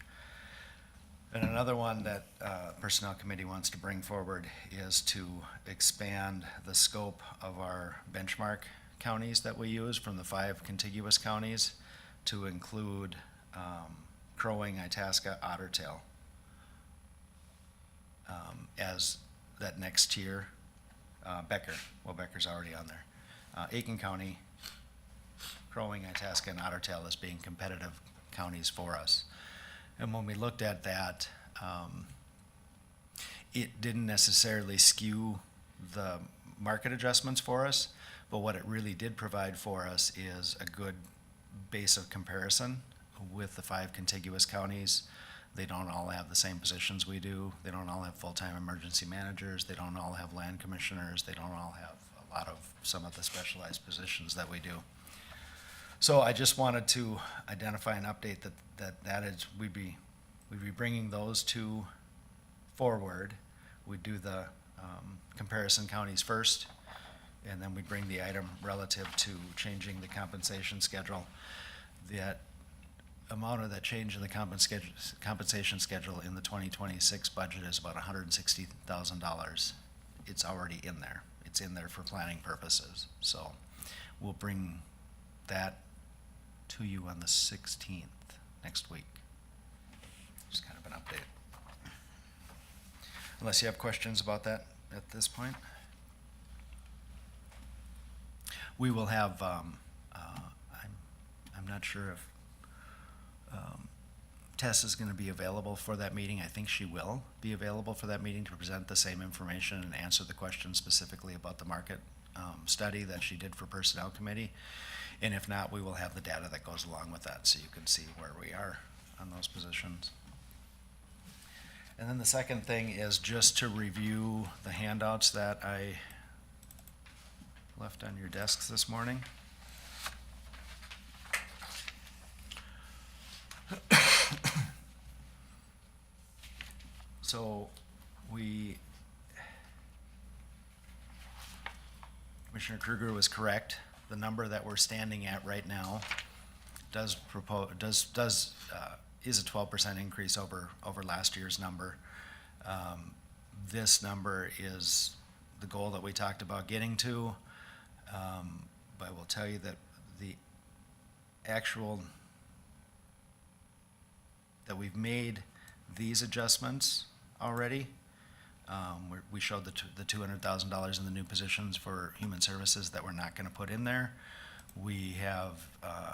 And another one that Personnel Committee wants to bring forward is to expand the scope of our benchmark counties that we use, from the 5 contiguous counties, to include Crow Wing, Itasca, Otter Tail as that next tier. Becker, well, Becker's already on there. Aiken County, Crow Wing, Itasca, and Otter Tail as being competitive counties for us. And when we looked at that, it didn't necessarily skew the market adjustments for us, but what it really did provide for us is a good base of comparison with the 5 contiguous counties. They don't all have the same positions we do. They don't all have full-time emergency managers. They don't all have land commissioners. They don't all have a lot of some of the specialized positions that we do. So I just wanted to identify and update that is, we'd be bringing those 2 forward. We'd do the comparison counties first, and then we'd bring the item relative to changing the compensation schedule. That amount of that change in the compensation schedule in the 2026 budget is about $160,000. It's already in there. It's in there for planning purposes. So we'll bring that to you on the 16th, next week. Just kind of an update. Unless you have questions about that at this point. We will have, I'm not sure if Tess is going to be available for that meeting. I think she will be available for that meeting to present the same information and answer the questions specifically about the market study that she did for Personnel Committee. And if not, we will have the data that goes along with that, so you can see where we are on those positions. And then the second thing is just to review the handouts that I left on your desks this morning. So Commissioner Kruger was correct. The number that we're standing at right now is a 12% increase over last year's number. This number is the goal that we talked about getting to. But I will tell you that the actual, that we've made these adjustments already. We showed the $200,000 in the new positions for human services that we're not going to put in there. We have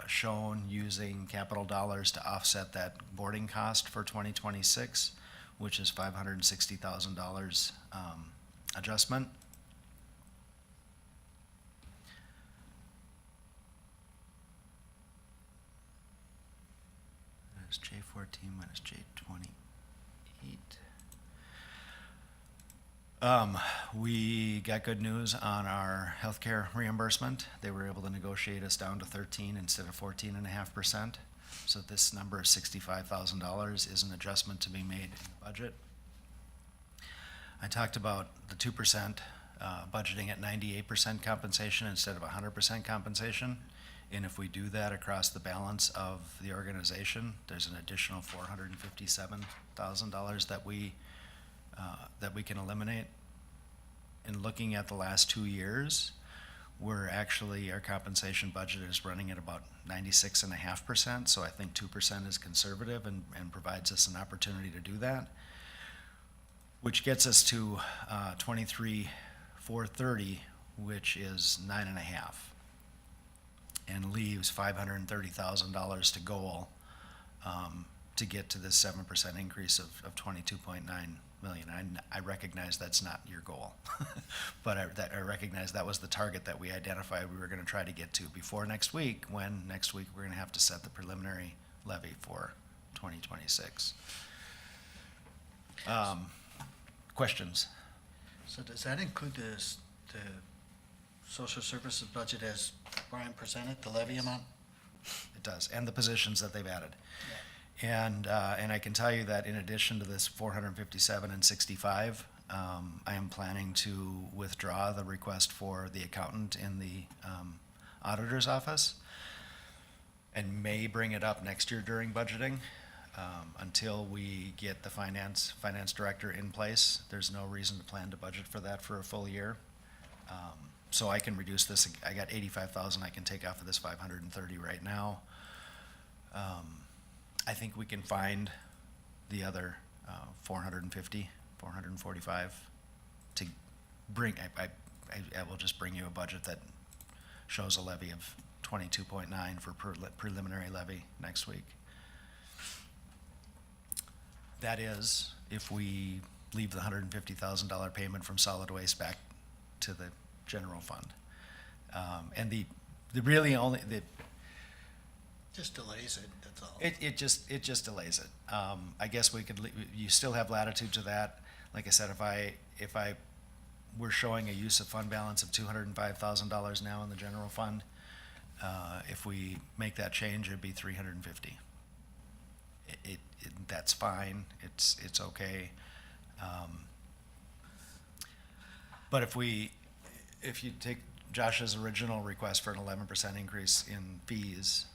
shown using capital dollars to offset that boarding cost for 2026, which is $560,000 adjustment. There's J14 minus J28. We got good news on our healthcare reimbursement. They were able to negotiate us down to 13 instead of 14.5%. So this number of $65,000 is an adjustment to be made in the budget. I talked about the 2% budgeting at 98% compensation instead of 100% compensation. And if we do that across the balance of the organization, there's an additional $457,000 that we can eliminate. In looking at the last 2 years, our compensation budget is running at about 96.5%, so I think 2% is conservative and provides us an opportunity to do that, which gets us to $23,430, which is 9.5%, and leaves $530,000 to goal to get to this 7% increase of $22.9 million. I recognize that's not your goal, but I recognize that was the target that we identified we were going to try to get to before next week, when next week we're going to have to set the preliminary levy for 2026. Questions? So does that include the social services budget as Brian presented, the levy amount? It does, and the positions that they've added. And I can tell you that in addition to this 457 and 65, I am planning to withdraw the request for the accountant in the auditor's office, and may bring it up next year during budgeting. Until we get the finance director in place, there's no reason to plan to budget for that for a full year. So I can reduce this, I got 85,000 I can take off of this 530 right now. I think we can find the other 450, 445 to bring, I will just bring you a budget that shows a levy of 22.9 for preliminary levy next week. That is, if we leave the $150,000 payment from solid waste back to the general fund. And the really only, Just delays it, that's all. it just delays it. I guess we could, you still have latitude to that. Like I said, if I we're showing a use of fund balance of $205,000 now in the general fund. If we make that change, it'd be 350. That's fine, it's okay. But if you take Josh's original request for an 11% increase in fees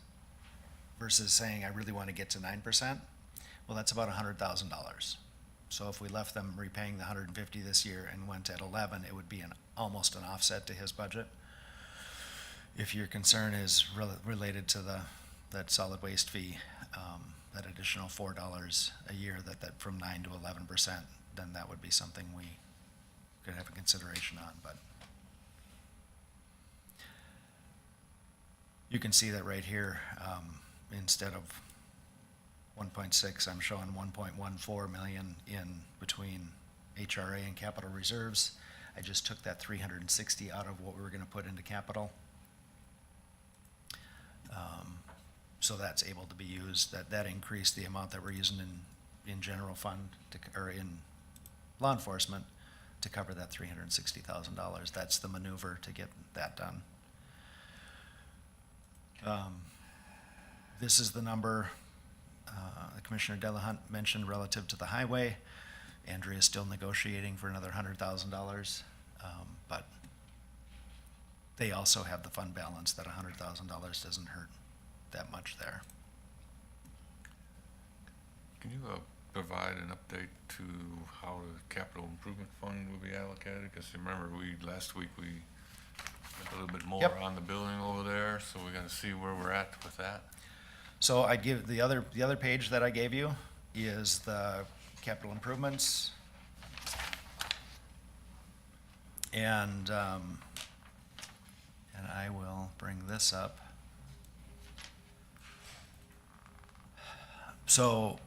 versus saying, I really want to get to 9%, well, that's about $100,000. So if we left them repaying the 150 this year and went at 11, it would be almost an offset to his budget. If your concern is related to that solid waste fee, that additional $4 a year, that from 9 to 11%, then that would be something we could have a consideration on. But you can see that right here, instead of 1.6, I'm showing 1.14 million in between HRA and capital reserves. I just took that 360 out of what we were going to put into capital. So that's able to be used. That increased the amount that we're using in general fund or in law enforcement to cover that $360,000. That's the maneuver to get that done. This is the number Commissioner Delahunt mentioned relative to the highway. Andrea is still negotiating for another $100,000, but they also have the fund balance that $100,000 doesn't hurt that much there. Can you provide an update to how the capital improvement fund will be allocated? Because remember, last week we spent a little bit more Yep. on the building over there, so we got to see where we're at with that. So I give the other page that I gave you is the capital improvements. And I will bring this up. So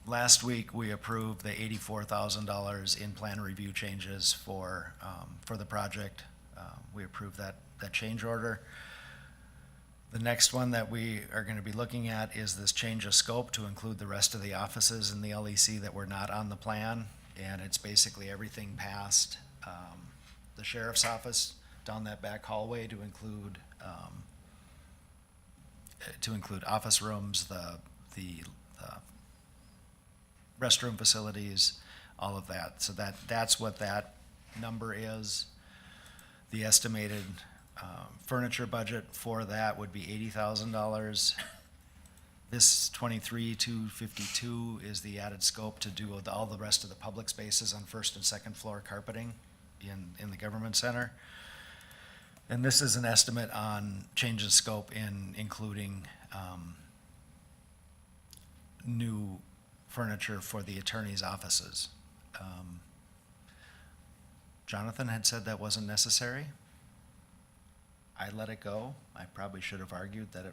last week we approved the $84,000 in plan review changes for the project. We approved that change order. The next one that we are going to be looking at is this change of scope to include the rest of the offices in the LEC that were not on the plan. And it's basically everything past the sheriff's office down that back hallway to include office rooms, the restroom facilities, all of that. So that's what that number is. The estimated furniture budget for that would be $80,000. This 23,252 is the added scope to do all the rest of the public spaces on first and second floor carpeting in the government center. And this is an estimate on change in scope in including new furniture for the attorney's offices. Jonathan had said that wasn't necessary. I let it go. I probably should have argued that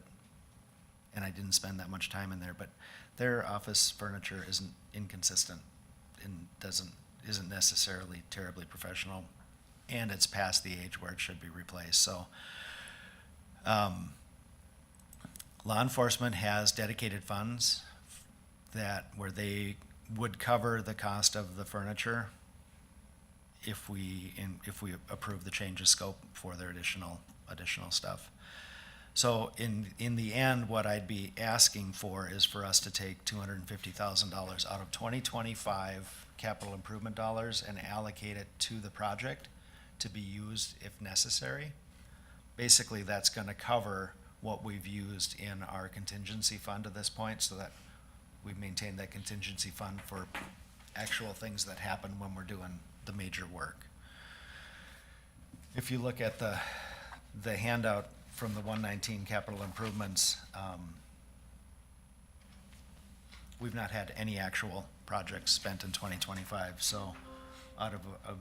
and I didn't spend that much time in there, but their office furniture isn't inconsistent and isn't necessarily terribly professional, and it's past the age where it should be replaced. So law enforcement has dedicated funds where they would cover the cost of the furniture if we approve the change of scope for their additional stuff. So in the end, what I'd be asking for is for us to take $250,000 out of 2025 capital improvement dollars and allocate it to the project to be used if necessary. Basically, that's going to cover what we've used in our contingency fund at this point, so that we've maintained that contingency fund for actual things that happen when we're doing the major work. If you look at the handout from the 119 capital improvements, we've not had any actual projects spent in 2025. So out of a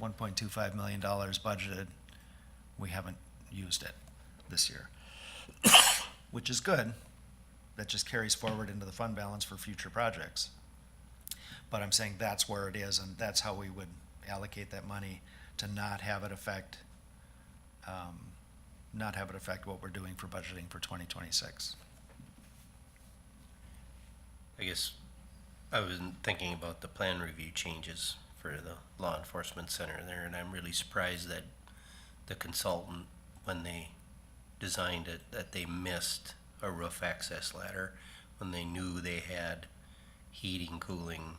$1.25 million budgeted, we haven't used it this year, which is good. That just carries forward into the fund balance for future projects. But I'm saying that's where it is, and that's how we would allocate that money to not have it affect what we're doing for budgeting for 2026. I guess I was thinking about the plan review changes for the law enforcement center there, and I'm really surprised that the consultant, when they designed it, that they missed a roof access ladder when they knew they had heating, cooling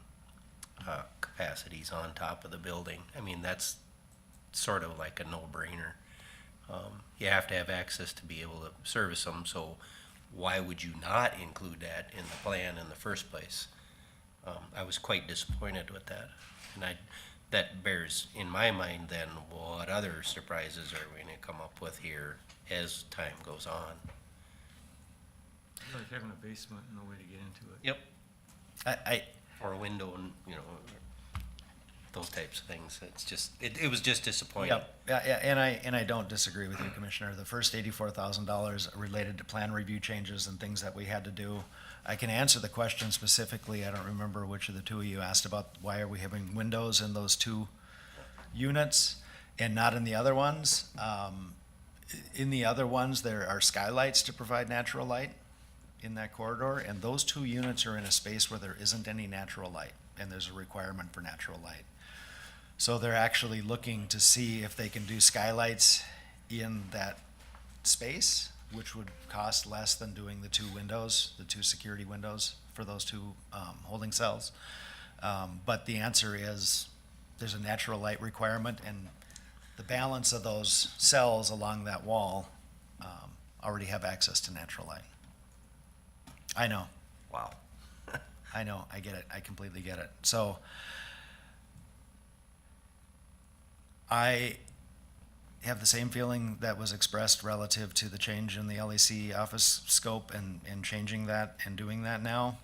capacities on top of the building. I mean, that's sort of like a no-brainer. You have to have access to be able to service them, so why would you not include that in the plan in the first place? I was quite disappointed with that. And that bears in my mind then what other surprises are we going to come up with here as time goes on. Like having a basement, no way to get into it. Yep. Or a window and, those types of things. It's just, it was just disappointing. Yep, yeah, and I don't disagree with you, Commissioner. The first $84,000 related to plan review changes and things that we had to do. I can answer the question specifically. I don't remember which of the two of you asked about why are we having windows in those two units and not in the other ones. In the other ones, there are skylights to provide natural light in that corridor, and those two units are in a space where there isn't any natural light, and there's a requirement for natural light. So they're actually looking to see if they can do skylights in that space, which would cost less than doing the two windows, the two security windows for those two holding cells. But the answer is there's a natural light requirement, and the balance of those cells along that wall already have access to natural light. I know. Wow. I know, I get it, I completely get it. So I have the same feeling that was expressed relative to the change in the LEC office scope and changing that and doing that now.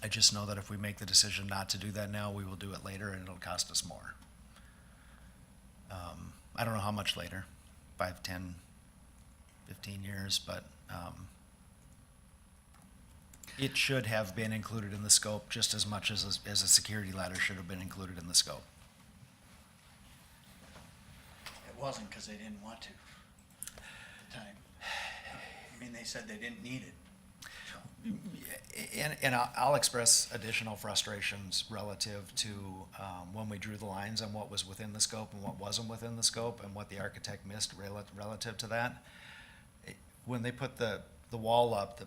I just know that if we make the decision not to do that now, we will do it later and it'll cost us more. I don't know how much later, 5, 10, 15 years, but it should have been included in the scope just as much as a security ladder should have been included in the scope. It wasn't because they didn't want to at the time. I mean, they said they didn't need it. And I'll express additional frustrations relative to when we drew the lines on what was within the scope and what wasn't within the scope and what the architect missed relative to that. When they put the wall up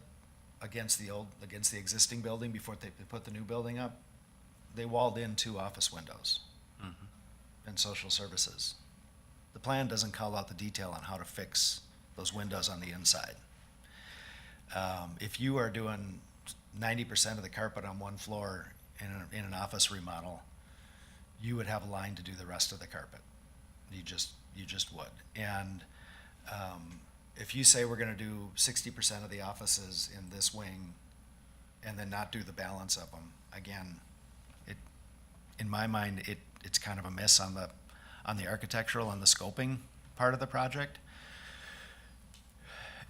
against the existing building before they put the new building up, they walled in 2 office windows and social services. The plan doesn't call out the detail on how to fix those windows on the inside. If you are doing 90% of the carpet on one floor in an office remodel, you would have a line to do the rest of the carpet. You just would. And if you say we're gonna do 60% of the offices in this wing and then not do the balance of them, again, in my mind, it's kind of a miss on the architectural and the scoping part of the project.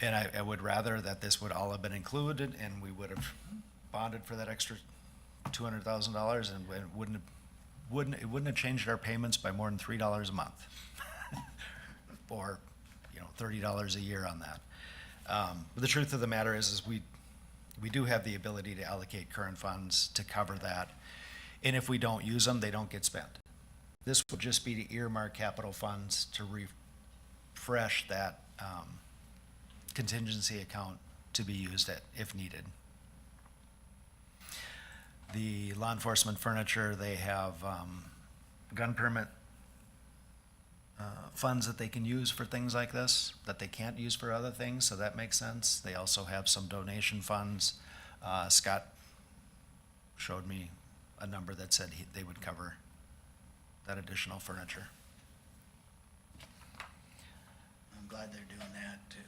And I would rather that this would all have been included and we would have bonded for that extra $200,000 and it wouldn't have changed our payments by more than $3 a month. Or, $30 a year on that. But the truth of the matter is we do have the ability to allocate current funds to cover that. And if we don't use them, they don't get spent. This would just be to earmark capital funds to refresh that contingency account to be used if needed. The law enforcement furniture, they have gun permit funds that they can use for things like this, that they can't use for other things, so that makes sense. They also have some donation funds. Scott showed me a number that said they would cover that additional furniture. glad they're doing that too.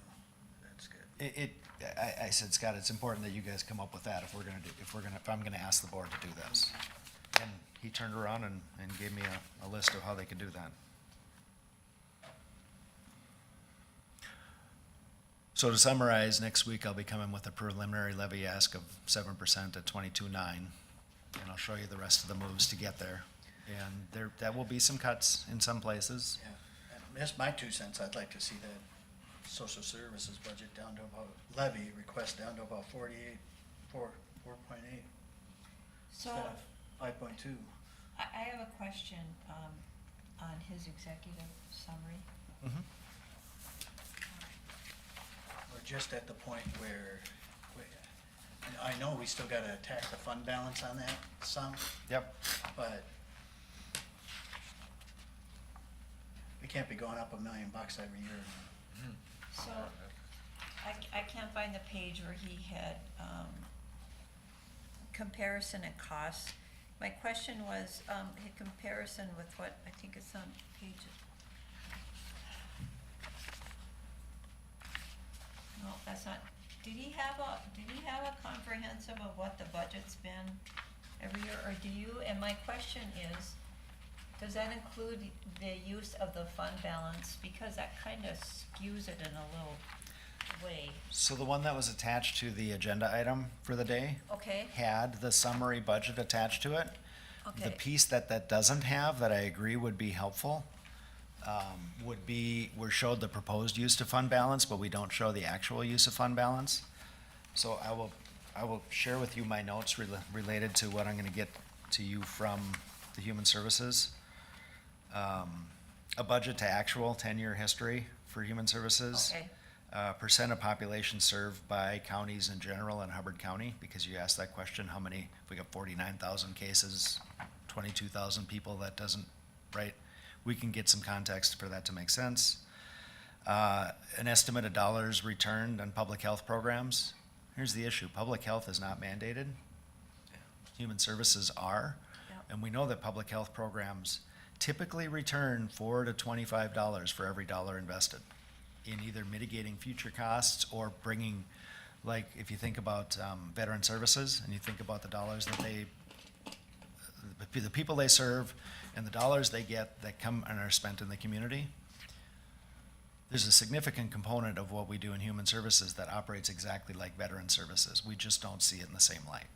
That's good. I said, Scott, it's important that you guys come up with that if I'm gonna ask the board to do this. And he turned around and gave me a list of how they could do that. So to summarize, next week I'll be coming with a preliminary levy ask of 7% at 22.9, and I'll show you the rest of the moves to get there. And that will be some cuts in some places. Yeah, and that's my 2 cents. I'd like to see that social services budget down to about, levy request down to about 4.8 So instead of 5.2. I have a question on his executive summary. We're just at the point where, and I know we still gotta attack the fund balance on that some, Yep. but we can't be going up $1 million every year. So I can't find the page where he had comparison and costs. My question was, a comparison with what, I think it's on page. No, that's not, did he have a comprehensive of what the budget's been every year, or do you, and my question is, does that include the use of the fund balance, because that kinda skews it in a little way, So the one that was attached to the agenda item for the day okay? had the summary budget attached to it. The Okay, piece that doesn't have, that I agree would be helpful, would be, we're showed the proposed use of fund balance, but we don't show the actual use of fund balance. So I will share with you my notes related to what I'm gonna get to you from the Human Services. A budget to actual 10-year history for Human Services. okay, Percent of population served by counties in general and Hubbard County, because you asked that question, how many, if we got 49,000 cases, 22,000 people, that doesn't, right? We can get some context for that to make sense. An estimate of dollars returned on public health programs. Here's the issue, public health is not mandated. Human services are. Yep. And we know that public health programs typically return $4 to $25 for every dollar invested in either mitigating future costs or bringing, like, if you think about veteran services and you think about the dollars that the people they serve and the dollars they get that come and are spent in the community, there's a significant component of what we do in human services that operates exactly like veteran services. We just don't see it in the same light.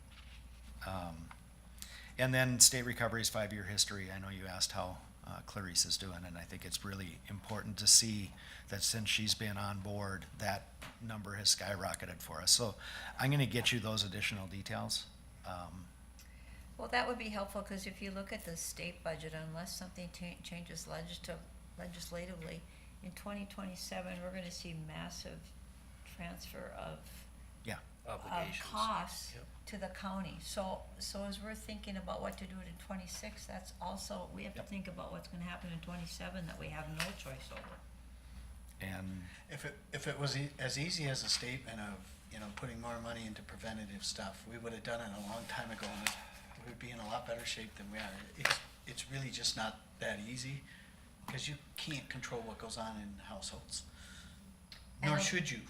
And then state recovery's 5-year history. I know you asked how Clarice is doing, and I think it's really important to see that since she's been on board, that number has skyrocketed for us. So I'm gonna get you those additional details. well, that would be helpful, cause if you look at the state budget, unless something changes legislatively, in 2027, we're gonna see massive transfer of Obligations. costs Yep. to the county. So as we're thinking about what to do in 26, that's also, we have to think about what's gonna happen in 27 that we have no choice over. And If it was as easy as a statement of, putting more money into preventative stuff, we would have done it a long time ago, and we would be in a lot better shape than we are. It's really just not that easy, because you can't control what goes on in households. Nor And- should you.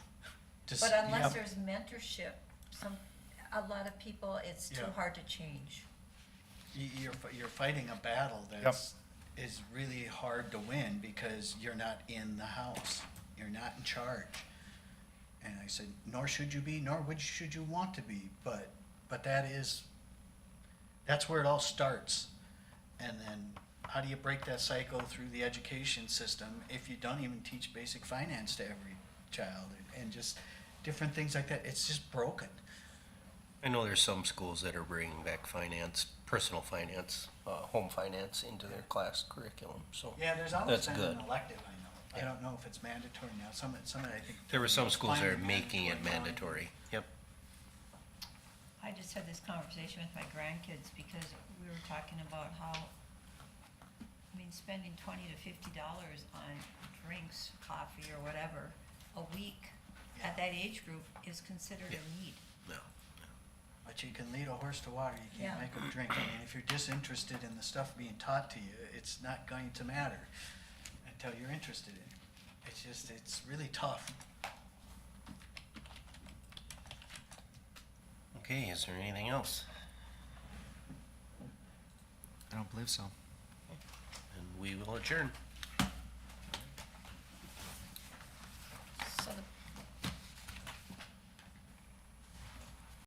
Just- But unless Yep. there's mentorship, a lot of people, it's too Yeah. hard to change. You're fighting a battle is really hard to win because you're not in the house. You're not in charge. And I said, nor should you be, nor should you want to be, but that's where it all starts. And then how do you break that cycle through the education system if you don't even teach basic finance to every child and just different things like that? It's just broken. I know there's some schools that are bringing back finance, personal finance, home finance into their class curriculum, so. Yeah, there's always That's been good. an elective, I know. I don't know if it's mandatory now. Some I think. There were some schools that are Finally making it mandatory. Yep. I just had this conversation with my grandkids because we were talking about how, spending $20 to $50 on drinks, coffee or whatever, a week at that age group is considered a need. No. But you can lead a horse to water, you can't Yeah. make them drink. If you're disinterested in the stuff being taught to you, it's not going to matter until you're interested in it. It's just, it's really tough. Okay, is there anything else? I don't believe so. And we will adjourn.